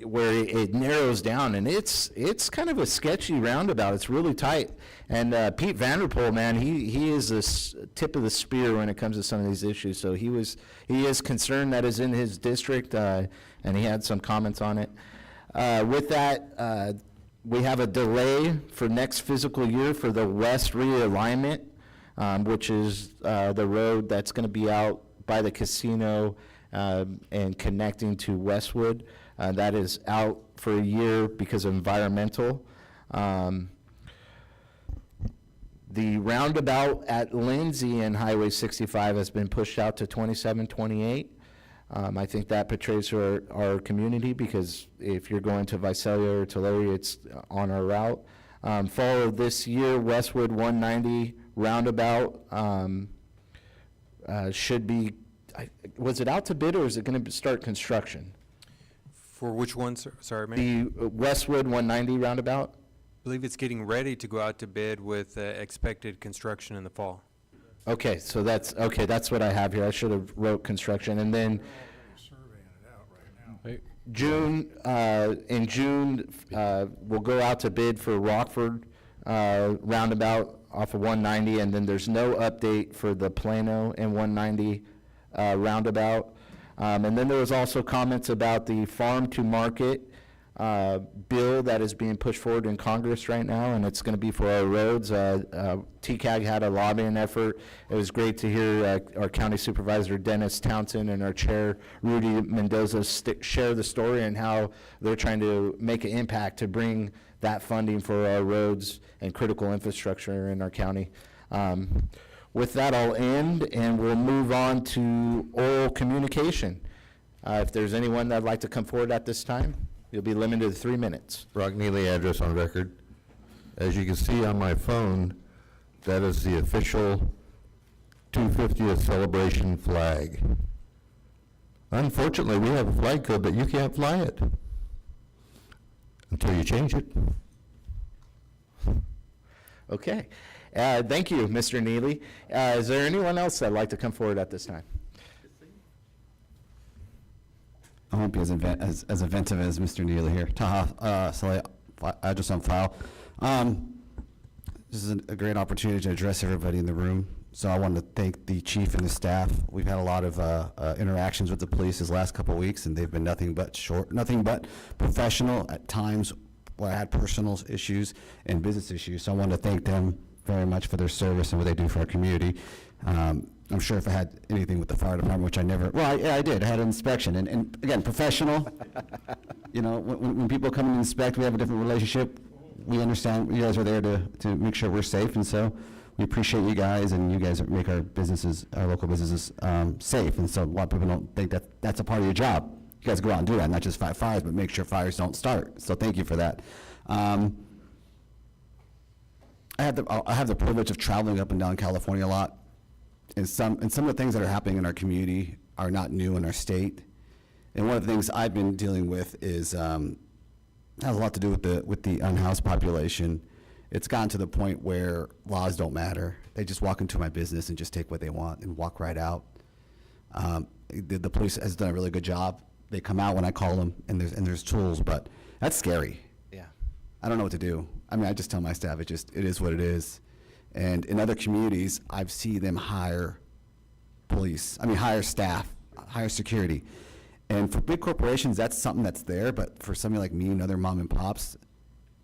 where it narrows down, and it's kind of a sketchy roundabout. It's really tight. And Pete Vanderpool, man, he is the tip of the spear when it comes to some of these issues. So he is concerned that is in his district, and he had some comments on it. With that, we have a delay for next fiscal year for the west realignment, which is the road that's going to be out by the casino and connecting to Westwood. That is out for a year because of environmental. The roundabout at Lindsay and Highway 65 has been pushed out to 27-28. I think that portrays our community, because if you're going to Visalia or Tulare, it's on our route. Fall of this year, Westwood 190 roundabout should be, was it out to bid, or is it going to start construction? For which one, sir? Sorry, Mayor? The Westwood 190 roundabout? I believe it's getting ready to go out to bid with expected construction in the fall. Okay, so that's what I have here. I should have wrote construction. And then in June, we'll go out to bid for Rockford roundabout off of 190, and then there's no update for the Plano and 190 roundabout. And then there was also comments about the farm to market bill that is being pushed forward in Congress right now, and it's going to be for our roads. TCAG had a lobbying effort. It was great to hear our county supervisor Dennis Townsend and our chair Rudy Mendoza share the story and how they're trying to make an impact to bring that funding for our roads and critical infrastructure in our county. With that, I'll end, and we'll move on to oral communication. If there's anyone that'd like to come forward at this time, you'll be limited to 3 minutes. Brock Neely, address on record. As you can see on my phone, that is the official 250th celebration flag. Unfortunately, we have a flag code, but you can't fly it until you change it. Okay. Thank you, Mr. Neely. Is there anyone else that'd like to come forward at this time? I won't be as inventive as Mr. Neely here. Taha, Saleh, address on file. This is a great opportunity to address everybody in the room. So I wanted to thank the chief and the staff. We've had a lot of interactions with the police these last couple of weeks, and they've been nothing but professional. At times where I had personal issues and business issues. So I wanted to thank them very much for their service and what they do for our community. I'm sure if I had anything with the fire department, which I never, well, I did. I had an inspection, and again, professional. You know, when people come and inspect, we have a different relationship. We understand you guys are there to make sure we're safe, and so we appreciate you guys, and you guys make our businesses, our local businesses, safe. And so a lot of people don't think that that's a part of your job. You guys go out and do that, not just fight fires, but make sure fires don't start. So thank you for that. I have the privilege of traveling up and down California a lot. And some of the things that are happening in our community are not new in our state. And one of the things I've been dealing with is has a lot to do with the unhoused population. It's gotten to the point where laws don't matter. They just walk into my business and just take what they want and walk right out. The police has done a really good job. They come out when I call them, and there's tools, but that's scary. Yeah. I don't know what to do. I mean, I just tell my staff it is what it is. And in other communities, I've seen them hire staff, hire security. And for big corporations, that's something that's there, but for somebody like me and other mom and pops,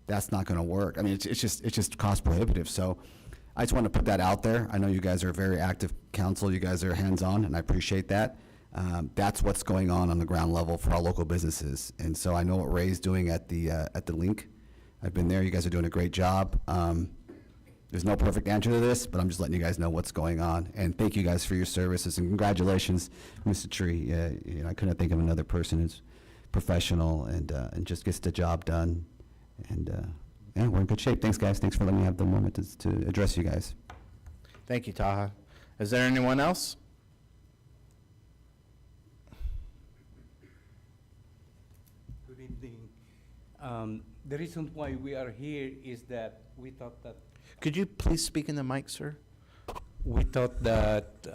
that's not gonna work. I mean, it's just cost prohibitive. So I just want to put that out there. I know you guys are a very active council. You guys are hands-on, and I appreciate that. That's what's going on the ground level for our local businesses. And so I know what Ray's doing at the link. I've been there. You guys are doing a great job. There's no perfect answer to this, but I'm just letting you guys know what's going on. And thank you guys for your services, and congratulations, Mr. Tree. I couldn't think of another person who's professional, and just gets the job done. And yeah, we're in good shape. Thanks, guys. Thanks for letting me have the moment to address you guys. Thank you, Taha. Is there anyone else? Good evening. The reason why we are here is that we thought that Could you please speak in the mic, sir? we thought that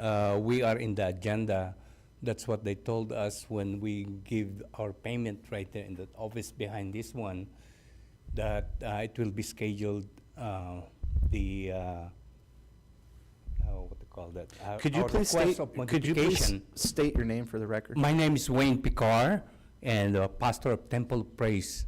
we are in the agenda. That's what they told us when we give our payment right there in the office behind this one, that it will be scheduled, what they call that? Could you our please request state, of could you please modification. state your name for the record? My name is Wayne Picar, and pastor of Temple of Praise.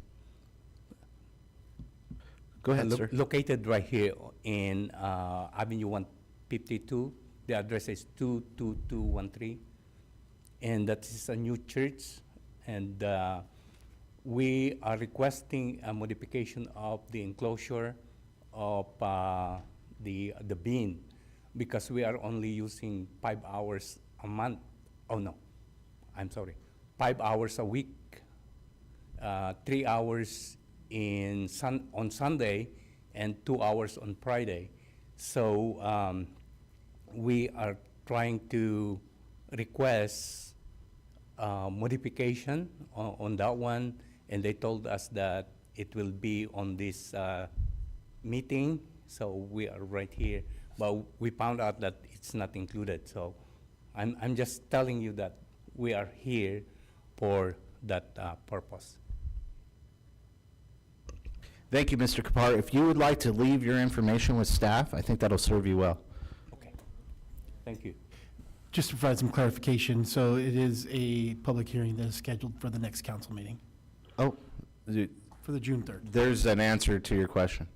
Go ahead, sir. Located right here in Avenue 152. The address is 22213. And that is a new church. And we are requesting a modification of the enclosure of the bin, because we are only using 5 hours a month. Oh, no, I'm sorry. 5 hours a week, 3 hours on Sunday, and 2 hours on Friday. So we are trying to request modification on that one, and they told us that it will be on this meeting, so we are right here. But we found out that it's not included, so I'm just telling you that we are here for that purpose. Thank you, Mr. Kapar. If you would like to leave your information with staff, I think that'll serve you well. Okay, thank you. Just to provide some clarification, so it is a public hearing that is scheduled for the next council meeting, Oh, for the June 3rd. there's an answer to your question.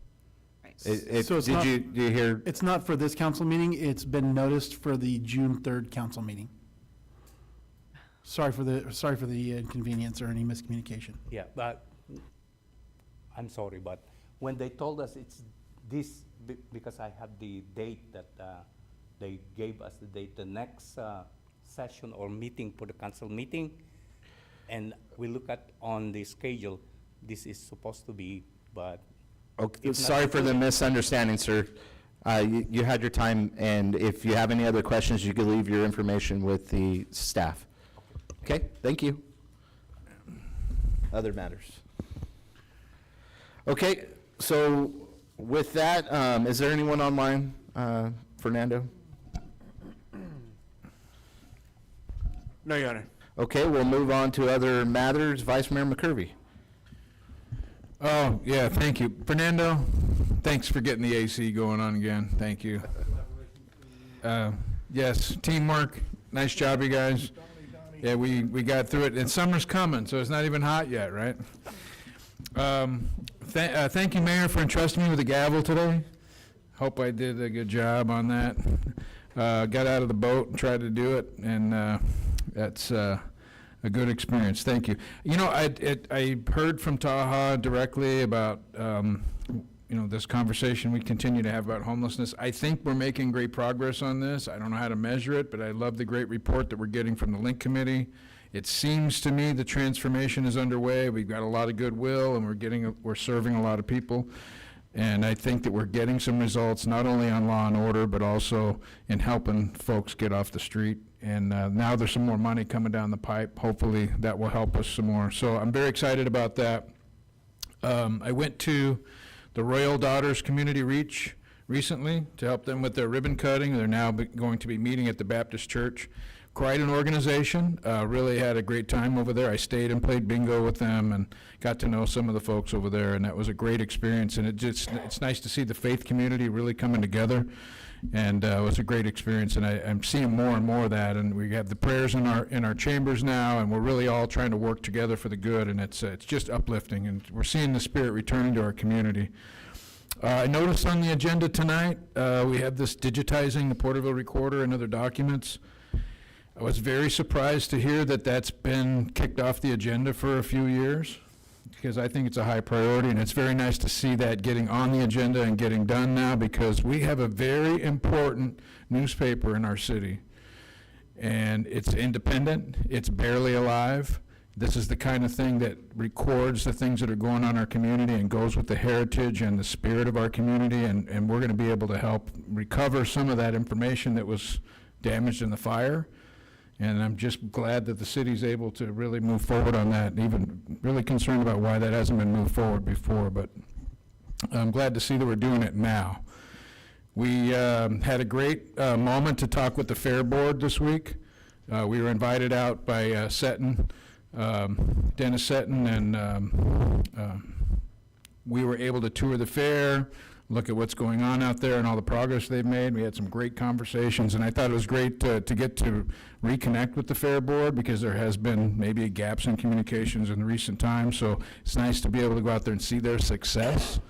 Right. So it's not- Did you hear? It's not for this council meeting, it's been noticed for the June 3rd council meeting. Sorry for the inconvenience or any miscommunication. Yeah, but I'm sorry, but when they told us it's this, because I have the date that they gave us the date, the next session or meeting for the council meeting, and we look at on the schedule, this is supposed to be, but Okay, If not sorry for the included. misunderstanding, sir. You had your time, and if you have any other questions, you could leave your information with the staff. Okay, thank you. Other matters. Okay, so with that, is there anyone online? Fernando? No, Your Honor. Okay, we'll move on to other matters. Vice Mayor McCurvey. Oh, yeah, thank you. Fernando, thanks for getting the AC going on again. Thank you. Yes, teamwork. Nice job, you guys. Yeah, we got through it. And summer's coming, so it's not even hot yet, right? Thank you, Mayor, for entrusting me with the gavel today. Hope I did a good job on that. Got out of the boat and tried to do it, and that's a good experience. Thank you. You know, I heard from Taha directly about, this conversation we continue to have about homelessness. I think we're making great progress on this. I don't know how to measure it, but I love the great report that we're getting from the Link Committee. It seems to me the transformation is underway. We've got a lot of goodwill, and we're serving a lot of people. And I think that we're getting some results, not only on law and order, but also in helping folks get off the street. And now there's some more money coming down the pipe. Hopefully that will help us some more. So I'm very excited about that. I went to the Royal Daughters Community Reach recently to help them with their ribbon cutting. They're now going to be meeting at the Baptist Church. Quite an organization. Really had a great time over there. I stayed and played bingo with them and got to know some of the folks over there, and that was a great experience. And it's nice to see the faith community really coming together, and it was a great experience. And I'm seeing more and more of that. And we have the prayers in our chambers now, and we're really all trying to work together for the good. And it's just uplifting, and we're seeing the spirit returning to our community. I noticed on the agenda tonight we have this digitizing the Porterville Recorder and other documents. I was very surprised to hear that that's been kicked off the agenda for a few years, because I think it's a high priority, and it's very nice to see that getting on the agenda and getting done now, because we have a very important newspaper in our city, and it's independent, it's barely alive, This is the kind of thing that records the things that are going on in our community and goes with the heritage and the spirit of our community, and we're going to be able to help recover some of that information that was damaged in the fire. And I'm just glad that the city's able to really move forward on that, even really concerned about why that hasn't been moved forward before, but I'm glad to see that we're doing it now. We had a great moment to talk with the Fair Board this week. We were invited out by Seton, Dennis Seton, and we were able to tour the fair, look at what's going on out there and all the progress they've made. We had some great conversations, and I thought it was great to get to reconnect with the Fair Board, because there has been maybe gaps in communications in recent times, so it's nice to be able to go out there and see their success,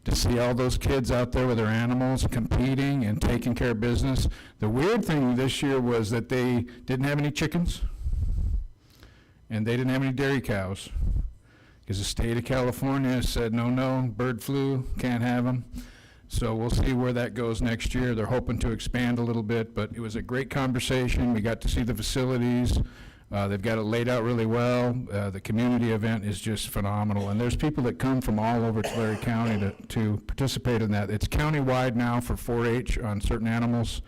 to see all those kids out there with their animals competing and taking care of business. The weird thing this year was that they didn't have any chickens, and they didn't have any dairy cows, because the state of California said, no, bird flu, can't have them. So we'll see where that goes next year. They're hoping to expand a little bit, but it was a great conversation. We got to see the facilities. They've got it laid out really well. The community event is just phenomenal, and there's people that come from all over Tulare County to participate in that. It's countywide now for 4-H on certain animals,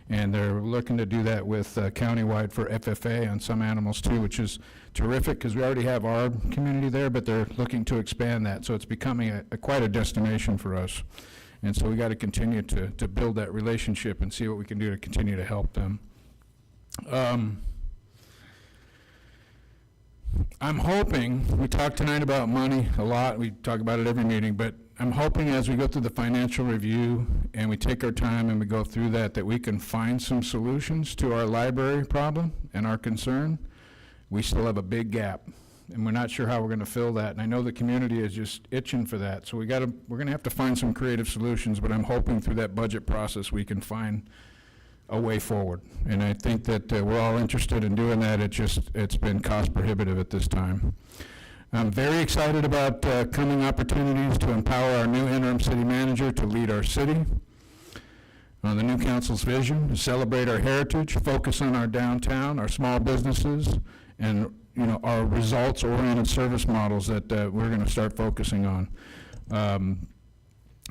and they're looking to do that with countywide for FFA on some animals too, which is terrific, because we already have our community there, but they're looking to expand that, so it's becoming quite a destination for us. And so we got to continue to build that relationship and see what we can do to continue to help them. I'm hoping, we talk tonight about money a lot, we talk about it every meeting, but I'm hoping as we go through the financial review and we take our time and we go through that we can find some solutions to our library problem and our concern. We still have a big gap, and we're not sure how we're going to fill that, and I know the community is just itching for that, so we're going to have to find some creative solutions, but I'm hoping through that budget process we can find a way forward. And I think that we're all interested in doing that. It's been cost prohibitive at this time. I'm very excited about coming opportunities to empower our new interim city manager to lead our city on the new council's vision, to celebrate our heritage, focus on our downtown, our small businesses, and our results-oriented service models that we're going to start focusing on.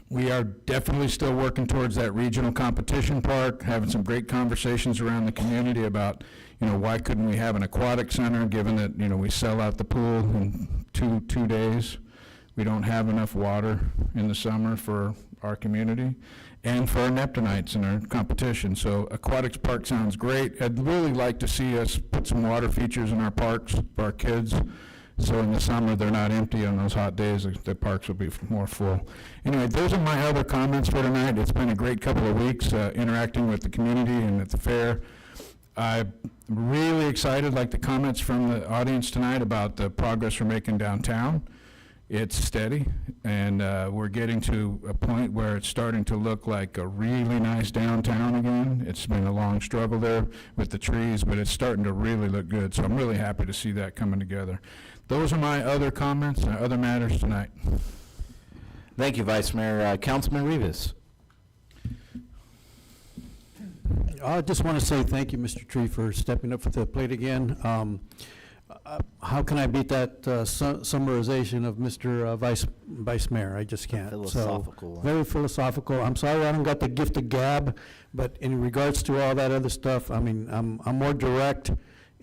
We are definitely still working towards that regional competition park, having some great conversations around the community about, why couldn't we have an aquatic center, given that, we sell out the pool in two days. We don't have enough water in the summer for our community and for our Neptunites in our competition. So aquatics park sounds great. I'd really like to see us put some water features in our parks for our kids. So in the summer, they're not empty on those hot days. The parks will be more full. Anyway, those are my other comments for tonight. It's been a great couple of weeks interacting with the community and at the fair. I'm really excited, like the comments from the audience tonight, about the progress we're making downtown. It's steady, and we're getting to a point where it's starting to look like a really nice downtown again. It's been a long struggle there with the trees, but it's starting to really look good. So I'm really happy to see that coming together. Those are my other comments and other matters tonight. Thank you, Vice Mayor. Councilman Rivas. I just want to say thank you, Mr. Tree, for stepping up for the plate again. How can I beat that summarization of Mr. Vice Mayor? I just can't. Philosophical. So, very philosophical. I'm sorry I don't got the gift of gab, but in regards to all that other stuff, I mean, I'm more direct,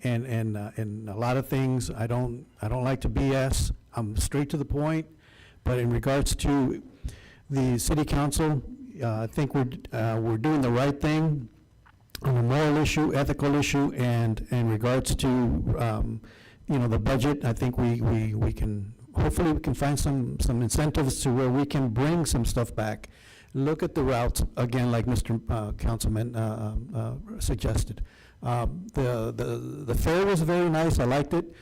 and a lot of things I don't like to BS. I'm straight to the point. But in regards to the city council, I think we're doing the right thing on a moral issue, ethical issue, and in regards to the budget. I think we can hopefully find some incentives to where we can bring some stuff back. Look at the routes again, like Mr. Councilman suggested. The fair was very nice. I liked it.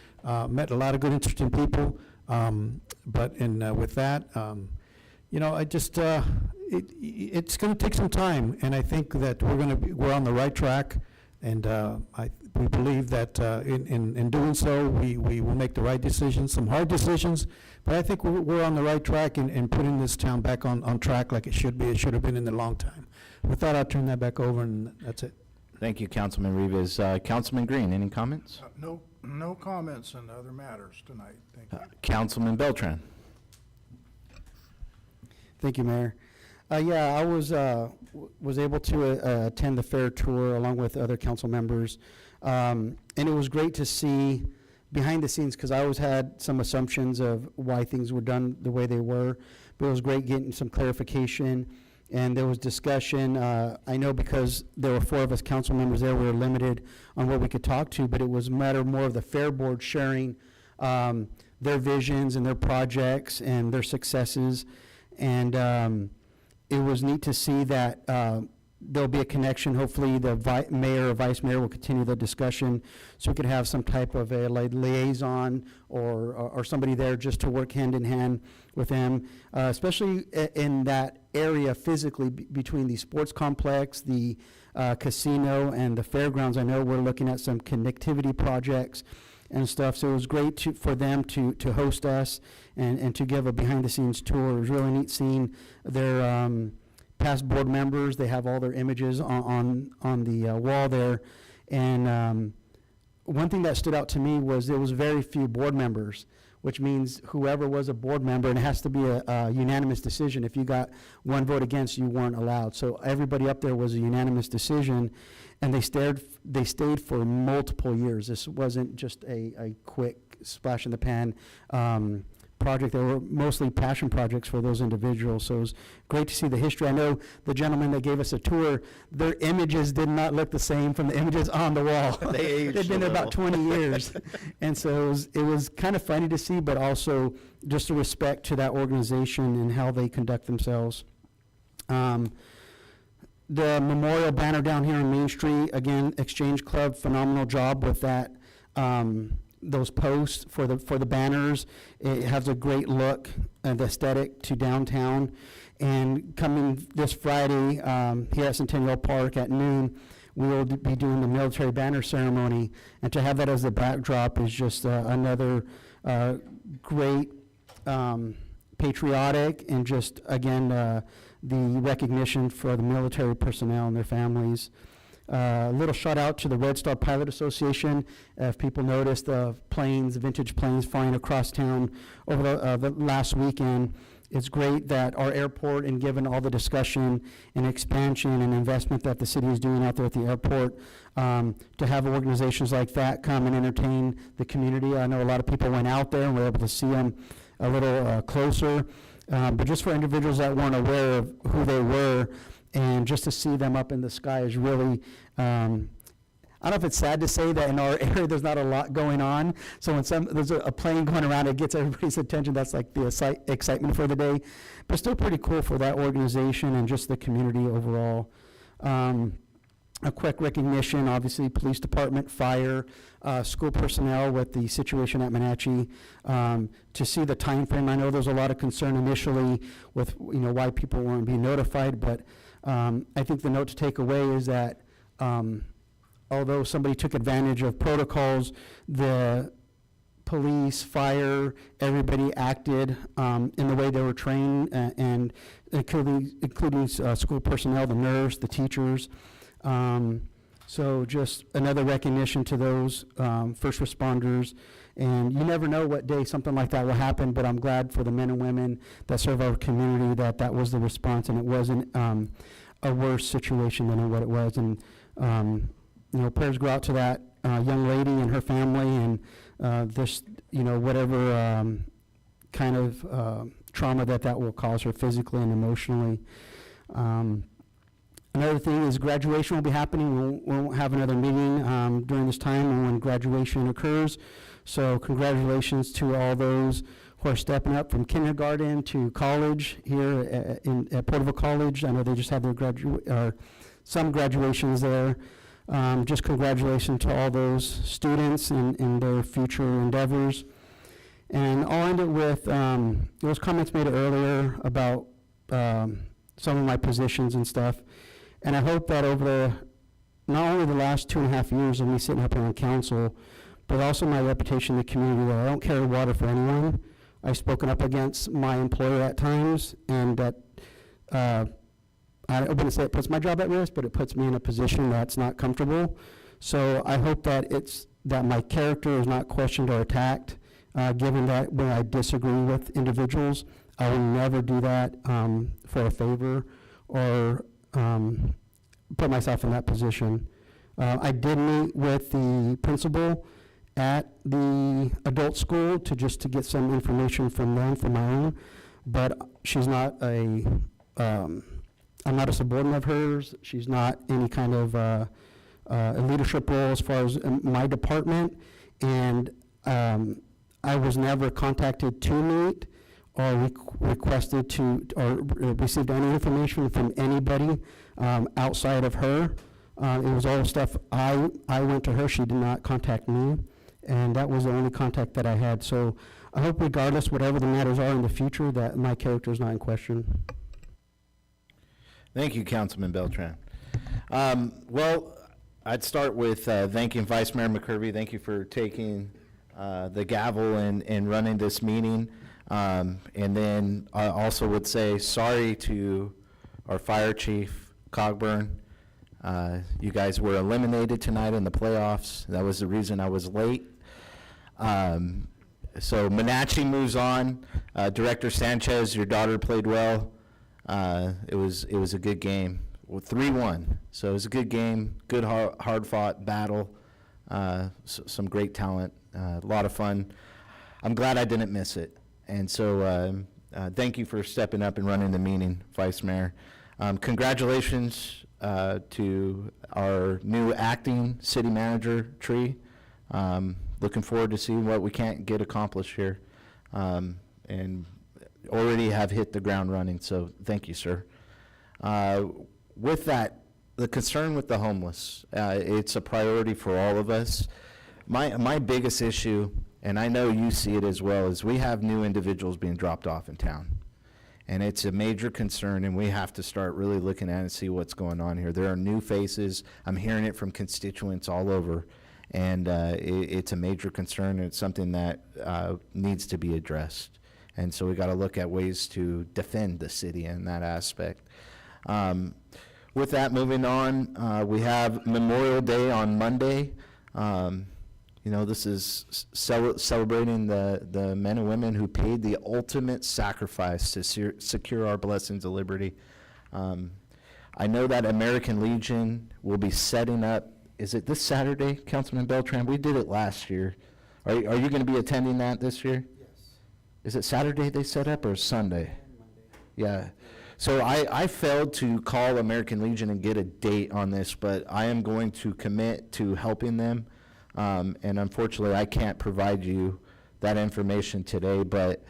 Met a lot of good, interesting people. But with that, I just it's going to take some time, and I think that we're on the right track, and we believe that in doing so, we will make the right decisions, some hard decisions, but I think we're on the right track in putting this town back on track like it should be. It should have been in a long time. With that, I'll turn that back over, and that's it. Thank you, Councilman Rivas. Councilman Green, any comments? No comments on other matters tonight. Thank you. Councilman Beltran. Thank you, Mayor. Yeah, I was able to attend the fair tour along with other council members. And it was great to see behind the scenes, because I always had some assumptions of why things were done the way they were. But it was great getting some clarification, and there was discussion. I know because there were 4 of us council members there, we were limited on what we could talk to, but it was a matter more of the fair board sharing their visions and their projects and their successes. And it was neat to see that there'll be a connection. Hopefully the mayor or vice mayor will continue the discussion, so we could have some type of a liaison or somebody there just to work hand in hand with them, especially in that area physically between the sports complex, the casino, and the fairgrounds. I know we're looking at some connectivity projects and stuff, so it was great for them to host us and to give a behind-the-scenes tour. It was really neat seeing their past board members. They have all their images on the wall there. And one thing that stood out to me was there was very few board members, which means whoever was a board member, and it has to be a unanimous decision. If you got 1 vote against, you weren't allowed. So everybody up there was a unanimous decision, and they stayed for multiple years. This wasn't just a quick splash in the pan project. They were mostly passion projects for those individuals, so it was great to see the history. I know the gentleman that gave us a tour, their images did not look the same from the images on the wall. They'd been there about 20 years. And so it was kind of funny to see, but also just a respect to that organization and how they conduct themselves. The memorial banner down here on Main Street, again, Exchange Club, phenomenal job with that. Those posts for the banners. It has a great look and aesthetic to downtown. And coming this Friday here at Centennial Park at noon, we will be doing the military banner ceremony. And to have that as the backdrop is just another great patriotic and just, again, the recognition for the military personnel and their families. A little shout out to the Red Star Pilot Association. If people noticed the planes, vintage planes flying across town over the last weekend, it's great that our airport, and given all the discussion and expansion and investment that the city is doing out there at the airport, to have organizations like that come and entertain the community. I know a lot of people went out there and were able to see them a little closer, but just for individuals that weren't aware of who they were, and just to see them up in the sky is really, I don't know if it's sad to say that in our area there's not a lot going on. So when there's a plane going around, it gets everybody's attention. That's like the excitement for the day. But still pretty cool for that organization and just the community overall. A quick recognition, obviously, police department, fire, school personnel with the situation at Wenatchee. To see the time frame, I know there's a lot of concern initially with why people weren't being notified, but I think the note to take away is that although somebody took advantage of protocols, the police, fire, everybody acted in the way they were trained, and including school personnel, the nurse, the teachers. So just another recognition to those first responders. And you never know what day something like that will happen, but I'm glad for the men and women that serve our community that was the response, and it wasn't a worse situation than what it was. And prayers go out to that young lady and her family, and this, whatever kind of trauma that will cause her physically and emotionally. Another thing is graduation will be happening. We won't have another meeting during this time when graduation occurs. So congratulations to all those who are stepping up from kindergarten to college here at Porterville College. I know they just had their some graduations there. Just congratulations to all those students in their future endeavors. And I'll end it with those comments made earlier about some of my positions and stuff. And I hope that over not only the last 2.5 years of me sitting up here on council, but also my reputation in the community, that I don't carry water for anyone. I've spoken up against my employer at times, and that I wouldn't say it puts my job at risk, but it puts me in a position that's not comfortable. So I hope that that my character is not questioned or attacked, given that when I disagree with individuals, I will never do that for a favor or put myself in that position. I did meet with the principal at the adult school to get some information from them for my own, but she's not I'm not a subordinate of hers. She's not any kind of a leadership role as far as my department, and I was never contacted to meet or requested to or received any information from anybody outside of her. It was all stuff I went to her. She did not contact me, and that was the only contact that I had. So I hope, regardless, whatever the matters are in the future, that my character is not in question. Thank you, Councilman Beltran. Well, I'd start with thanking Vice Mayor McCurvey. Thank you for taking the gavel and running this meeting. And then I also would say sorry to our fire chief, Cogburn. You guys were eliminated tonight in the playoffs. That was the reason I was late. So Menachie moves on. Director Sanchez, your daughter played well. It was a good game. Well, 3-1. So it was a good game, good hard-fought battle. Some great talent, a lot of fun. I'm glad I didn't miss it. And so thank you for stepping up and running the meeting, Vice Mayor. Congratulations to our new acting city manager, Tree. Looking forward to seeing what we can't get accomplished here. And already have hit the ground running, so thank you, sir. With that, the concern with the homeless, it's a priority for all of us. My biggest issue, and I know you see it as well, is we have new individuals being dropped off in town. And it's a major concern, and we have to start really looking at it and see what's going on here. There are new faces. I'm hearing it from constituents all over, and it's a major concern, and it's something that needs to be addressed. And so we got to look at ways to defend the city in that aspect. With that, moving on, we have Memorial Day on Monday. This is celebrating the men and women who paid the ultimate sacrifice to secure our blessings of liberty. I know that American Legion will be setting up, is it this Saturday, Councilman Beltran? We did it last year. Are you going to be attending that this year? Yes. Is it Saturday they set up or Sunday? Monday. Yeah. So I failed to call American Legion and get a date on this, but I am going to commit to helping them. And unfortunately, I can't provide you that information today, but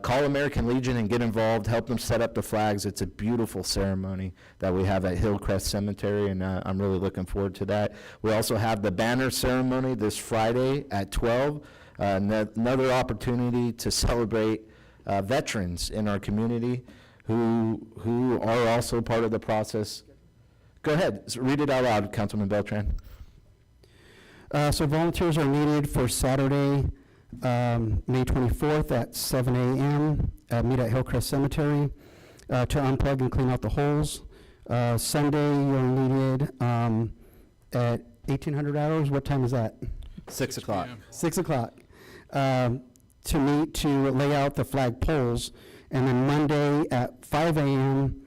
call American Legion and get involved, help them set up the flags. It's a beautiful ceremony that we have at Hillcrest Cemetery, and I'm really looking forward to that. We also have the banner ceremony this Friday at 12, another opportunity to celebrate veterans in our community who are also part of the process. Go ahead, read it out loud, Councilman Beltran. So volunteers are needed for Saturday, May 24th at 7 a.m. Meet at Hillcrest Cemetery to unplug and clean out the holes. Sunday, you're needed at 1800 hours. What time is that? 6 o'clock. 6 o'clock. To meet to lay out the flag poles. And then Monday at 5 a.m.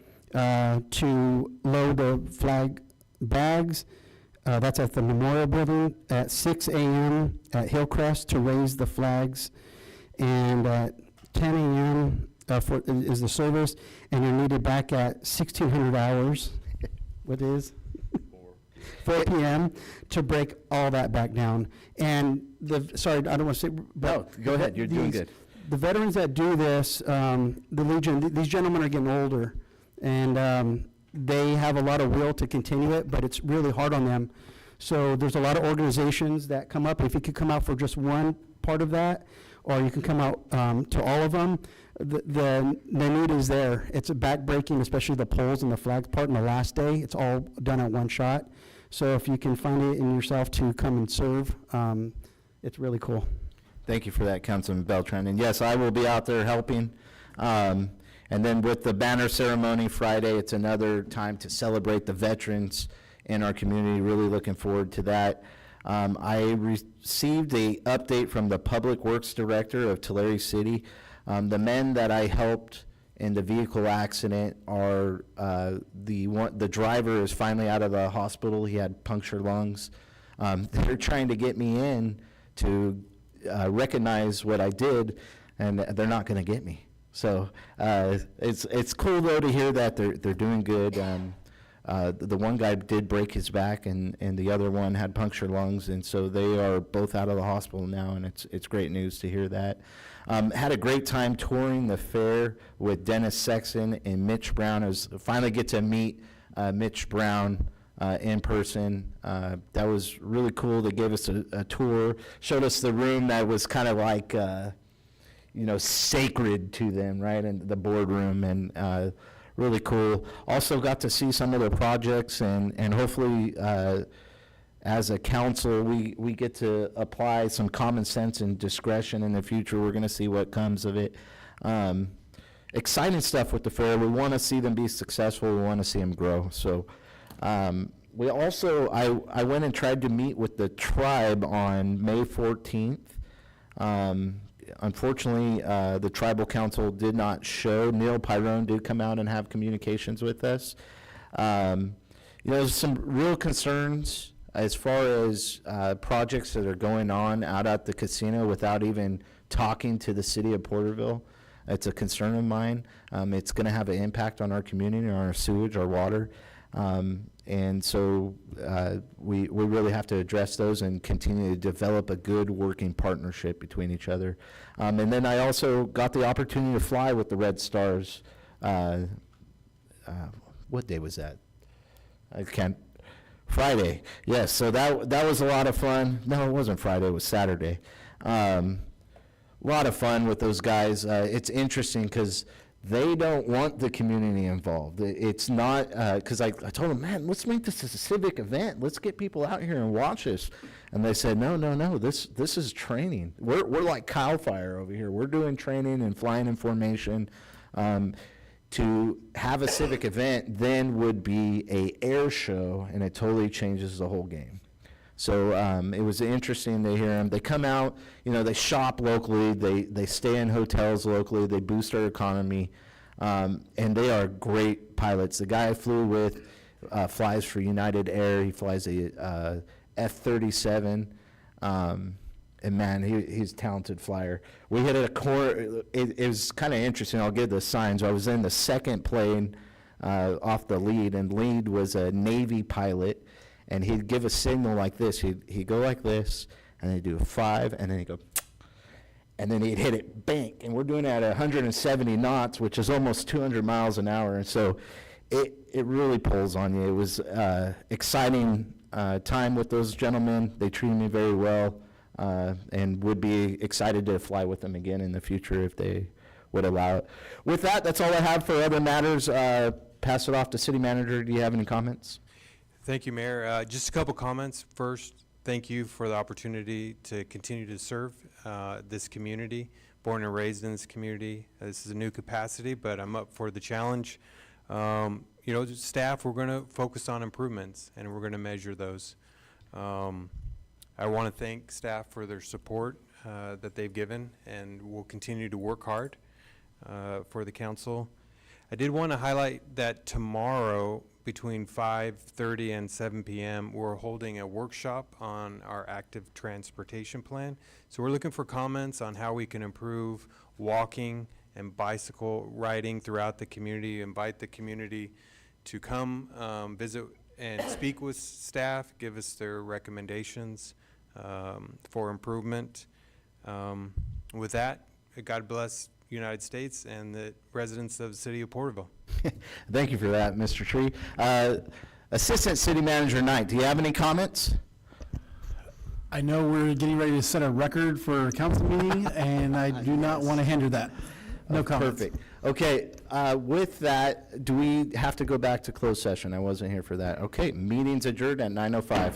To load the flag bags. That's at the Memorial Building. At 6 a.m. at Hillcrest to raise the flags. And at 10 a.m. Is the service. And you're needed back at 1600 hours. What is? 4 p.m. to break all that back down. And sorry, I don't want to say. No, go ahead. You're doing good. The veterans that do this, the Legion, these gentlemen are getting older, and they have a lot of will to continue it, but it's really hard on them. So there's a lot of organizations that come up. If you could come out for just one part of that, or you can come out to all of them, the need is there. It's a back-breaking, especially the poles and the flags part in the last day. It's all done at one shot. So if you can find it in yourself to come and serve, it's really cool. Thank you for that, Councilman Beltran. And yes, I will be out there helping. And And then with the banner ceremony Friday, it's another time to celebrate the veterans in our community. Really looking forward to that. I received a update from the Public Works Director of Tulare City. The men that I helped in the vehicle accident are, the driver is finally out of the hospital. He had punctured lungs. They're trying to get me in to recognize what I did, and they're not gonna get me. So, it's cool though to hear that they're doing good. The one guy did break his back, and the other one had punctured lungs, and so they are both out of the hospital now, and it's great news to hear that. Had a great time touring the fair with Dennis Sexton and Mitch Brown. I finally get to meet Mitch Brown in person. That was really cool. They gave us a tour, showed us the room that was kind of like, sacred to them, right, in the boardroom, and really cool. Also got to see some of the projects, and hopefully, as a council, we get to apply some common sense and discretion in the future. We're gonna see what comes of it. Exciting stuff with the fair. We wanna see them be successful. We wanna see them grow. So, we also, I went and tried to meet with the tribe on May 14th. Unfortunately, the tribal council did not show. Neil Pyrone did come out and have communications with us. There's some real concerns as far as projects that are going on out at the casino without even talking to the city of Porterville. It's a concern of mine. It's going to have an impact on our community, on our sewage, our water. And so we really have to address those and continue to develop a good working partnership between each other. And then I also got the opportunity to fly with the Red Stars. What day was that? I can't. Friday. Yes. So that was a lot of fun. No, it wasn't Friday. It was Saturday. A lot of fun with those guys. It's interesting because they don't want the community involved. It's not, because I told them, man, let's make this a civic event. Let's get people out here and watch this. And they said, no, this is training. We're like Kyle Fire over here. We're doing training and flying in formation. To have a civic event then would be a air show, and it totally changes the whole game. So it was interesting to hear them. They come out, they shop locally, they stay in hotels locally, they boost our economy, and they are great pilots. The guy I flew with flies for United Air. He flies a F-37, and man, he's a talented flyer. We hit a corner. It was kind of interesting. I'll give the signs. I was in the second plane off the lead, and lead was a Navy pilot. And he'd give a signal like this. He'd go like this, and then he'd do a 5, and then he'd go, and then he'd hit it, bank. And we're doing it at 170 knots, which is almost 200 miles an hour. And so it really pulls on you. It was exciting time with those gentlemen. They treated me very well, and would be excited to fly with them again in the future if they would allow it. With that, that's all I have for other matters. Pass it off to City Manager. Do you have any comments? Thank you, Mayor. Just a couple comments. First, thank you for the opportunity to continue to serve this community, born and raised in this community. This is a new capacity, but I'm up for the challenge. Staff, we're going to focus on improvements, and we're going to measure those. I want to thank staff for their support that they've given, and we'll continue to work hard for the council. I did want to highlight that tomorrow, between 5:30 and 7 p.m., we're holding a workshop on our active transportation plan. So we're looking for comments on how we can improve walking and bicycle riding throughout the community. Invite the community to come visit and speak with staff, give us their recommendations for improvement. With that, God bless United States and the residents of the city of Porterville. Thank you for that, Mr. Tree. Assistant City Manager Knight, do you have any comments? I know we're getting ready to set a record for a council meeting, and I do not want to hinder that. No comments. Perfect. Okay, with that, do we have to go back to closed session? I wasn't here for that. Okay, meeting's adjourned at 9:05.